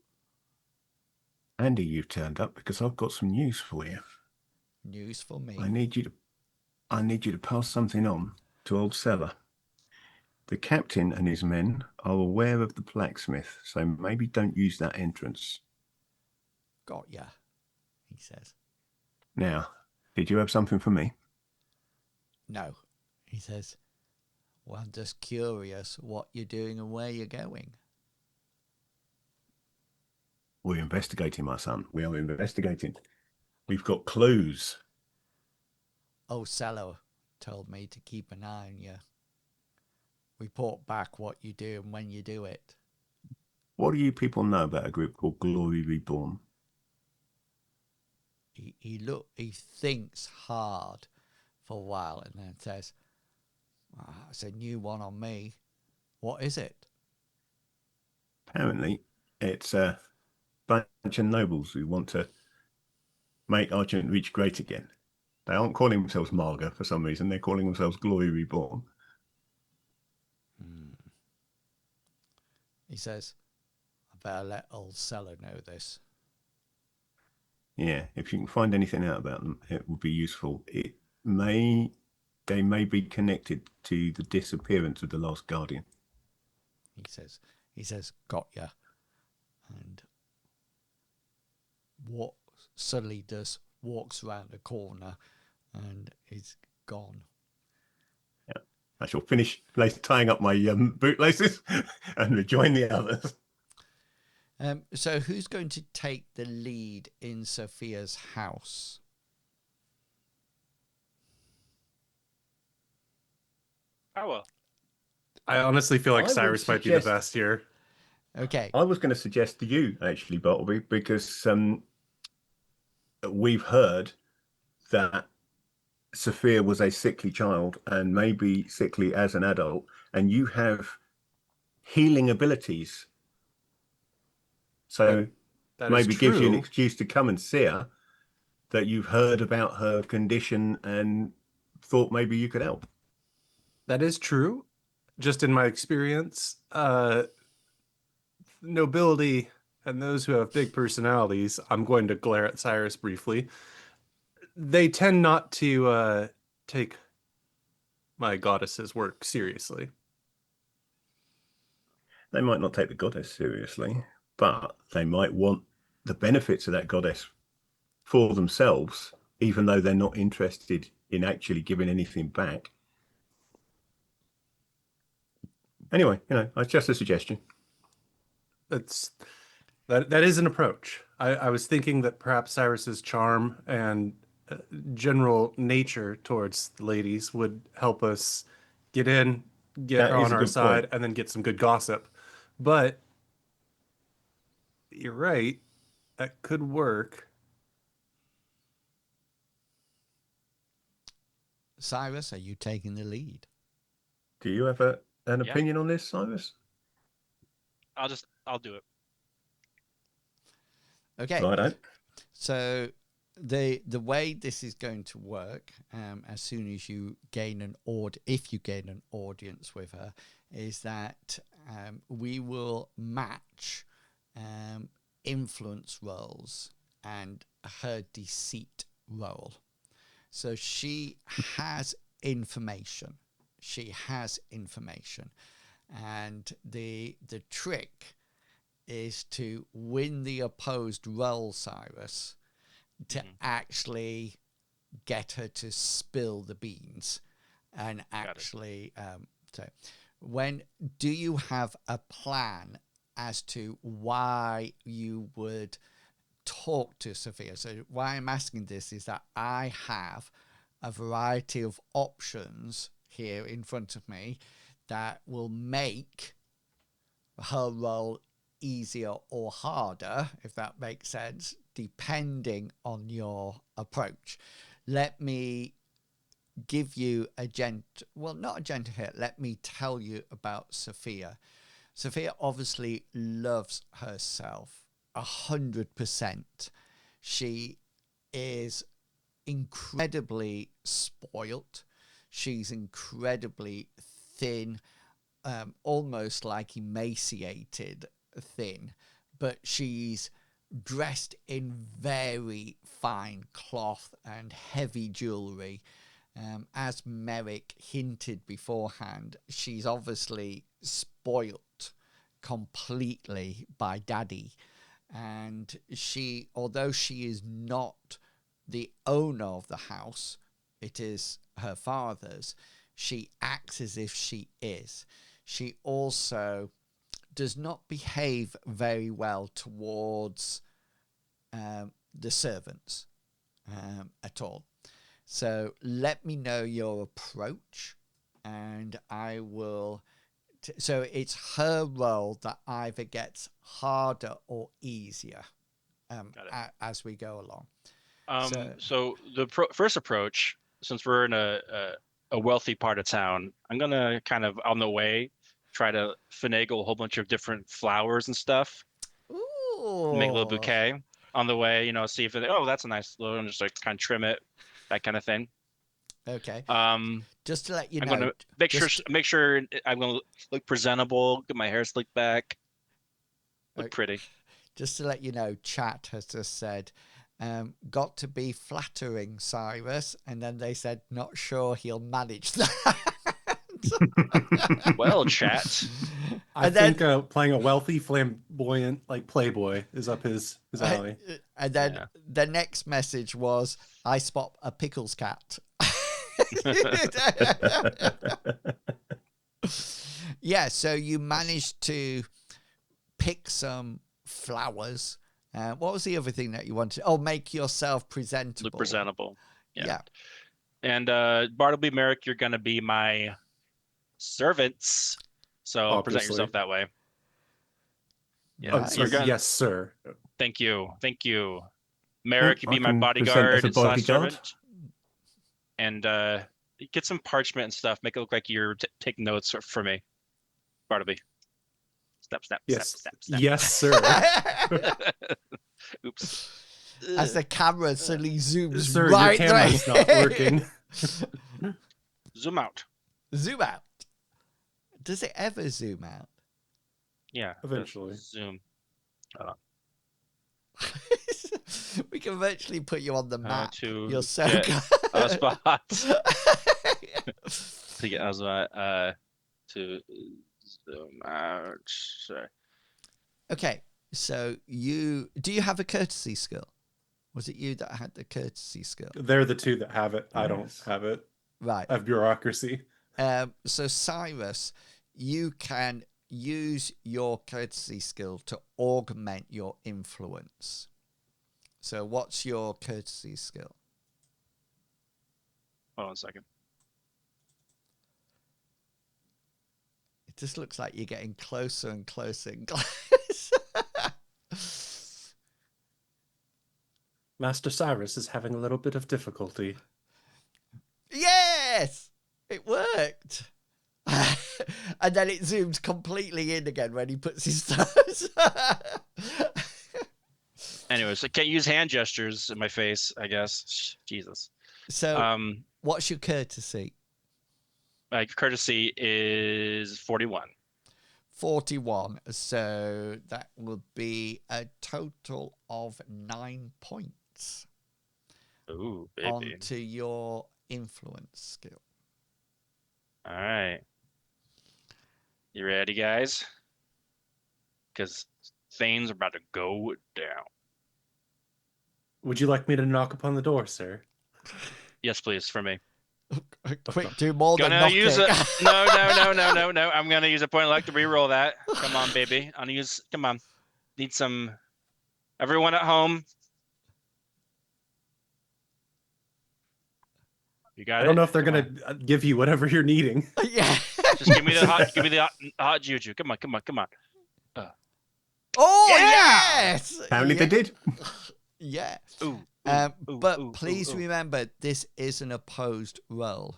Andy, you've turned up because I've got some news for you. News for me. I need you to pass something on to old Seller. The captain and his men are aware of the blacksmith, so maybe don't use that entrance. Got ya, he says. Now, did you have something for me? No, he says. Well, I'm just curious what you're doing and where you're going. We're investigating, my son. We are investigating. We've got clues. Oh, Cello told me to keep an eye on you. Report back what you do and when you do it. What do you people know about a group called Glory Reborn? He thinks hard for a while and then says, it's a new one on me. What is it? Apparently, it's a bunch of nobles who want to make Argent Reach great again. They aren't calling themselves Marga for some reason. They're calling themselves Glory Reborn. He says, I better let old Cello know this. Yeah, if you can find anything out about them, it would be useful. They may be connected to the disappearance of the last Guardian. He says, got ya. And suddenly walks around a corner and is gone. Yeah. I shall finish tying up my bootlaces and rejoin the others. So who's going to take the lead in Sophia's house? I will. I honestly feel like I would Cyrus might be the suggest- best here. Okay. I was going to suggest to you, actually, Bartleby, because we've heard that Sophia was a sickly child and maybe sickly as an adult, and you have healing abilities. So That is maybe gives you an true. excuse to come and see her, that you've heard about her condition and thought maybe you could help. That is true. Just in my experience, nobility and those who have big personalities, I'm going to glare at Cyrus briefly. They tend not to take my goddess's work seriously. They might not take the goddess seriously, but they might want the benefits of that goddess for themselves, even though they're not interested in actually giving anything back. Anyway, it's just a suggestion. That is an approach. I was thinking that perhaps Cyrus's charm and general nature towards the ladies would help us get in, get That her is on a our good side, point. and then get some good gossip. But you're right, that could work. Cyrus, are you taking the lead? Do you have an Yeah. opinion on this, Cyrus? I'll do it. Okay. Righto. So the way this is going to work, as soon as you gain if you gain an audience with her, is that we will match influence rolls and her deceit roll. So she has information. And the trick is to win the opposed roll, Cyrus, to actually get her to spill the beans. And actually, do you have a plan as to why you would talk to Sophia? So why I'm asking this is that I have a variety of options here in front of me that will make her role easier or harder, if that makes sense, depending on your approach. Let me give you not a gentle hit. Let me tell you about Sophia. Sophia obviously loves herself 100%. She is incredibly spoilt. She's incredibly thin, almost like emaciated thin, but she's dressed in very fine cloth and heavy jewelry. As Merrick hinted beforehand, she's obviously spoilt completely by Daddy. And although she is not the owner of the house, it is her father's, she acts as if she is. She also does not behave very well towards the servants at all. So let me know your approach, and I will. So it's her role that either gets harder or easier as we go along. So the first approach, since we're in a wealthy part of town, I'm gonna kind of on the way try to finagle a whole bunch of different flowers and stuff. Ooh. Make a little bouquet on the way, see if that's a nice little, and just like kind of trim it, that kind of thing. Okay. Just to let you I'm know, gonna make sure I'm gonna look presentable, get my hair slicked back, look pretty. Just to let you know, chat has just said, got to be flattering, Cyrus, and then they said, not sure he'll manage that. Well, chat. I think playing a wealthy, flamboyant, like playboy is up his alley. And then the next message was, I spot a pickles cat. Yeah, so you managed to pick some flowers. What was the other thing that you wanted? Oh, make yourself presentable. Look presentable. Yeah. And Bartleby, Merrick, you're gonna be my servants. So present Obviously. yourself that way. Oh, Nice. sorry, yes, sir. Thank you. Thank you. Merrick, you I be my can present as bodyguard a slash bodyguard. servant. And get some parchment and stuff. Make it look like you're taking notes for me. Bartleby. Snap, snap, Yes, snap, snap, snap. yes, sir. Oops. As the camera suddenly zooms Sir, right your camera's there. not working. Zoom out. Zoom out. Does it ever zoom out? Yeah. Eventually. Zoom. We can eventually put you on the map. You're so get good. a spot. To get a spot. To zoom out. Sorry. Okay, so do you have a courtesy skill? Was it you that had the courtesy skill? They're the two that have it. I don't Yes. have it. Right. I have bureaucracy. So Cyrus, you can use your courtesy skill to augment your influence. So what's your courtesy skill? Hold on a second. It just looks like you're getting closer and closer and closer. Master Cyrus is having a little bit of difficulty. Yes! It worked. And then it zooms completely in again when he puts his thumbs. Anyways, I can't use hand gestures in my face, I guess. Jesus. So what's your courtesy? My courtesy is 41. 41. So that would be a total of 9 points Ooh, baby. onto your influence skill. All right. You ready, guys? Because things are about to go down. Would you like me to knock upon the door, sir? Yes, please, for me. Quick, do more than Gonna knocking. use it. No. I'm gonna use a point of luck to re-roll that. Come on, baby. Come on. Need some. Everyone at home. You got it. I don't know if they're Come gonna give you whatever you're needing. Yeah. Just give me the hot juju. Come on. Oh, Yeah! yes! Apparently yeah. they did. Yeah. Ooh. But please remember, this is an opposed roll.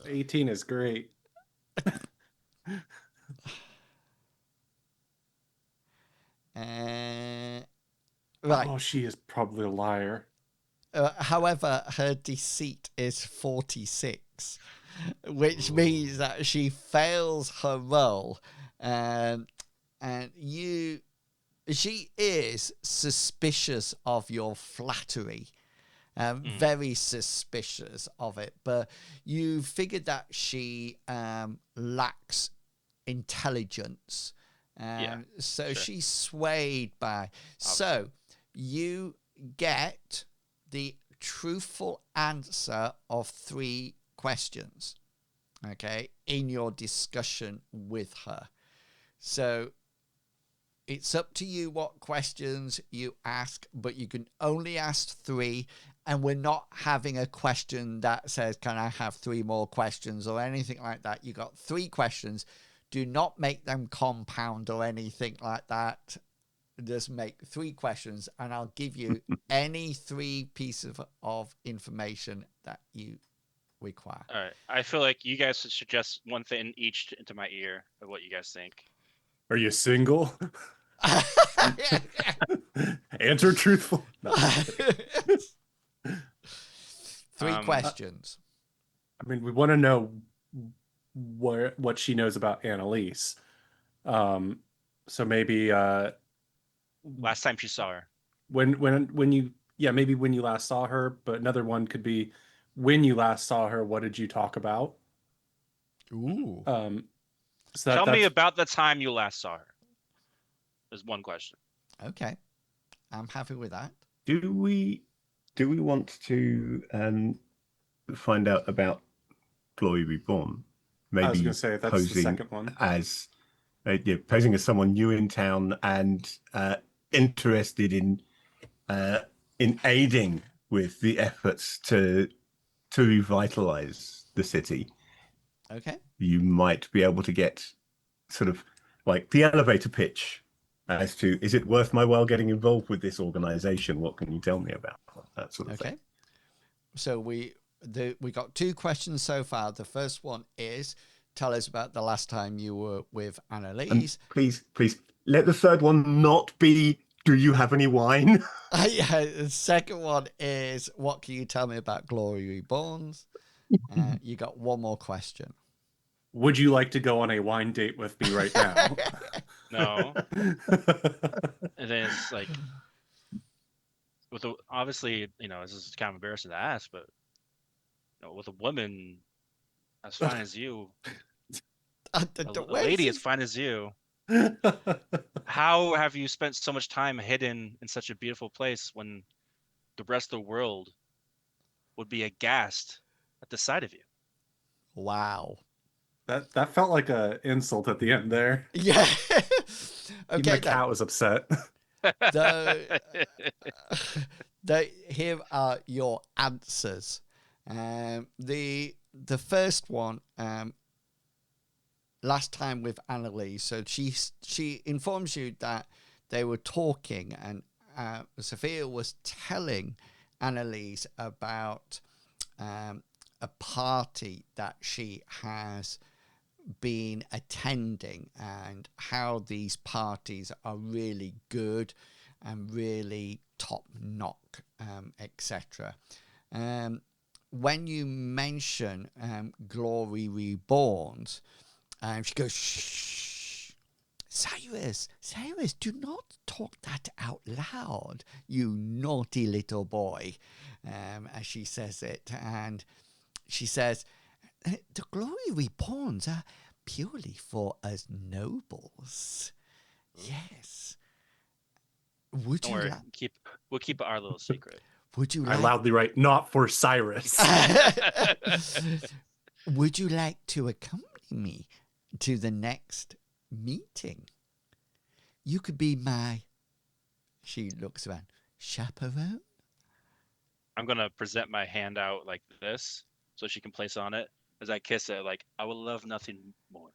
18 is great. Right. Oh, she is probably a liar. However, her deceit is 46, which means that she fails her roll. And she is suspicious of your flattery. Very suspicious of it. But you figured that she lacks intelligence. So sure. she's swayed by. So you get the truthful answer of 3 questions, okay, in your discussion with her. So it's up to you what questions you ask, but you can only ask 3, and we're not having a question that says, can I have 3 more questions or anything like that. You got 3 questions. Do not make them compound or anything like that. Just make 3 questions, and I'll give you any 3 pieces of information that you require. All right. I feel like you guys should suggest one thing each into my ear of what you guys think. Are you single? Answer truthful. No. 3 questions. I mean, we want to know what she knows about Annalise. So maybe Last time she saw her. when you maybe when you last saw her, but another one could be when you last saw her, what did you talk about? Ooh. So Tell me that's- about the time you last saw her. There's one question. Okay. I'm happy with that. Do we want to find out about Glory Reborn. I was Maybe going to say that's the posing second one. as posing as someone new in town and interested in aiding with the efforts to revitalize the city. Okay. You might be able to get sort of like the elevator pitch as to, is it worth my while getting involved with this organization? What can you tell me about that sort of thing? So we got 2 questions so far. The first one is, tell us about the last time you were with Annalise. And please let the third one not be, do you have any wine? Yeah, the second one is, what can you tell me about Glory Reborns? You got 1 more question. Would you like to go on a wine date with me right now? No. And then it's like, obviously, this is kind of embarrassing to ask, but with a woman as fine as you, a lady as fine as you, how have you spent so much time hidden in such a beautiful place when the rest of the world would be aghast at the sight of you? Wow. That felt like an insult at the end there. Yeah. Even the cat was upset. Here are your answers. The first one, last time with Annalise, so she informs you that they were talking, and Sophia was telling Annalise about a party that she has been attending and how these parties are really good and really top notch, etc. When you mention Glory Reborns, she goes, shh, Cyrus, do not talk that out loud, you naughty little boy, as she says it. And she says, the Glory Reborns are purely for us nobles. Yes. Don't worry, we'll keep our little secret. Would you I loudly write, not for Cyrus. Would you like to accompany me to the next meeting? You could be she looks around, chaperone? I'm going to present my hand out like this so she can place on it. As I kiss it, like, I will love nothing more.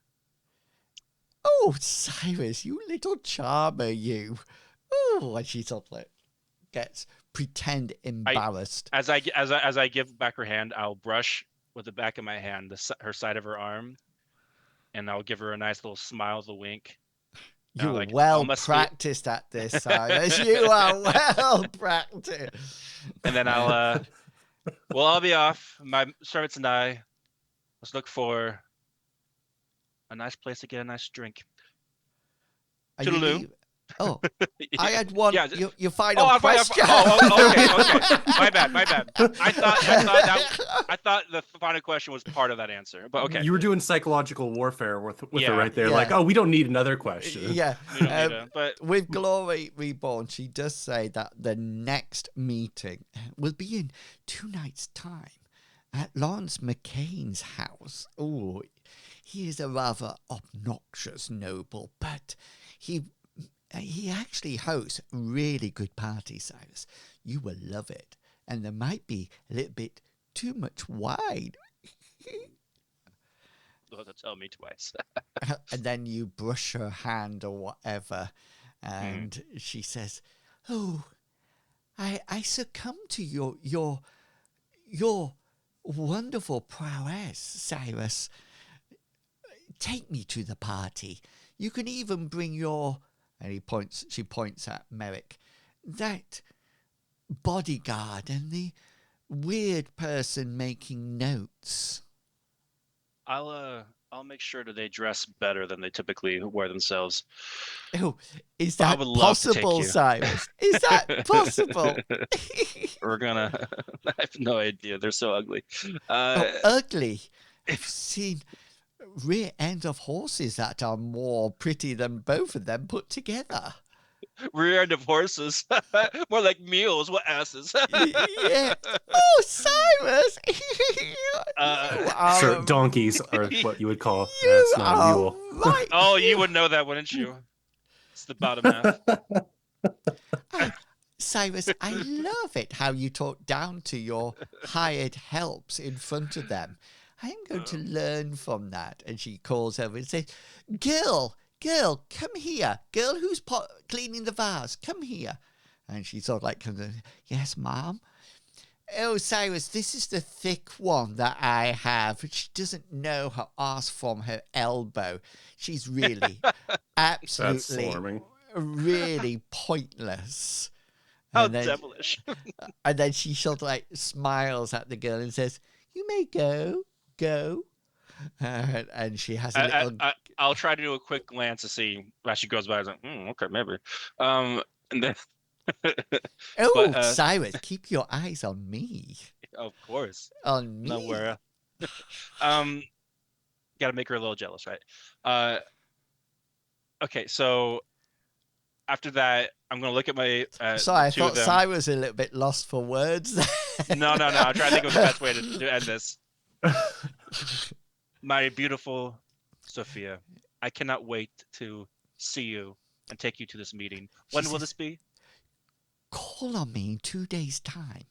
Oh, Cyrus, you little charmer, you. Oh, and she sort of like gets pretend embarrassed. As I give back her hand, I'll brush with the back of my hand her side of her arm, and I'll give her a nice little smile, the wink. You are well practiced at this, Cyrus. You are well practiced. And then I'll be off. My servants and I, let's look for a nice place to get a nice drink. Toodaloo. Oh, I had one. Yeah, your final question. Okay. My bad. I thought the final question was part of that answer, but okay. You were doing psychological warfare with her right there. Yeah. Like, oh, we don't need another question. Yeah. We don't need but with Glory Reborn, she does say that the next meeting will be in 2 nights' time at Lawrence McCain's house. Oh, he is a rather obnoxious noble, but he actually hosts really good parties, Cyrus. You will love it. And there might be a little bit too much wine. You'll have to tell me twice. And then you brush her hand or whatever. And she says, oh, I succumb to your wonderful prowess, Cyrus. Take me to the party. You can even bring your... And she points at Merrick, that bodyguard and the weird person making notes. I'll make sure that they dress better than they typically wear themselves. Oh, is that possible, Cyrus? Is that possible? I have no idea. They're so ugly. Ugly. I've seen rear ends of horses that are more pretty than both of them put together. rear end of horses. More like mules. What asses? Yeah. Oh, Cyrus, Uh, you are Sir, donkeys are what you would call. you It's not a are mule. right. oh, you would know that, wouldn't you? It's the bottom half. Oh, Cyrus, I love it how you talk down to your hired helps in front of them. I am going to learn from that. And she calls over and says, Girl, come here. Girl who's cleaning the vase, come here. And she sort of like comes in, yes, Mom. Oh, Cyrus, this is the thick one that I have. She doesn't know her arse from her elbow. She's really, That's absolutely, swarming. really pointless. How And then, devilish. and then she sort of like smiles at the girl and says, you may go. And she has a little... I'll try to do a quick glance to see as she goes by. I was like, okay, maybe. And then, Oh, but Cyrus, keep your eyes on me. of course, On me. nowhere. Got to make her a little jealous, right? Okay, so after that, I'm gonna look at my Sorry, I two of thought them. Cyrus was a little bit lost for words. No. I'm trying to think of the best way to end this. My beautiful Sophia, I cannot wait to see you and take you to this meeting. When will this be? Call on me in 2 days' time,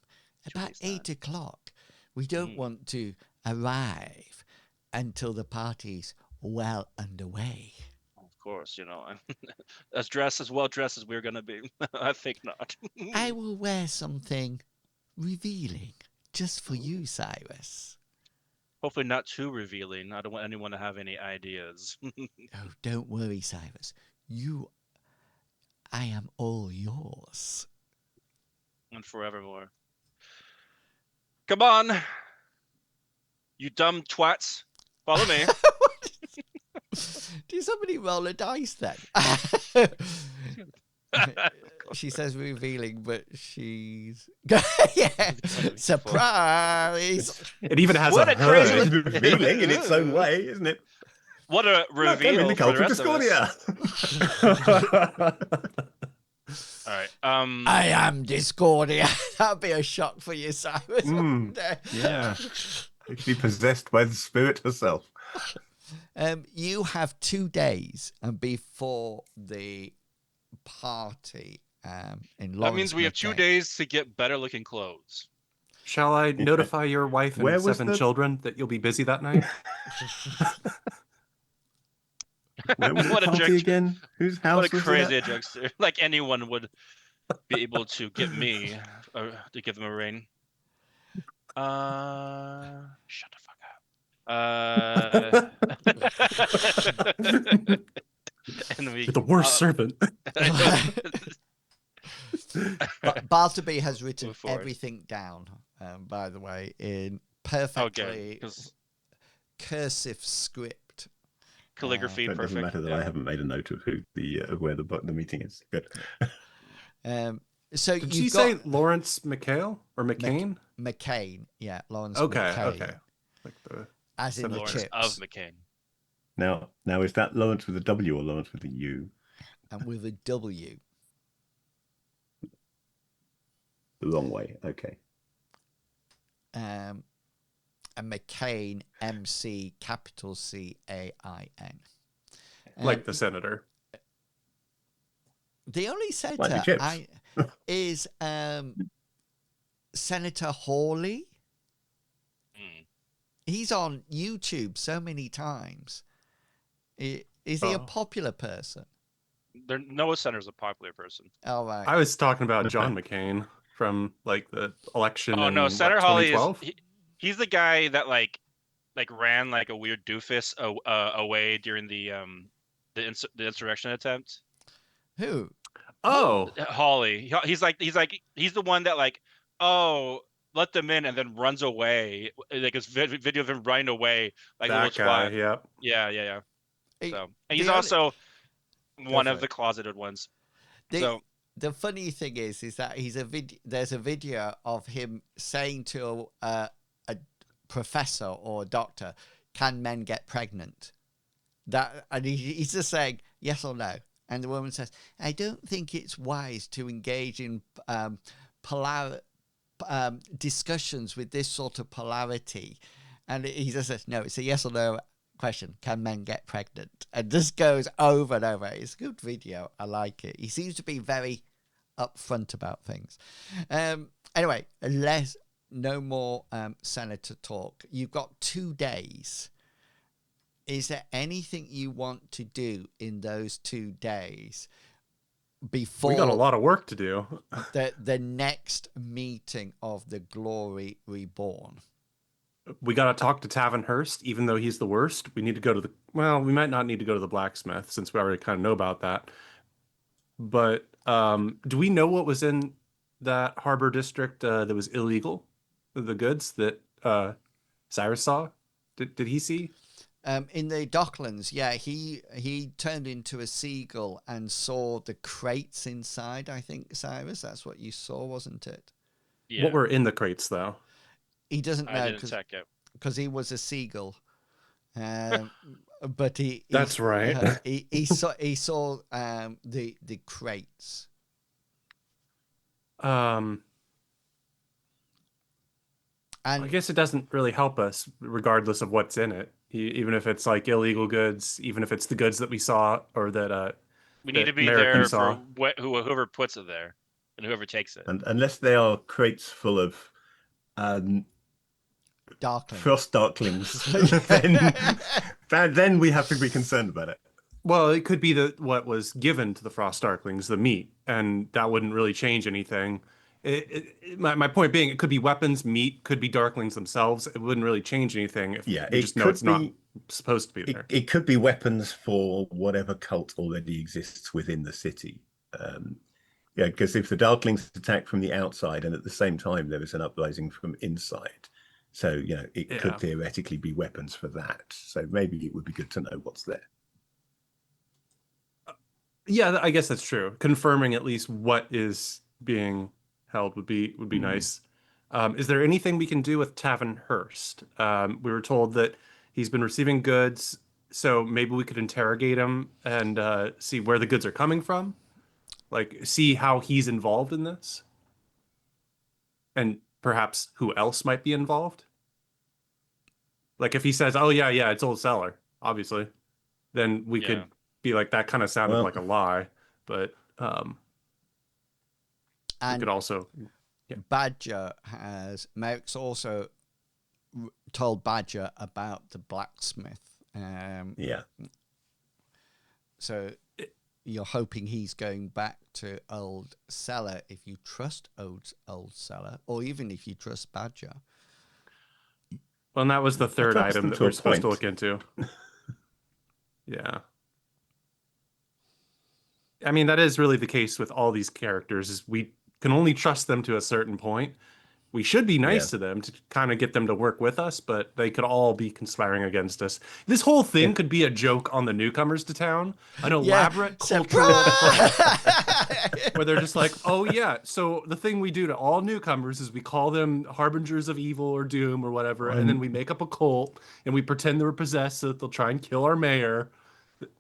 about 8 o'clock. We don't want to arrive until the party's well underway. Of course, as well dressed as we're gonna be. I think not. I will wear something revealing just for you, Cyrus. Hopefully not too revealing. I don't want anyone to have any ideas. Oh, don't worry, Cyrus. I am all yours. And forevermore. Come on, you dumb twats. Follow me. Did somebody roll a dice then? She says revealing, but she's... yeah. Surprise! It even has What a a crazy- hood. It's revealing in its own way, isn't it? What a Look, I'm in reveal the for cult the of rest of us. Discordia. All right. I am Discordia. That'd be a shock for you, Cyrus. Yeah. Actually possessed by the spirit herself. You have 2 days before the party in Lawrence. That means we have 2 Midday. days to get better looking clothes. Shall I notify your wife and Where was 7 the- children that you'll be busy that night? Where was What the a party jerk. again? Whose house What a was crazy it? jokester. Like anyone would be able to get me to give them a ring. Shut the fuck up. And we, You're the worst servant. Bartleby has written Move forward. everything down, by the way, in perfectly 'cause cursive script. calligraphy, It doesn't perfect. matter that I haven't made a note of who where the meeting is. Good. So Did you've she got say Lawrence McHale or McCain? McCain, yeah, Lawrence Okay, McCain, okay. Like the as in the Lawrence chips, of McCain. Now is that Lawrence with a W or Lawrence with a U? and with a W. The wrong way. Okay. And McCain, MC, capital CAIN. like the senator. The only Like the senator chips. is Senator Hawley. Mm. He's on YouTube so many times. Is he a Oh. popular person? Noah Center's a popular person. All right. I was talking about John McCain from like the election. Oh in, no, what, Senator Hawley is 2012? he's the guy that like ran like a weird doofus away during the insurrection attempt. Who? Oh, Hawley. He's the one that like, oh, let them in and then runs away. Like it's video of him running away like a that little guy. twat. Yeah. Yeah. He- So and the he's only- also one for of it. the closeted ones. The, So the funny thing is that there's a video of him saying to a professor or a doctor, "Can men get pregnant?" And he's just saying yes or no, And the woman says, I don't think it's wise to engage in discussions with this sort of polarity. And he just says, no, it's a yes or no question. Can men get pregnant? And this goes over and over. It's a good video. I like it. He seems to be very upfront about things. Anyway, no more senator talk. You've got 2 days. Is there anything you want to do in those 2 days before We got a lot of work to do. the next meeting of the Glory Reborn? We got to talk to Tavernhurst, even though he's the worst. We need to go to we might not need to go to the blacksmith since we already kind of know about that. But do we know what was in that harbor district that was illegal? The goods that Cyrus saw? Did he see? In the Docklands, yeah, he turned into a seagull and saw the crates inside, I think, Cyrus. That's what you saw, wasn't it? Yeah. What were in the crates, though? He doesn't I know didn't check it. because he was a seagull. But he That's right. he saw the crates. And I guess it doesn't really help us, regardless of what's in it. Even if it's like illegal goods, even if it's the goods that we saw or that We need that to be American there saw. for whoever puts it there and whoever takes it. And unless they are crates full of Darkling. frost darklings, then we have to be concerned about it. Well, it could be what was given to the Frost Darklings, the meat, and that wouldn't really change anything. My point being, it could be weapons, meat, could be Darklings themselves. It wouldn't really change anything if we just know it's not supposed to be there. It could be weapons for whatever cult already exists within the city. Yeah, because if the Darklings attack from the outside and at the same time there is an uprising from inside, so it could theoretically be weapons for that. So maybe it would be good to know what's there. Yeah, I guess that's true. Confirming at least what is being held would be nice. Is there anything we can do with Tavernhurst? We were told that he's been receiving goods, so maybe we could interrogate him and see where the goods are coming from, like see how he's involved in this, and perhaps who else might be involved. Like if he says, "Oh yeah, it's Old Cellar," obviously, then we could be like, that kind of sounded like a lie, but we could also. Badger Merrick's also told Badger about the blacksmith. So you're hoping he's going back to Old Cellar if you trust Old Cellar, or even if you trust Badger. Well, and that was the third item that we're supposed to look into. Yeah. I mean, that is really the case with all these characters, is we can only trust them to a certain point. We should be nice to them to kind of get them to work with us, but they could all be conspiring against us. This whole thing could be a joke on the newcomers to town, an elaborate cultural prank where they're just like, oh yeah, so the thing we do to all newcomers is we call them harbingers of evil or doom or whatever, and then we make up a cult and we pretend they're possessed so that they'll try and kill our mayor.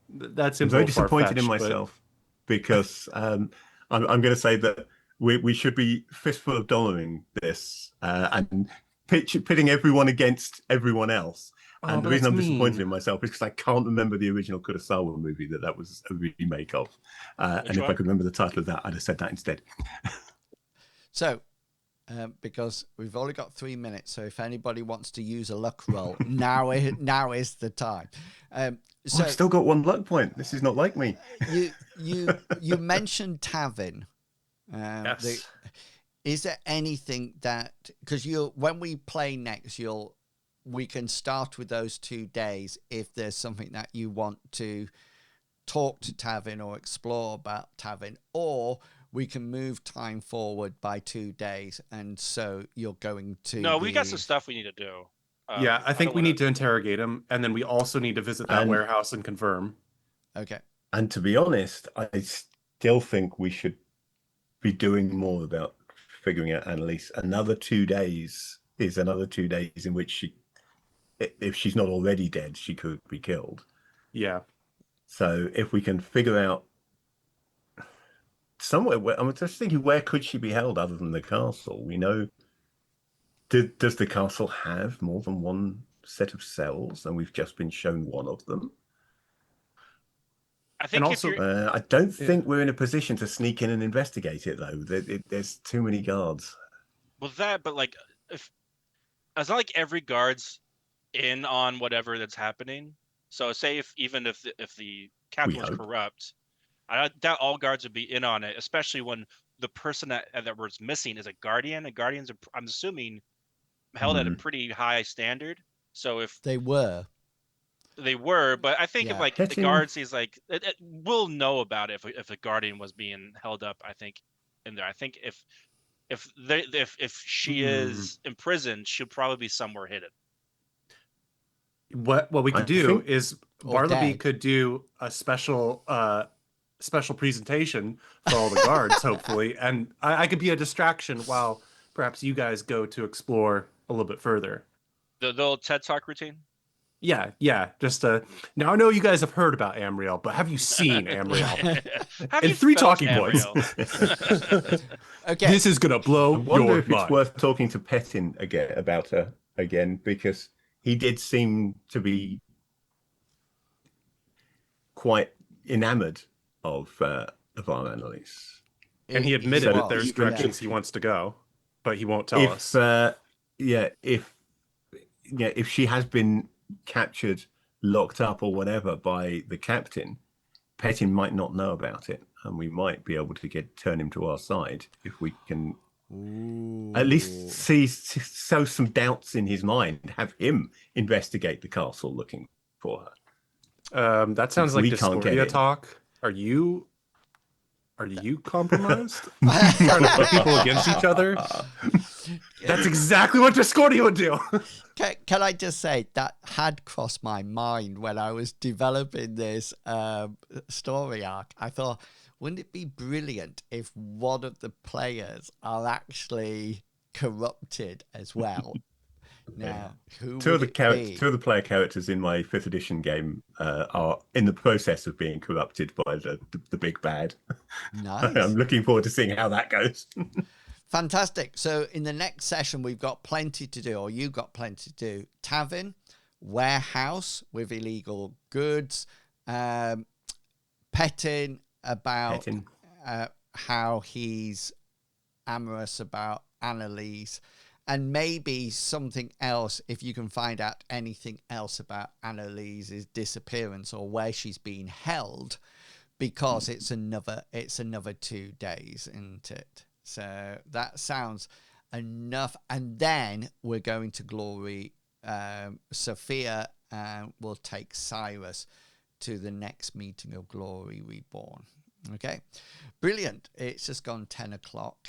That seems I'm very disappointed in myself because I'm going to say that we should be fistful of dollaring this and pitting everyone against everyone else. And the reason I'm disappointed in myself is because I can't remember the original Kurosawa movie that was a remake of. And if I could remember the title of that, I'd have said that instead. So, because we've only got 3 minutes, so if anybody wants to use a luck roll, now is the time. So I've still got 1 luck point. This is not like me. You mentioned Tavin. Yes. Is there anything that, because when we play next, we can start with those 2 days if there's something that you want to talk to Tavin or explore about Tavin, or we can move time forward by 2 days, and so you're going to. No, we got some stuff we need to do. Yeah, I think we need to interrogate him, and then we also need to visit that warehouse and confirm. Okay. And to be honest, I still think we should be doing more about figuring out Annalise. Another 2 days is another 2 days in which if she's not already dead, she could be killed. Yeah. So if we can figure out somewhere where I'm just thinking, where could she be held other than the castle? We know. Does the castle have more than one set of cells, and we've just been shown one of them? I And think if also, you're I don't think we're in a position to sneak in and investigate it, though. There's too many guards. with that, but like if it's not like every guard's in on whatever that's happening. So say if even if the We captain was hope. corrupt, I doubt all guards would be in on it, especially when the person that was missing is a guardian. And guardians are, I'm assuming, held at a pretty high standard. So if They were. they were, but I think if Yeah. like the Petting- guard sees like we'll know about it if a guardian was being held up. I think in there. I think if she is imprisoned, she'll probably be somewhere hidden. what we could I do think- is Or Bartleby dead. could do a special presentation for all the guards, hopefully, and I could be a distraction while perhaps you guys go to explore a little bit further. The little TED Talk routine. Yeah. Just now I know you guys have heard about Amriel, but have you seen Amriel? Have And you 3 felt talking points. Amriel? Okay. This is gonna I blow wonder your if it's mind. worth talking to Petin again about her again, because he did seem to be quite enamored of our Annalise. And he admitted that was, there's yeah. directions he wants to go, but he won't tell us. If she has been captured, locked up, or whatever by the captain, Petin might not know about it, and we might be able to turn him to our side if we can at least sow some doubts in his mind, have him investigate the castle looking for her. That sounds like We can't get Discordia in. talk. Are you compromised? Trying to put people against each other? That's exactly what Discordia would do. Can I just say that had crossed my mind when I was developing this story arc. I thought, wouldn't it be brilliant if one of the players are actually corrupted as well? Now, who Two would of it be? the player characters in my 5th edition game are in the process of being corrupted by the big bad. Nice. I'm looking forward to seeing how that goes. Fantastic. So in the next session, we've got plenty to do, or you got plenty to do. Tavern, warehouse with illegal goods, petting about how he's amorous about Annalise, and maybe something else if you can find out anything else about Annalise's disappearance or where she's being held, because it's another 2 days, isn't it? So that sounds enough. And then we're going to Glory. Sophia will take Cyrus to the next meeting of Glory Reborn. Okay, brilliant. It's just gone 10 o'clock.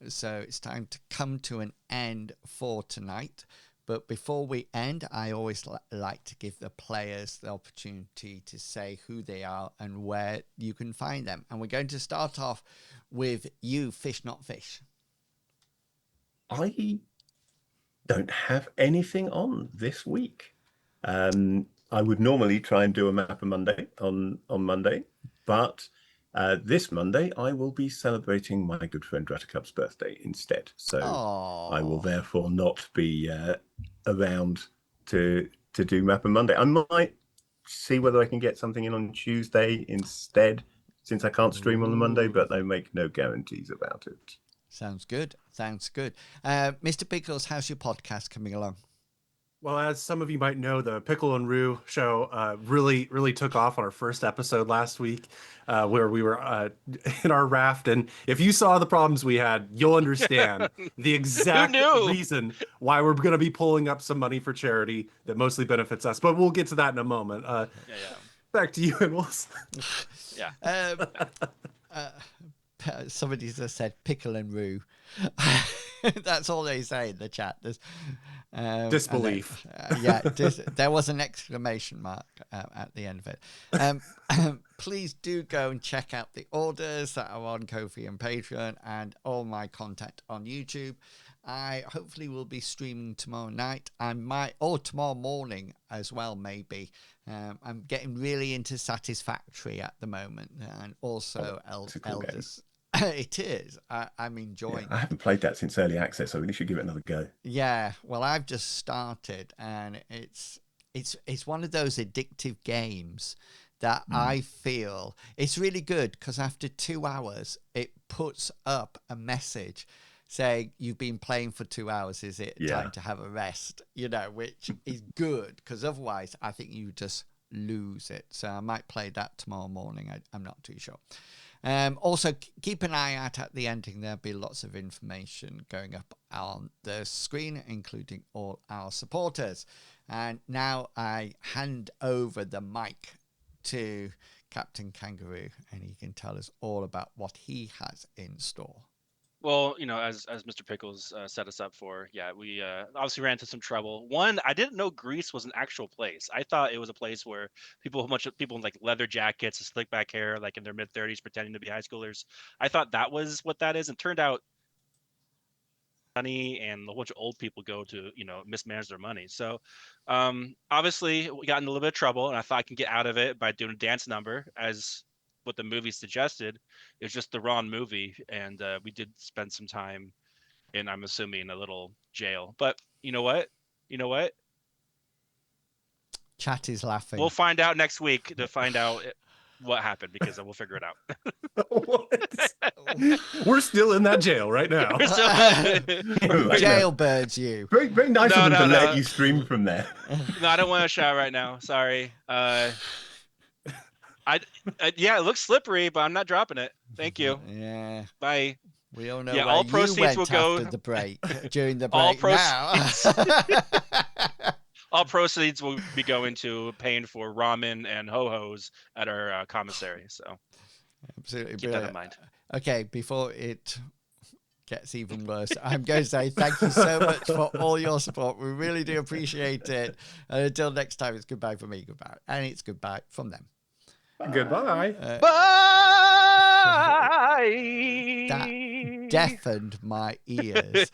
So it's time to come to an end for tonight. But before we end, I always like to give the players the opportunity to say who they are and where you can find them. And we're going to start off with you, Fish Not Fish. I don't have anything on this week. I would normally try and do a map of Monday on Monday, but this Monday I will be celebrating my good friend Ratakup's birthday instead. So I will therefore not be around to do map of Monday. I might see whether I can get something in on Tuesday instead, since I can't stream on the Monday, but I make no guarantees about it. Sounds good. Mr. Pickles, how's your podcast coming along? Well, as some of you might know, the Pickle and Rue show really took off on our first episode last week, where we were in our raft. And if you saw the problems we had, you'll understand the exact reason why we're going to be pulling up some money for charity that mostly benefits us. But we'll get to that in a moment. Back to you, and somebody just said Pickle and Rue. That's all they say in the chat. There's disbelief. There was an exclamation mark at the end of it. Please do go and check out the orders that are on Ko-fi and Patreon, and all my content on YouTube. I hopefully will be streaming tomorrow night. I might, or tomorrow morning as well, maybe. I'm getting really into Satisfactory at the moment, and also it's a cool game. Elders. It is. I'm enjoying. I haven't played that since early access, so I really should give it another go. Yeah, well, I've just started, and it's one of those addictive games that I feel it's really good, because after 2 hours, it puts up a message saying you've been playing for 2 hours. Is it time to have a rest? You know, which is good, because otherwise, I think you just lose it. So I might play that tomorrow morning. I'm not too sure. Also, keep an eye out at the ending. There'll be lots of information going up on the screen, including all our supporters. And now I hand over the mic to Captain Kangaroo, and he can tell us all about what he has in store. Well, as Mr. Pickles set us up for, we obviously ran into some trouble. One, I didn't know Greece was an actual place. I thought it was a place where a bunch of people in like leather jackets and slick back hair, like in their mid-30s, pretending to be high schoolers. I thought that was what that is, and turned out money and a bunch of old people go to mismanage their money. So obviously we got in a little bit of trouble, and I thought I can get out of it by doing a dance number, as what the movie suggested. It was just the wrong movie, and we did spend some time in, I'm assuming, a little jail. But you know what Chat is laughing. we'll find out next week to find out what happened, because we'll figure it out. We're still in that jail right now. Jailbirds you. Very nice of them to let you stream from there. No, I don't want to shout right now. Sorry. Yeah, it looks slippery, but I'm not dropping it. Thank you. Yeah. Bye. We all know Yeah, where all you proceeds went will go after the break, during the all break now. all proceeds will be going to paying for ramen and ho-hos at our commissary. So Absolutely keep that in mind. Okay, before it gets even worse, I'm going to say thank you so much for all your support. We really do appreciate it. And until next time, it's goodbye from me, goodbye. And it's goodbye from them. Goodbye. Bye. That deafened my ears.